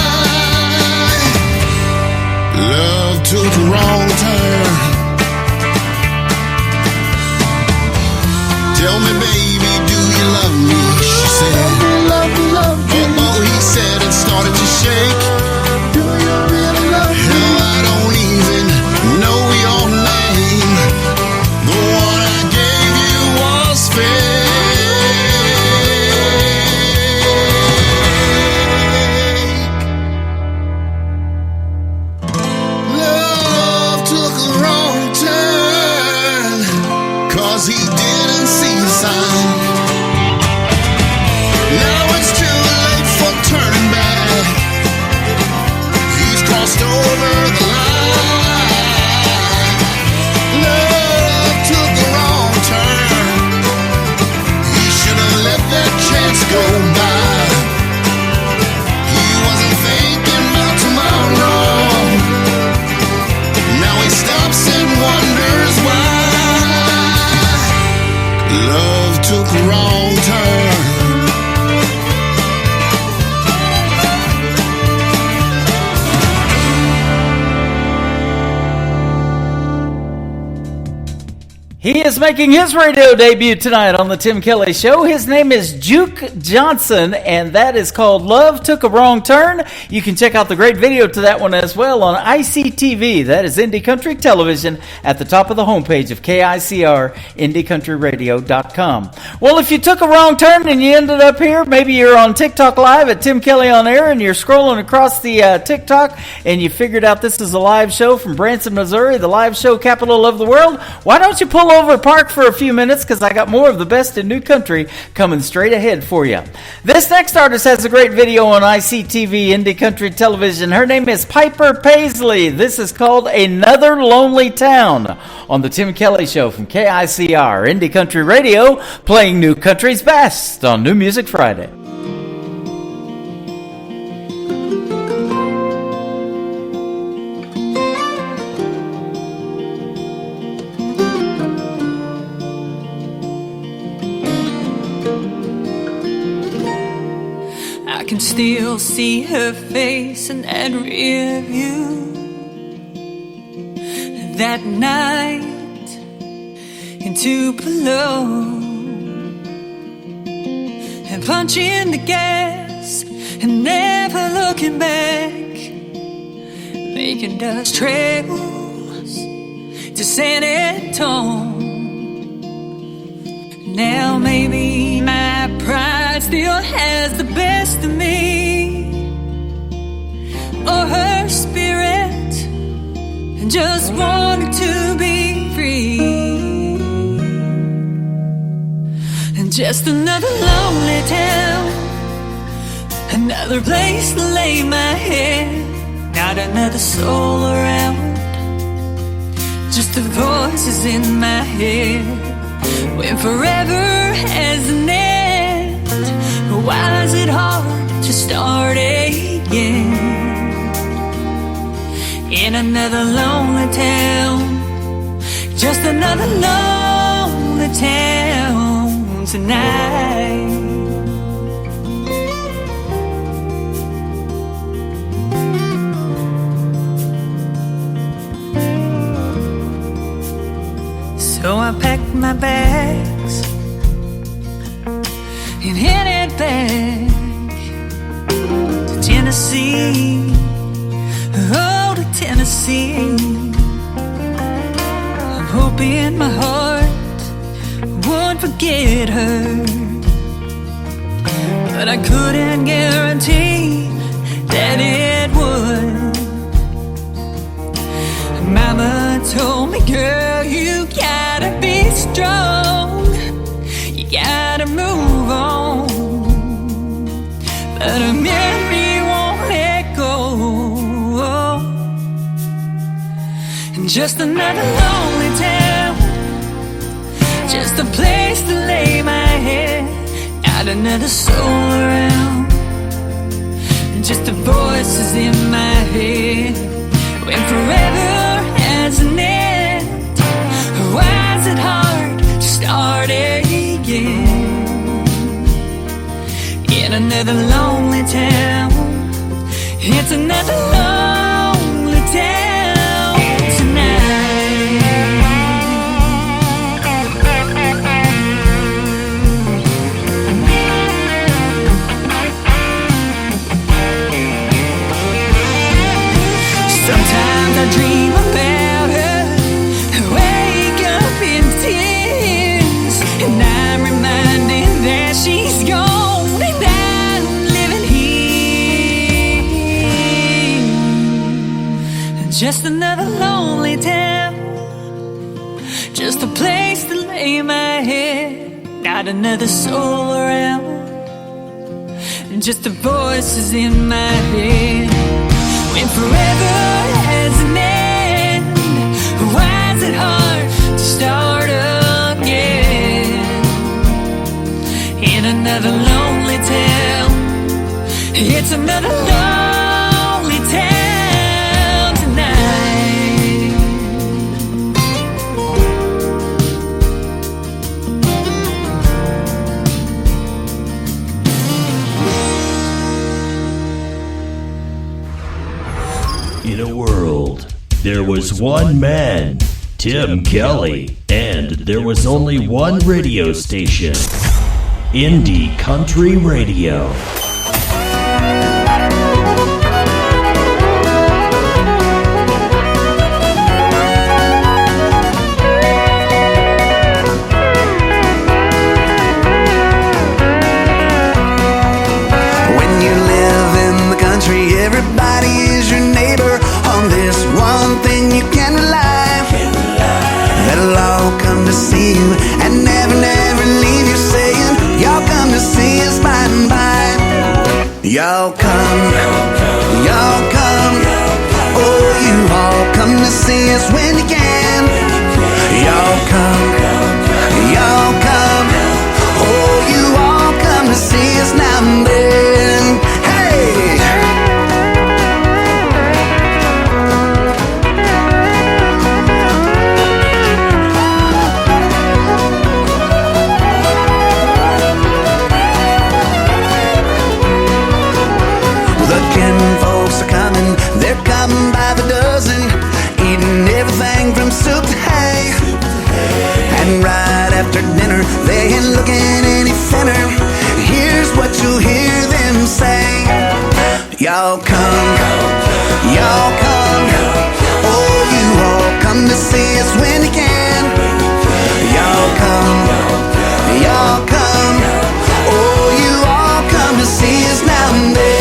Love took a wrong turn. Tell me, baby, do you love me? She said, love you. Oh, he said and started to shake. Do you really love me? No, I don't even know your name. The one I gave you was fake. Love took a wrong turn, 'cause he didn't see the sign. Now it's too late for turning back, he's crossed over the line. Love took a wrong turn, he should have let that chance go by. He wasn't thinking about tomorrow, now he stops and wonders why. Love took a wrong turn. He is making his radio debut tonight on the Tim Kelly Show. His name is Juke Johnson, and that is called Love Took a Wrong Turn. You can check out the great video to that one as well on ICTV. That is Indie Country Television at the top of the homepage of KICR, IndieCountryRadio.com. Well, if you took a wrong turn and you ended up here, maybe you're on TikTok Live at Tim Kelly on Air, and you're scrolling across the TikTok, and you figured out this is a live show from Branson, Missouri, the live show capital of the world. Why don't you pull over, park for a few minutes, because I got more of the best in new country coming straight ahead for you. This next artist has a great video on ICTV, Indie Country Television. Her name is Piper Paisley. This is called Another Lonely Town on the Tim Kelly Show from KICR, Indie Country Radio, playing new country's best on New Music Friday. I can still see her face in that rear view. That night in Tupelo, and punching the gas and never looking back, making dust trails to San Antonio. Now maybe my pride still has the best of me, or her spirit just wanted to be free. And just another lonely town, another place to lay my head, not another soul around, just the voices in my head. When forever has an end, why is it hard to start again? In another lonely town, just another lonely town tonight. So I packed my bags and headed back to Tennessee. Oh, to Tennessee. I'm hoping my heart won't forget her, but I couldn't guarantee that it would. Mama told me, girl, you gotta be strong, you gotta move on, but a memory won't let go. And just another lonely town, just a place to lay my head, not another soul around, just the voices in my head. When forever has an end, why is it hard to start again? In another lonely town, it's another lonely town tonight. Sometimes I dream about her, wake up in tears, and I'm reminded that she's gone and I'm living here. Just another lonely town, just a place to lay my head, not another soul around, just the voices in my head. When forever has an end, why is it hard to start again? In another lonely town, it's another lonely town tonight. In a world, there was one man, Tim Kelly, and there was only one radio station, Indie Country Radio. When you live in the country, everybody is your neighbor. On this one thing you can rely, that'll all come to see you and never, never leave you, saying, y'all come to see us by and by. Y'all come, oh, you all come to see us when you can. Y'all come, oh, you all come to see us now and then. Hey! The kin folks are coming, they're coming by the dozen, eating everything from soup to hay. And right after dinner, they ain't looking any thinner. Here's what you'll hear them say: y'all come, oh, you all come to see us when you can. Y'all come, oh, you all come to see us now and then.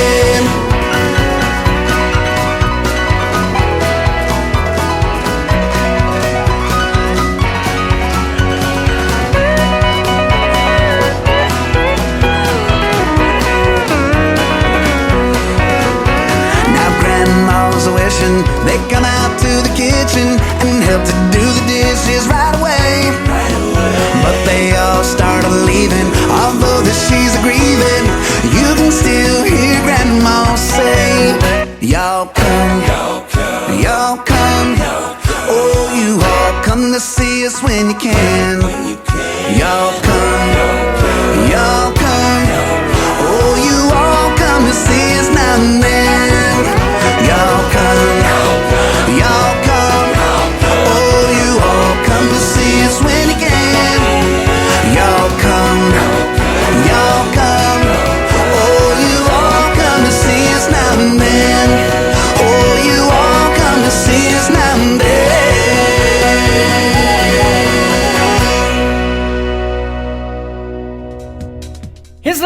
They come out to the kitchen and help to do the dishes right away. But they all start leaving, although that she's grieving. You can still hear Grandma say, y'all come, oh, you all come to see us when you can. Y'all come, oh, you all come to see us now and then. Y'all come, oh, you all come to see us when you can.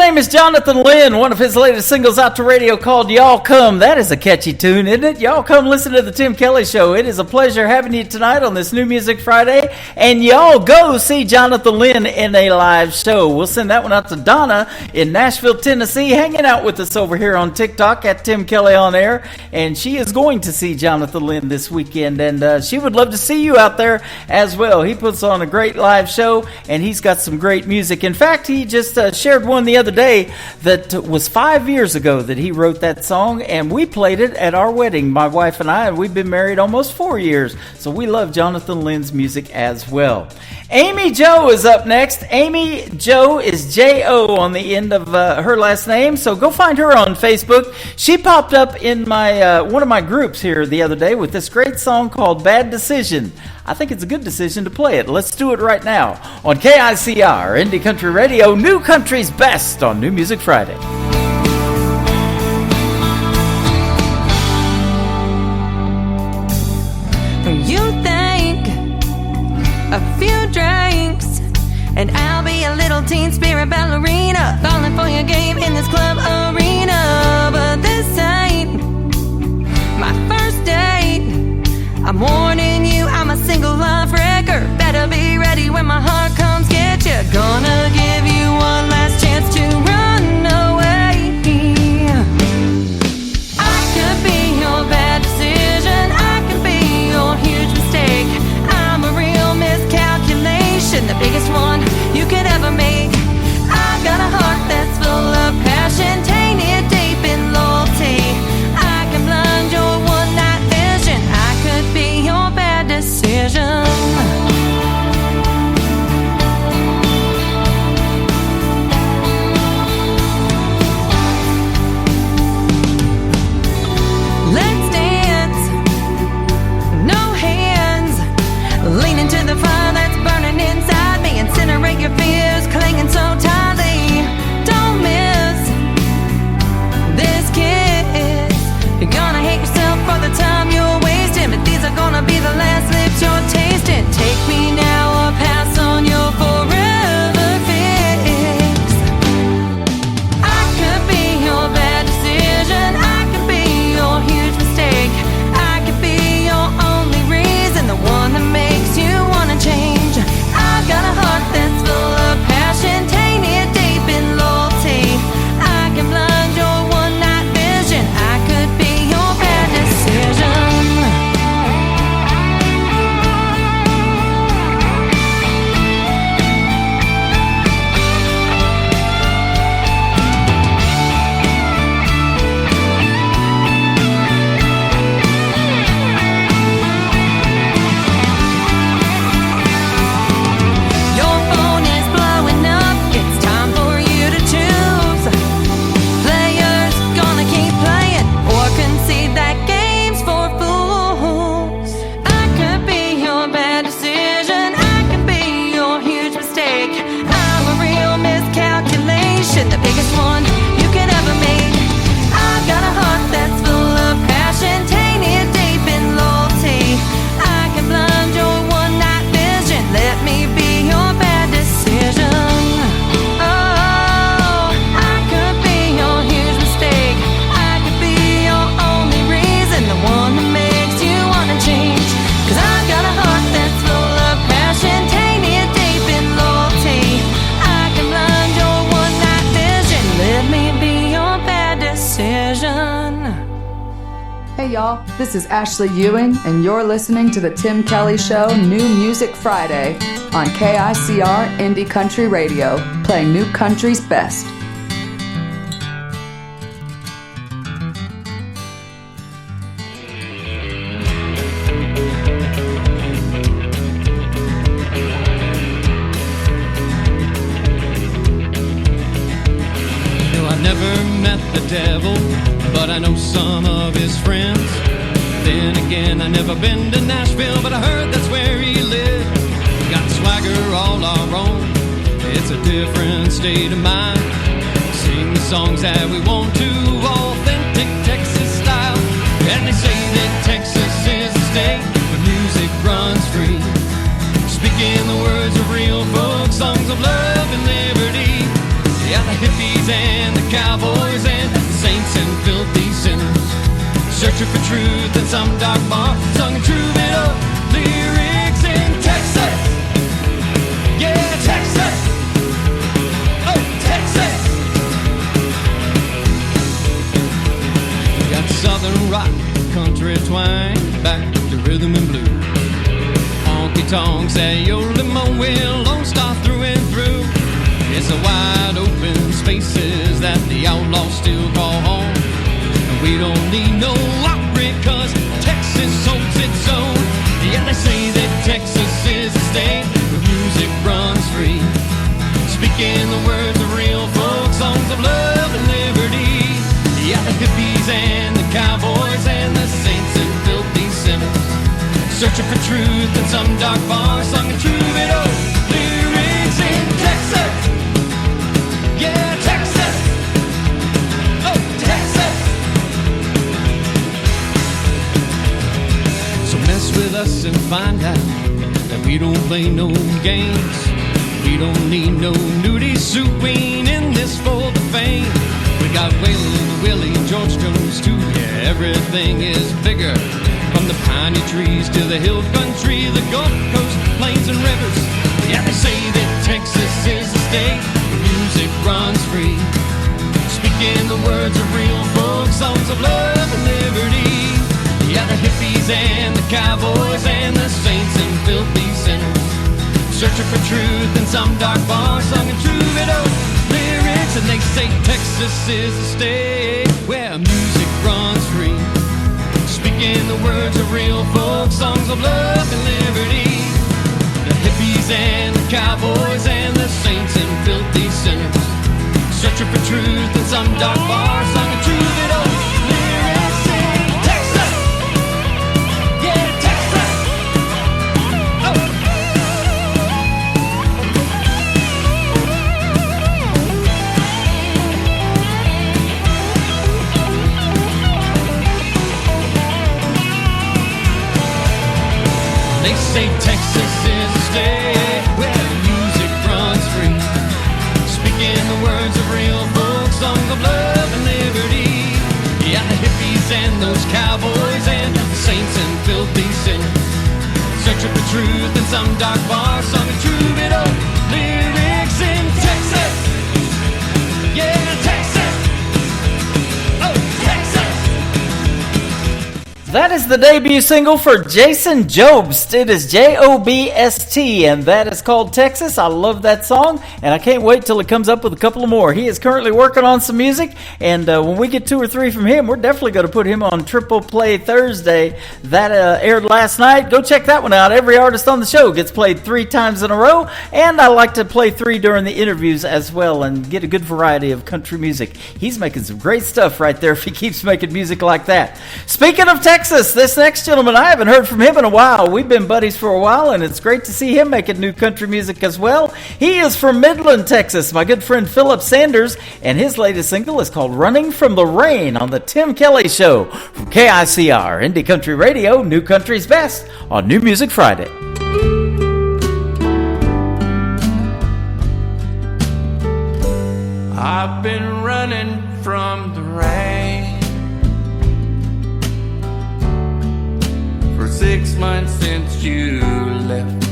name is Jonathan Lynn. One of his latest singles out to radio called Y'all Come. That is a catchy tune, isn't it? Y'all come listen to the Tim Kelly Show. It is a pleasure having you tonight on this New Music Friday. And y'all go see Jonathan Lynn in a live show. We'll send that one out to Donna in Nashville, Tennessee, hanging out with us over here on TikTok at Tim Kelly on Air. And she is going to see Jonathan Lynn this weekend. And she would love to see you out there as well. He puts on a great live show, and he's got some great music. In fact, he just shared one the other day that was 5 years ago that he wrote that song, and we played it at our wedding, my wife and I, and we've been married almost 4 years, so we love Jonathan Lynn's music as well. Amy Jo is up next. Amy Jo is J-O on the end of her last name, so go find her on Facebook. She popped up in my one of my groups here the other day with this great song called Bad Decision. I think it's a good decision to play it. Let's do it right now on KICR, Indie Country Radio, New Country's Best on New Music Friday. You think a few drinks and I'll be a little teen spirit ballerina, falling for your game in this club arena. But this ain't my first date. I'm warning you, I'm a single life wrecker. Better be ready when my heart comes get you. Gonna give you one last chance to run away. I could be your bad decision, I could be your huge mistake. I'm a real miscalculation, the biggest one you could ever make. I've got a heart that's full of passion, tainted deep in loyalty. I can blind your one night vision, I could be your bad decision. Let's dance, no hands, lean into the fire that's burning inside me. Incinerate your fears, clinging so tightly. Don't miss this kiss. You're gonna hate yourself for the time you're wasting, but these are gonna be the last lips you're tasting. Take me now or pass on your forever fix. I could be your bad decision, I could be your huge mistake. I could be your only reason, the one that makes you wanna change. I've got a heart that's full of passion, tainted deep in loyalty. I can blind your one night vision, I could be your bad decision. Your phone is blowing up, it's time for you to choose. Players gonna keep playing or concede that game's for fools. I could be your bad decision, I could be your huge mistake. I'm a real miscalculation, the biggest one you could ever make. I've got a heart that's full of passion, tainted deep in loyalty. I can blind your one night vision, let me be your bad decision. Oh, I could be your huge mistake. I could be your only reason, the one that makes you wanna change. 'Cause I've got a heart that's full of passion, tainted deep in loyalty. I can blind your one night vision, let me be your bad decision. Hey y'all, this is Ashley Ewing, and you're listening to the Tim Kelly Show New Music Friday on KICR Indie Country Radio, playing New Country's best. No, I never met the devil, but I know some of his friends. Then again, I never been to Nashville, but I heard that's where he lived. Got swagger all our own, it's a different state of mind. Sing the songs that we want to, authentic Texas style. And they say that Texas is the state where music runs free. Speaking the words of real folk songs of love and liberty. Yeah, the hippies and some dark bar, sung in troubadour lyrics in Texas. Yeah, Texas. Oh, Texas. Got southern rock, country twang, back to rhythm and blues. Honky tonks at your limo wheel, Lone Star through and through. It's the wide open spaces that the outlaws still call home. And we don't need no lottery, cause Texas holds its own. Yeah, they say that Texas is a state where music runs free. Speaking the words of real folk songs of love and liberty. Yeah, the hippies and the cowboys and the saints and filthy sinners, searching for truth in some dark bar, sung in troubadour lyrics in Texas. Yeah, Texas. Oh, Texas. So mess with us and find out that we don't play no games. We don't need no nudie soup, we ain't in this for the fame. We got Waylon, Willie, George Jones too. Yeah, everything is bigger. From the piney trees to the hill country, the Gulf Coast, plains and rivers. Yeah, they say that Texas is the state where music runs free. Speaking the words of real folk songs of love and liberty. Yeah, the hippies and the cowboys and the saints and filthy sinners, searching for truth in some dark bar, sung in troubadour lyrics. And they say Texas is the state where music runs free. Speaking the words of real folk songs of love and liberty. The hippies and the cowboys and the saints and filthy sinners, searching for truth in some dark bar, sung in troubadour lyrics in Texas. Yeah, Texas. Oh. They say Texas is a state where music runs free. Speaking the words of real folk songs of love and liberty. Yeah, the hippies and those cowboys and the saints and filthy sinners, searching for truth in some dark bar, sung in troubadour lyrics in Texas. Yeah, Texas. Oh, Texas. That is the debut single for Jason Jobst. It is Jobst, and that is called Texas. I love that song, and I can't wait till he comes up with a couple of more. He is currently working on some music, and when we get 2 or 3 from him, we're definitely going to put him on Triple Play Thursday. That aired last night. Go check that one out. Every artist on the show gets played 3 times in a row, and I like to play 3 during the interviews as well and get a good variety of country music. He's making some great stuff right there if he keeps making music like that. Speaking of Texas, this next gentleman, I haven't heard from him in a while. We've been buddies for a while, and it's great to see him making new country music as well. He is from Midland, Texas, my good friend Philip Sanders, and his latest single is called Running from the Rain on the Tim Kelly Show from KICR, Indie Country Radio, New Country's Best on New Music Friday. I've been running from the rain for 6 months since you left,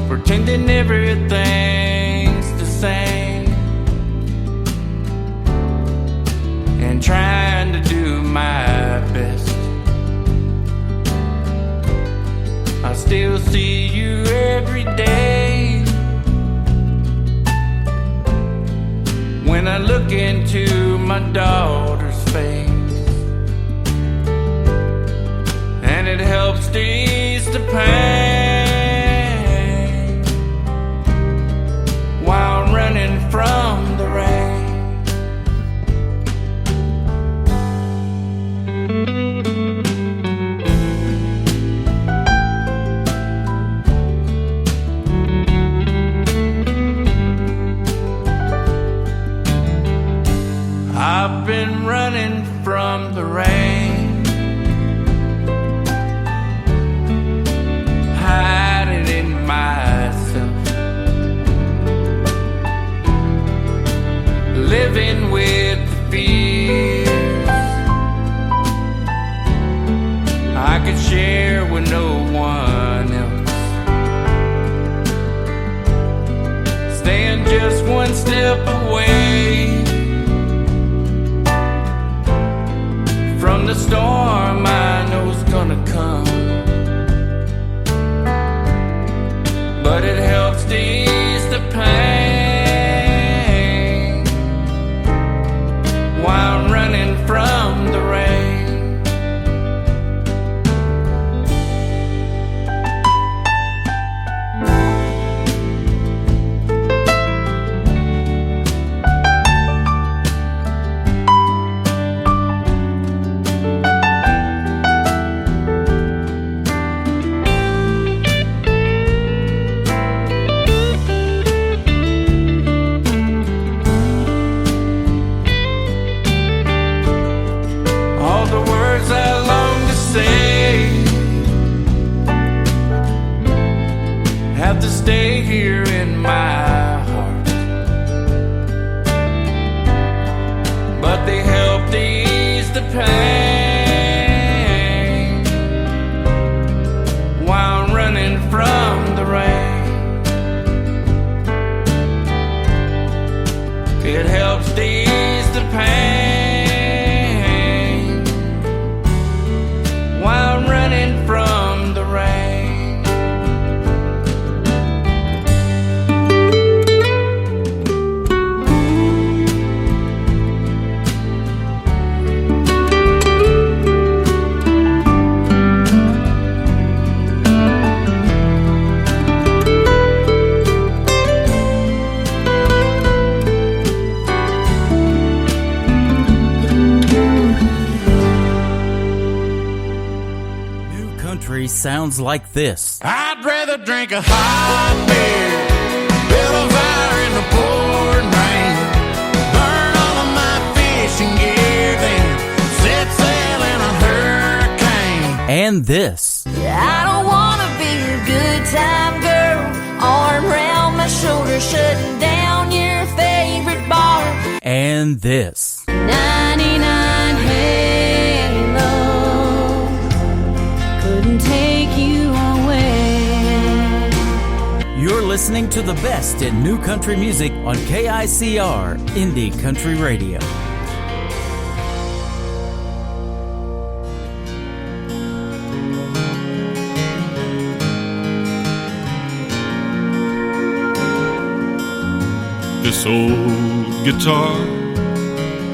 pretending everything's the same and trying to do my best. I still see you every day when I look into my daughter's face, and it helps to ease the pain while running from the rain. I've been running from the rain, hiding in myself, living with the fears a storm I know's gonna come, but it helps to ease the pain while I'm running from the rain. Have to stay here in my heart, but they help to ease the pain while I'm running from the rain. It helps to ease the pain while I'm running from the rain. Sounds like this. I'd rather drink a hot beer, build a fire in the pouring rain, burn all of my fishing gear, then set sail in a hurricane. And this. I don't wanna be a good time girl, arm around my shoulder, shutting down your favorite bar. And this. 99 Halo couldn't take you away. You're listening to the best in new country music on KICR Indie Country Radio. This old guitar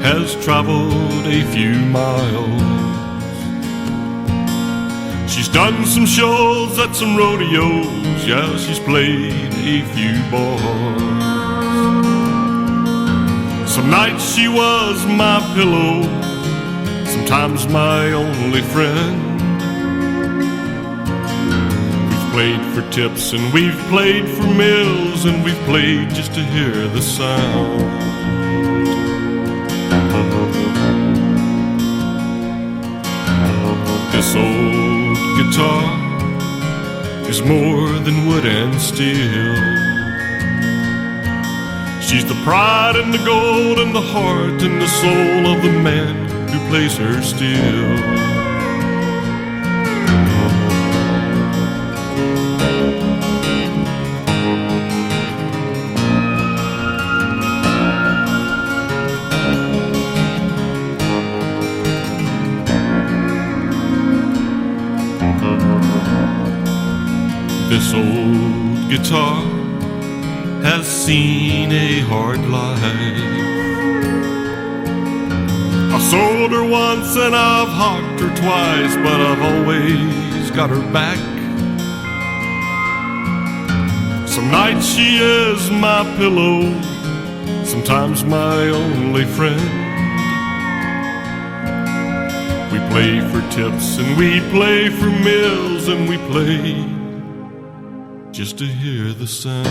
has traveled a few miles. She's done some shows at some rodeos, yeah, she's played a few bars. Some nights she was my pillow, sometimes my only friend. Played for tips and we've played for meals, and we've played just to hear the sound. This old guitar is more than wood and steel. She's the pride and the gold and the heart and the soul of the man who plays her still. This old guitar has seen a hard life. I sold her once and I've hawked her twice, but I've always got her back. Some nights she is my pillow, sometimes my only friend. We play for tips and we play for meals, and we play just to hear the sound.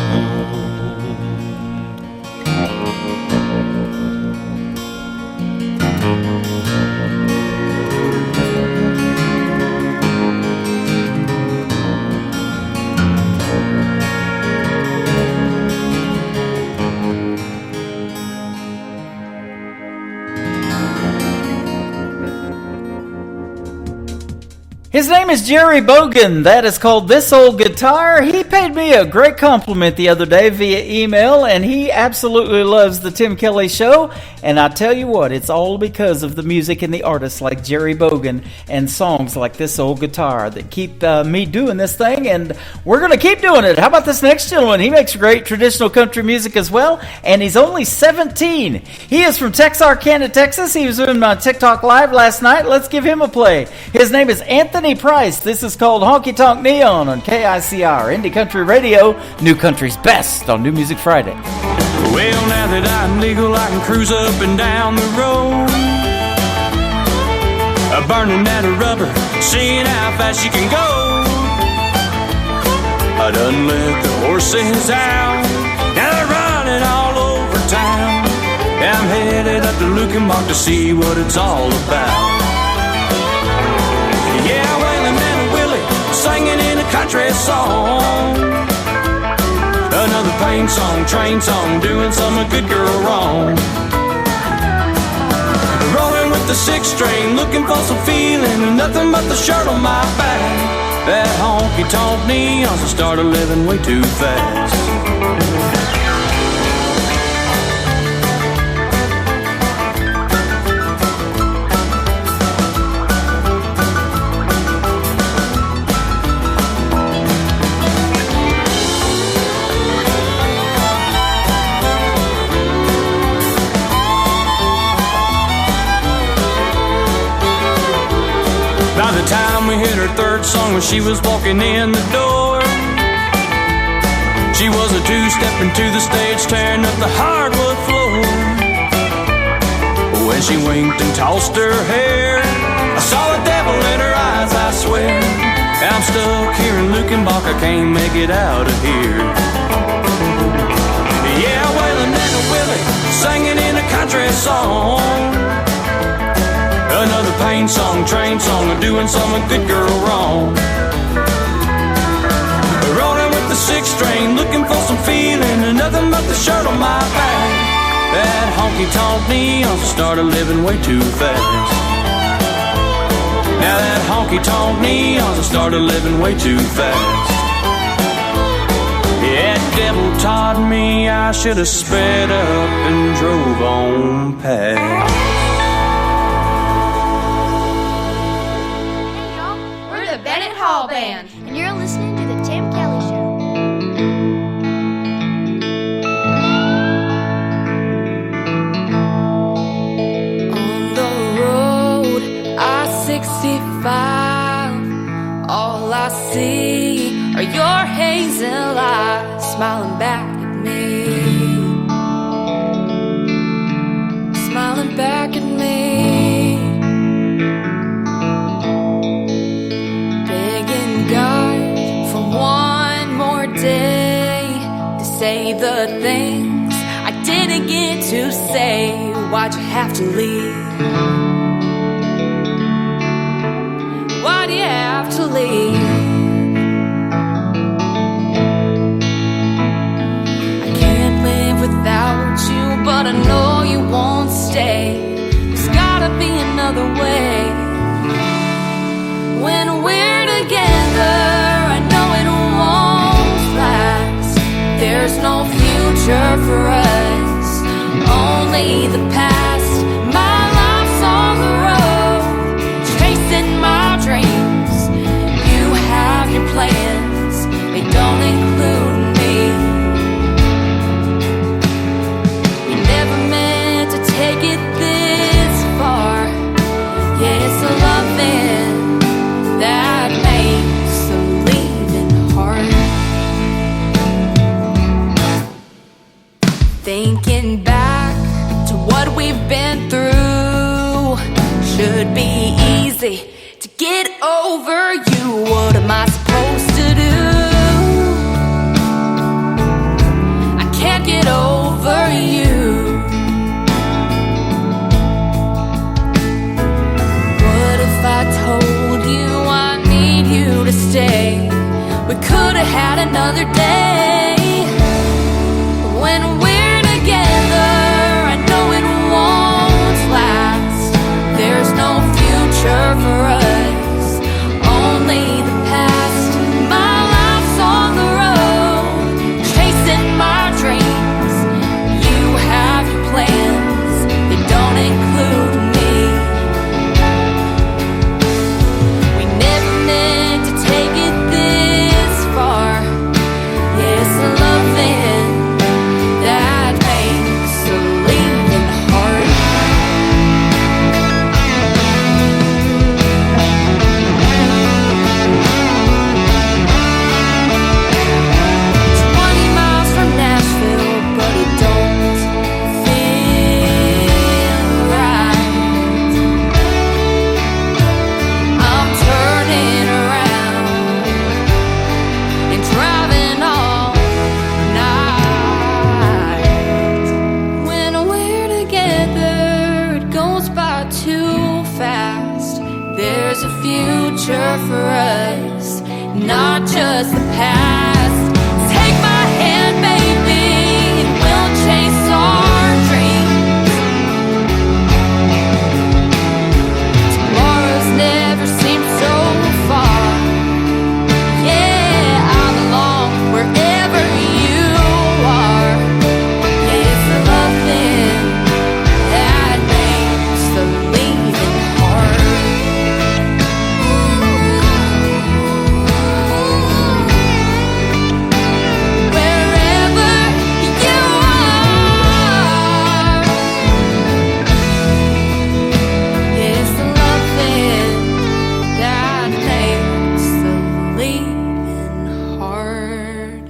His name is Jerry Bogan. That is called This Old Guitar. He paid me a great compliment the other day via email, and he absolutely loves the Tim Kelly Show. And I tell you what, it's all because of the music and the artists like Jerry Bogan and songs like This Old Guitar that keep me doing this thing, and we're going to keep doing it. How about this next gentleman? He makes great traditional country music as well, and he's only 17. He is from Texarkana, Texas. He was doing my TikTok Live last night. Let's give him a play. His name is Anthony Price. This is called Honky Tonk Neon on KICR, Indie Country Radio, New Country's best on New Music Friday. Well, now that I'm legal, I can cruise up and down the road, burning that rubber, seeing how fast you can go. I done let the horses out, now they're running all over town. I'm headed up to Lukenbach to see what it's all about. Yeah, Waylon and Willie singing in a country song, another pain song, train song, doing some good girl wrong. Rolling with the 6-string, looking for some feeling, nothing but the shirt on my back. That honky-tonk neons, I started living way too fast. By the time we hit her third song, when she was walking in the door, she was a two-stepping to the stage, tearing up the hardwood floor. When she winked and tossed her hair, I saw the devil in her eyes, I swear. I'm stuck here in Lukenbach, I can't make it out of here. Yeah, Waylon and Willie singing in a country song, another pain song, train song, doing some good girl wrong. Rolling with the 6-string, looking for some feeling, nothing but the shirt on my back. That honky-tonk neons started living way too fast. Now that honky-tonk neons started living way too fast. Yeah, devil taught me I should have sped up and drove on past. Bennett Hall Band, and you're listening to the Tim Kelly Show. On the road, I-65, all I see are your hazel eyes smiling back at me, smiling back at me. Say the things I didn't get to say. Why'd you have to leave? Why'd you have to leave? I can't live without you, but I know you won't stay. There's gotta be another way. When we're together, I know it won't last. There's no future for us, only the past. My life's on the road, chasing my dreams. You have your plans, they don't include me. We never meant to take it this far. Yeah, it's a loving that makes the leaving hard. Thinking back to what we've been through, should be easy to get over you. What am I supposed to do? I can't get over you. What if I told you I need you to stay? We could have had another day. When we're together, I know it won't last. There's no future for us, only the past. My life's on the road. there's a future for us, not just the past. Take my hand, baby, and we'll chase our dreams. Tomorrow's never seemed so far. Yeah, I belong wherever you are. Yeah, it's the love thing that makes the leaving hard. Wherever you are. Yeah, it's the love thing that makes the leaving hard.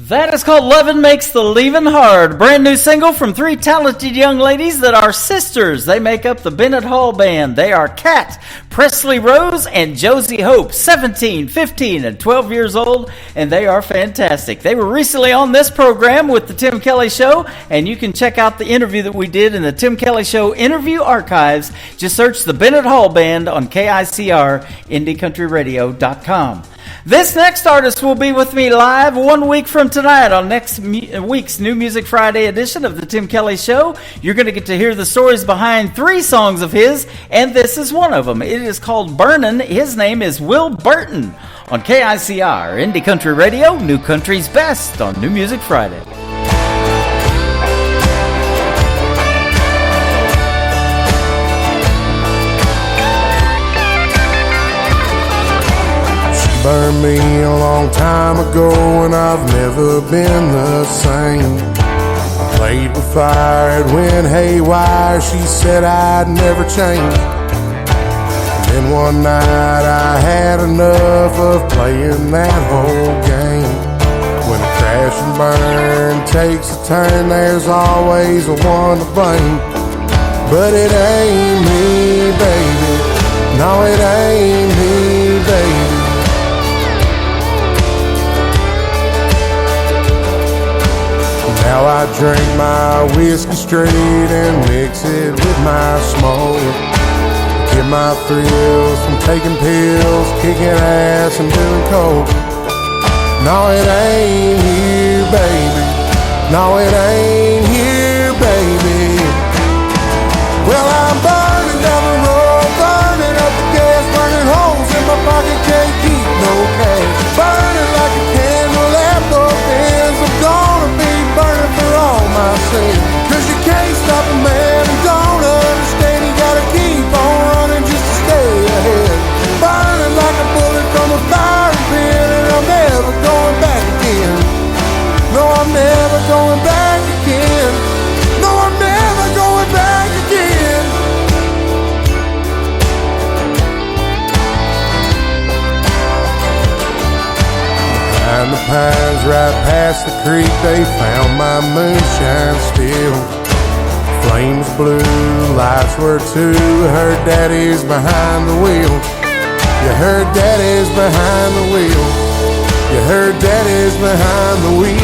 That is called Lovin' Makes the Leavin' Hard. Brand new single from three talented young ladies that are sisters. They make up the Bennett Hall Band. They are Kat, Presley Rose, and Josie Hope, 17, 15, and 12 years old, and they are fantastic. They were recently on this program with the Tim Kelly Show, and you can check out the interview that we did in the Tim Kelly Show interview archives. Just search the Bennett Hall Band on KICR, IndieCountryRadio.com. This next artist will be with me live 1 week from tonight on next week's New Music Friday edition of the Tim Kelly Show. You're going to get to hear the stories behind 3 songs of his, and this is one of them. It is called Burnin'. His name is Will Burton on KICR, Indie Country Radio, New Country's Best on New Music Friday. Burned me a long time ago and I've never been the same. I played with fire, it went haywire, she said I'd never change. And then one night I had enough of playing that whole game. When a crash and burn takes a turn, there's always a one to blame. But it ain't me, baby, no it ain't me, baby. Now I drink my whiskey straight and mix it with my smoke. Get my thrills from taking pills, kicking ass and doing coke. No, it ain't here, baby. No, it ain't here, baby. Well, I'm burning down the road, burning up the gas, burning holes in my pocket, can't keep no cash. Burning like a candle at both ends. I'm gonna be burning for all my sins. Cause you can't stop a man who don't understand. You gotta keep on running just to stay ahead. Burning like a bullet from a firing pin. And I'm never going back again. No, I'm never going back again. No, I'm never going back again. Behind the pines, right past the creek, they found my moonshine still. Flames blue, lights were too. Her daddy's behind the wheel. You heard daddy's behind the wheel. You heard daddy's behind the wheel.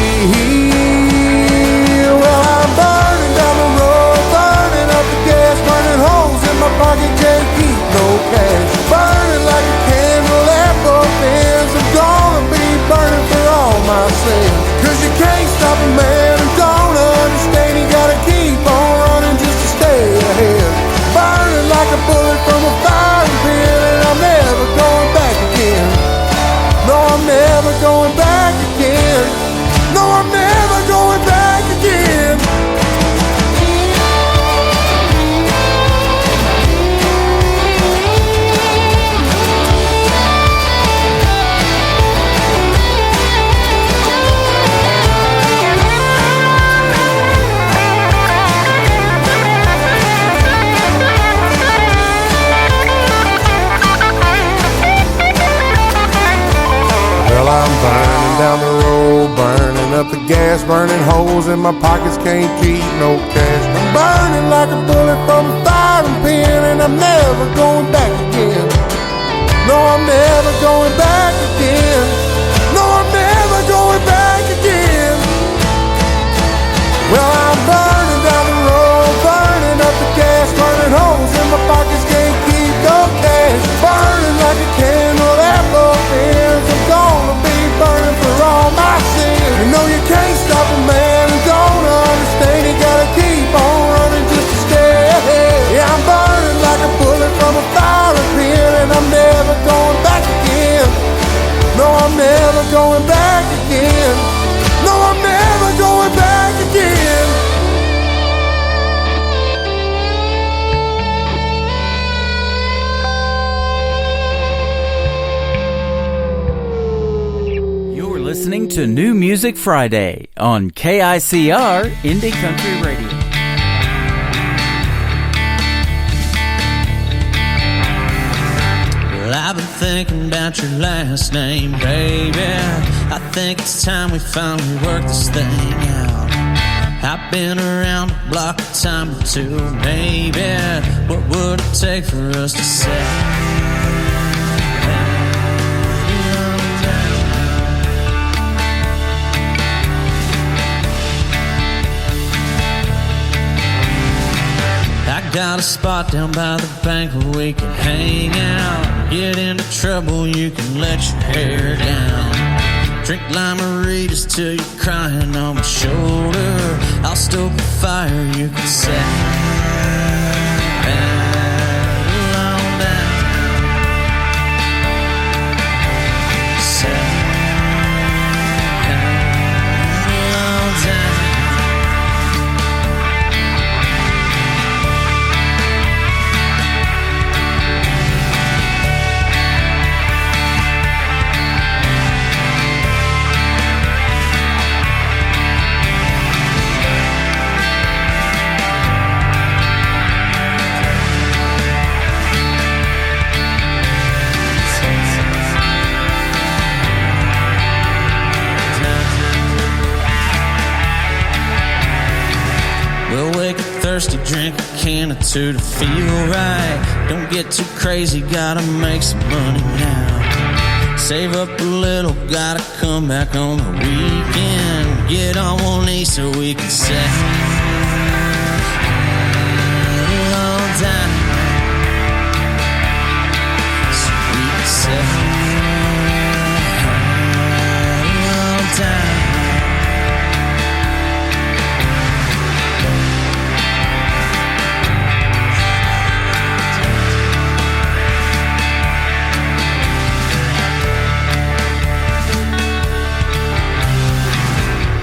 Well, I'm burning down the road, burning up the gas, burning holes in my pocket, can't keep no cash. Burning like a candle at both ends. I'm gonna be burning for all my sins. Cause you can't stop a man who don't understand. You gotta keep on running just to stay ahead. Burning like a bullet from a firing pin. And I'm never going back again. No, I'm never going back again. No, I'm never going back again. Well, I'm burning down the road, burning up the gas, burning holes in my pockets, can't keep no cash. I'm burning like a bullet from a firing pin, and I'm never going back again. No, I'm never going back again. No, I'm never going back again. Well, I'm burning down the road, burning up the gas, burning holes in my pockets, can't keep no cash. to New Music Friday on KICR Indie Country Radio. Well, I've been thinking about your last name, baby. I think it's time we finally work this thing out. I've been around the block a time or two, baby. What would it take for us to say? I got a spot down by the bank where we can hang out. Get into trouble, you can let your hair down. Drink lime-a-ritas till you're crying on my shoulder. I'll stoke a fire, you can set on down. Set on down. Thirsty, drink a can or two to feel right. Don't get too crazy, gotta make some money now. Save up a little, gotta come back on the weekend. Get on one knee so we can settle down. So we can settle down.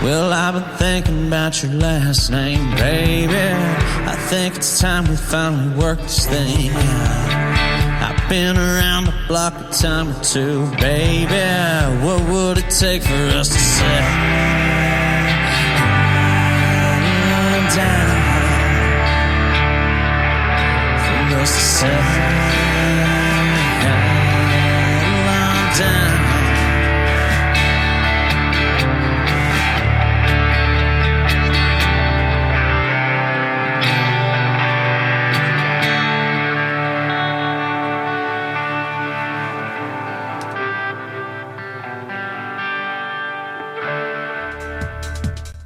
Well, I've been thinking about your last name, baby. I think it's time we finally work this thing out. I've been around the block a time or two, baby. What would it take for us to settle down? For us to settle down.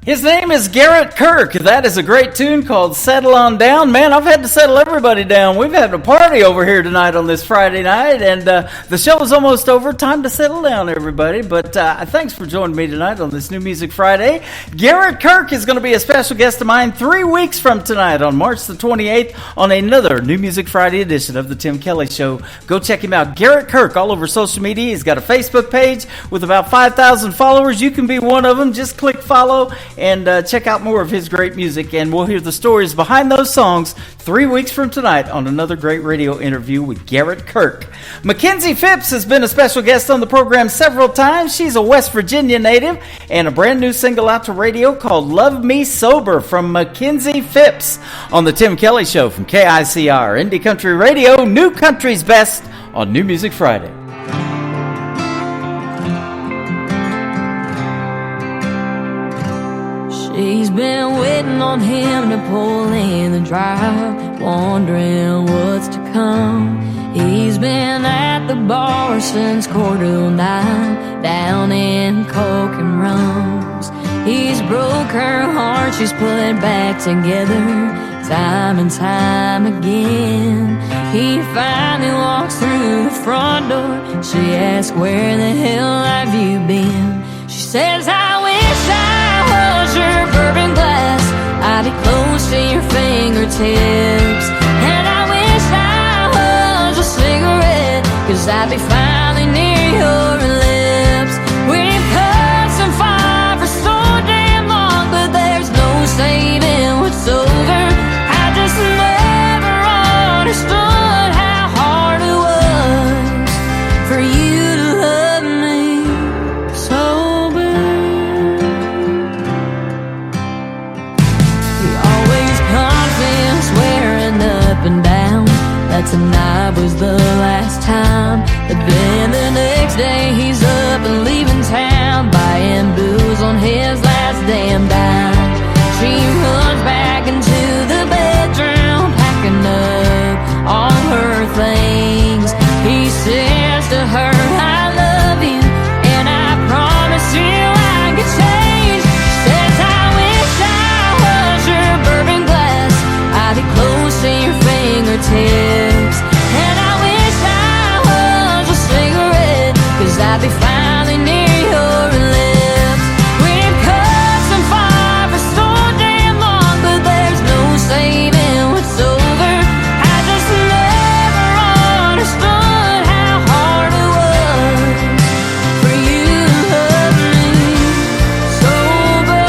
His name is Garrett Kirk. That is a great tune called Settle On Down. Man, I've had to settle everybody down. We've had a party over here tonight on this Friday night, and the show is almost over. Time to settle down, everybody. But thanks for joining me tonight on this New Music Friday. Garrett Kirk is going to be a special guest of mine 3 weeks from tonight on March the 28th on another New Music Friday edition of The Tim Kelly Show. Go check him out. Garrett Kirk all over social media. He's got a Facebook page with about 5,000 followers. You can be one of them. Just click follow and check out more of his great music, and we'll hear the stories behind those songs 3 weeks from tonight on another great radio interview with Garrett Kirk. Mackenzie Phipps has been a special guest on the program several times. She's a West Virginia native, and a brand new single out to radio called Love Me Sober from Mackenzie Phipps on the Tim Kelly Show from KICR Indie Country Radio, New Country's Best on New Music Friday. She's been waiting on him to pull in the drive, wondering what's to come. He's been at the bar since 9:15, down in coke and rums. He's broke her heart, she's put it back together, time and time again. He finally walks through the front door. She asks, where the hell have you been? She says, I wish I was your bourbon glass, I'd be close to your fingertips. And I wish I was a cigarette, 'cause I'd be finally near your lips. We've cut some fire for so damn long, but there's no saving what's over. I just never understood how hard it was for you to love me sober. like tonight was the last time. But then the next day he's up and leaving town, buying booze on his last damn dime. She runs back into the bedroom, packing up all her things. He says to her, I love you, and I promise you I could change. Says, I wish I was your bourbon glass, I'd be close to your fingertips. And I wish I was a cigarette, 'cause I'd be finally near your lips. We've cussed and fought for so damn long, but there's no saving what's over. I just never understood how hard it was for you to love me sober,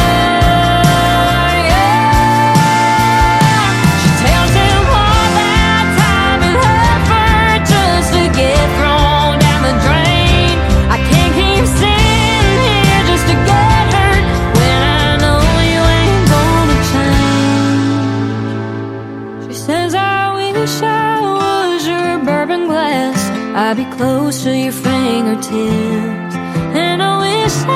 yeah. She tells him all that time and effort just to get thrown down the drain. I can't keep sitting here just to get hurt when I know you ain't gonna change. She says, I wish I was your bourbon glass, I'd be close to your fingertips. And I wish I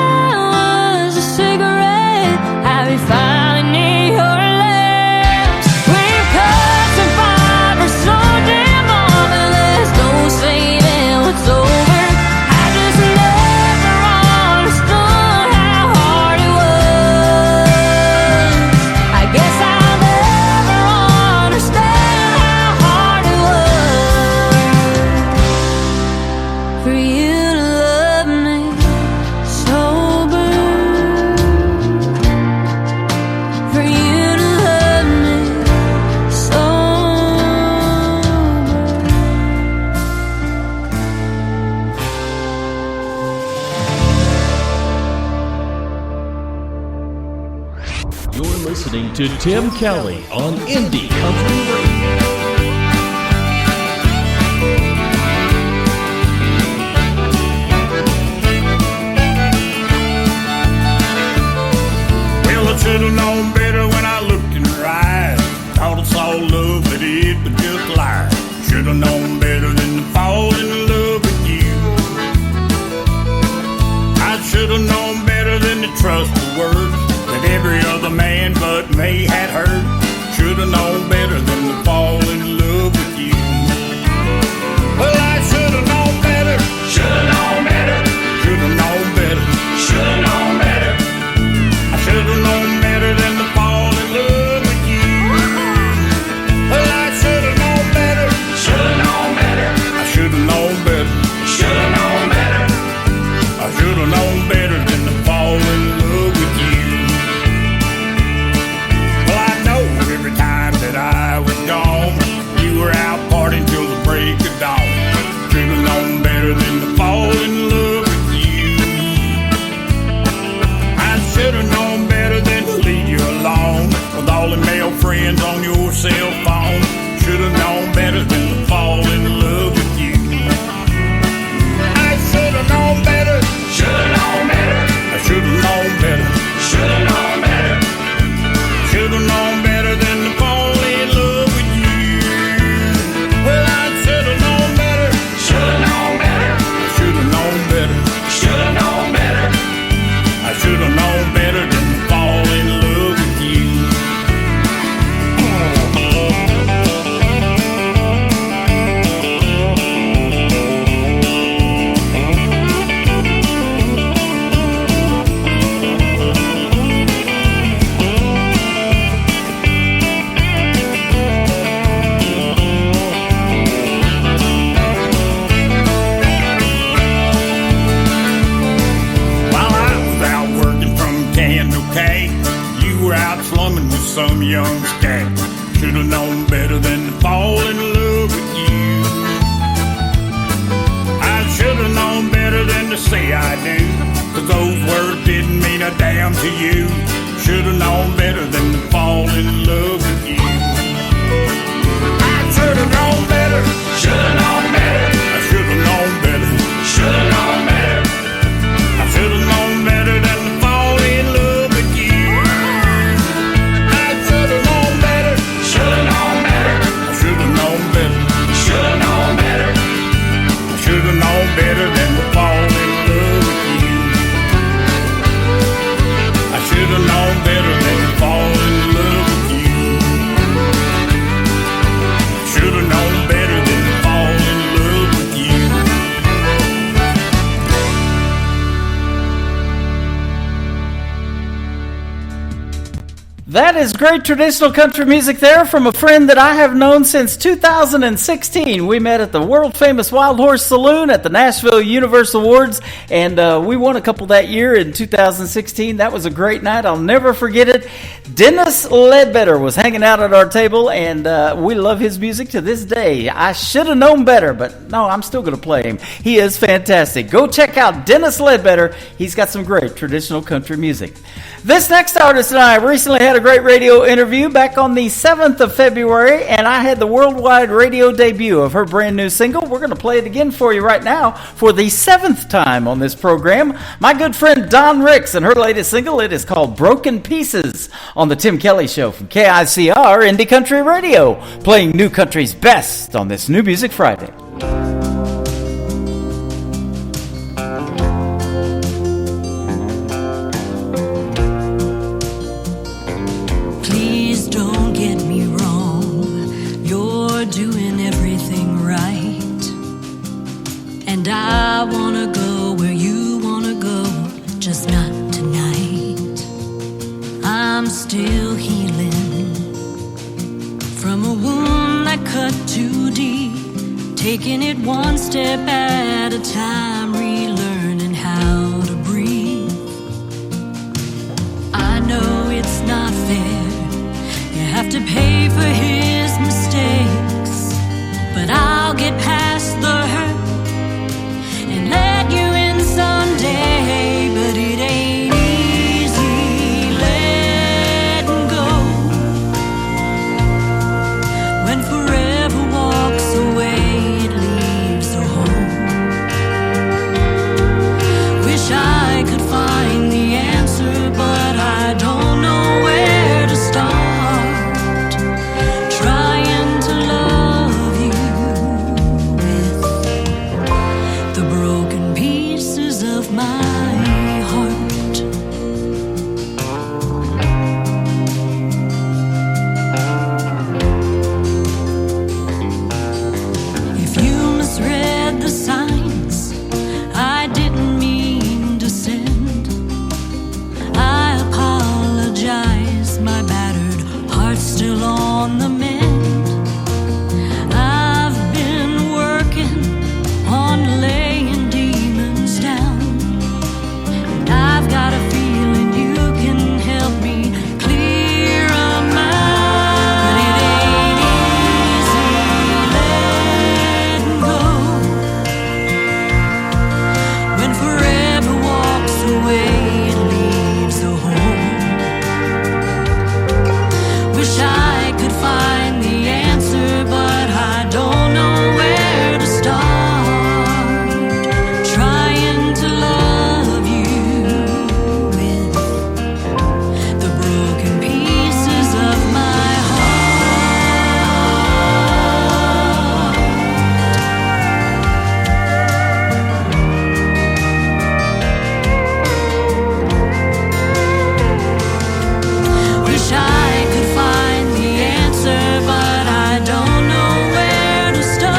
was a cigarette, I'd be finally near your lips. We've cussed and fought for so damn long, and there's no saving what's over. I just never understood how hard it was. I guess I'll never understand how hard it was for you to love me sober, for you to love me sober. You're listening to Tim Kelly on Indie Country Radio. Well, I should've known better when I looked in her eyes. Thought I saw love, but it was just lies. Should've known better than to fall in love with you. I should've known better than to trust the words that every other man but me had heard. Should've known better than to fall in love with you. Well, I should've known better. Should've known better. Should've known better. Should've known better. I should've known better than to fall in love with you. Well, I should've known better. Should've known better. I should've known better. Should've known better. I should've known better than to fall in love with you. Well, I know every time that I was gone, you were out partying till the break of dawn. Should've known better than to fall in love with you. I should've known better than to leave you alone with all the male friends on your cell phone. Should've known better than to fall in love with you. I should've known better. Should've known better. I should've known better. Should've known better. Should've known better than to fall in love with you. Well, I should've known better. Should've known better. I should've known better. Should've known better. I should've known better than to fall in love with you. While I was out working from Candle Cake, you were out slumming with some young scat. Should've known better than to fall in love with you. I should've known better than to say I do, 'cause those words didn't mean a damn to you. Should've known better than to fall in love with you. I should've known better. Should've known better. I should've known better. Should've known better. I should've known better than to fall in love with you. I should've known better. Should've known better. I should've known better. That is great traditional country music there from a friend that I have known since 2016. We met at the world-famous Wild Horse Saloon at the Nashville Universal Awards, and we won a couple that year in 2016. That was a great night. I'll never forget it. Dennis Ledbetter was hanging out at our table, and we love his music to this day. I should have known better, but no, I'm still going to play him. He is fantastic. Go check out Dennis Ledbetter. He's got some great traditional country music. This next artist and I recently had a great radio interview back on the 7th of February, and I had the worldwide radio debut of her brand new single. We're going to play it again for you right now for the 7th time on this program. My good friend Don Ricks and her latest single, it is called Broken Pieces on the Tim Kelly Show from KICR Indie Country Radio, playing new country's best on this New Music Friday. Doing everything right, and I wanna go where you wanna go, just not tonight. I'm still healing from a wound that cut too deep, taking it one step at a time, relearning how to breathe. I know it's not fair, you have to pay for his mistakes, but I'll get past the hurt and let you in someday. But it ain't easy letting go when forever walks away, it leaves a hole. Wish I could find the answer, but I don't know where to start. On the mend, I've been working on laying demons down, and I've got a feeling you can help me clear them out. But it ain't easy letting go when forever walks away, it leaves a hole. Wish I could find the answer, but I don't know where to start. Trying to love you with the broken pieces of my heart. Wish I could find the answer, but I don't know where to start.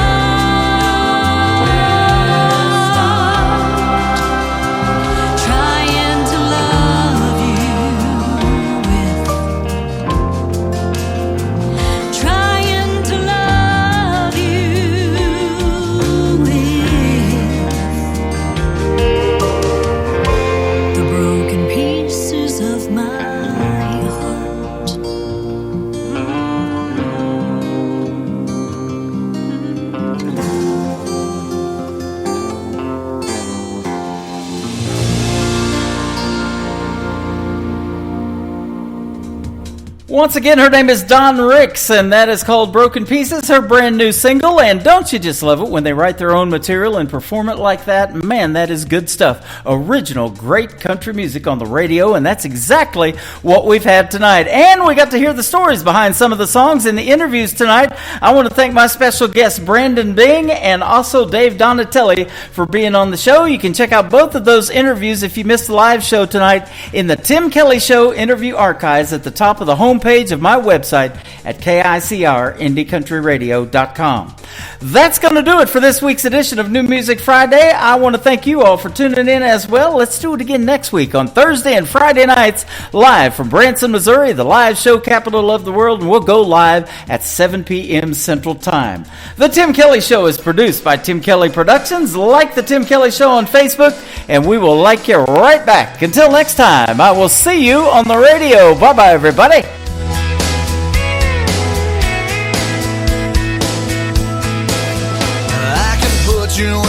Trying to love you with, trying to love you with the broken pieces of my heart. Once again, her name is Don Ricks, and that is called Broken Pieces, her brand new single. And don't you just love it when they write their own material and perform it like that? Man, that is good stuff. Original, great country music on the radio, and that's exactly what we've had tonight. And we got to hear the stories behind some of the songs in the interviews tonight. I want to thank my special guests, Brandon Bing and also Dave Donatelli, for being on the show. You can check out both of those interviews if you missed the live show tonight in the Tim Kelly Show interview archives at the top of the homepage of my website at KICRIndieCountryRadio.com. That's going to do it for this week's edition of New Music Friday. I want to thank you all for tuning in as well. Let's do it again next week on Thursday and Friday nights, live from Branson, Missouri, the live show capital of the world, and we'll go live at 7 p.m. Central Time. The Tim Kelly Show is produced by Tim Kelly Productions. Like the Tim Kelly Show on Facebook, and we will like you right back. Until next time, I will see you on the radio. Bye-bye, everybody. You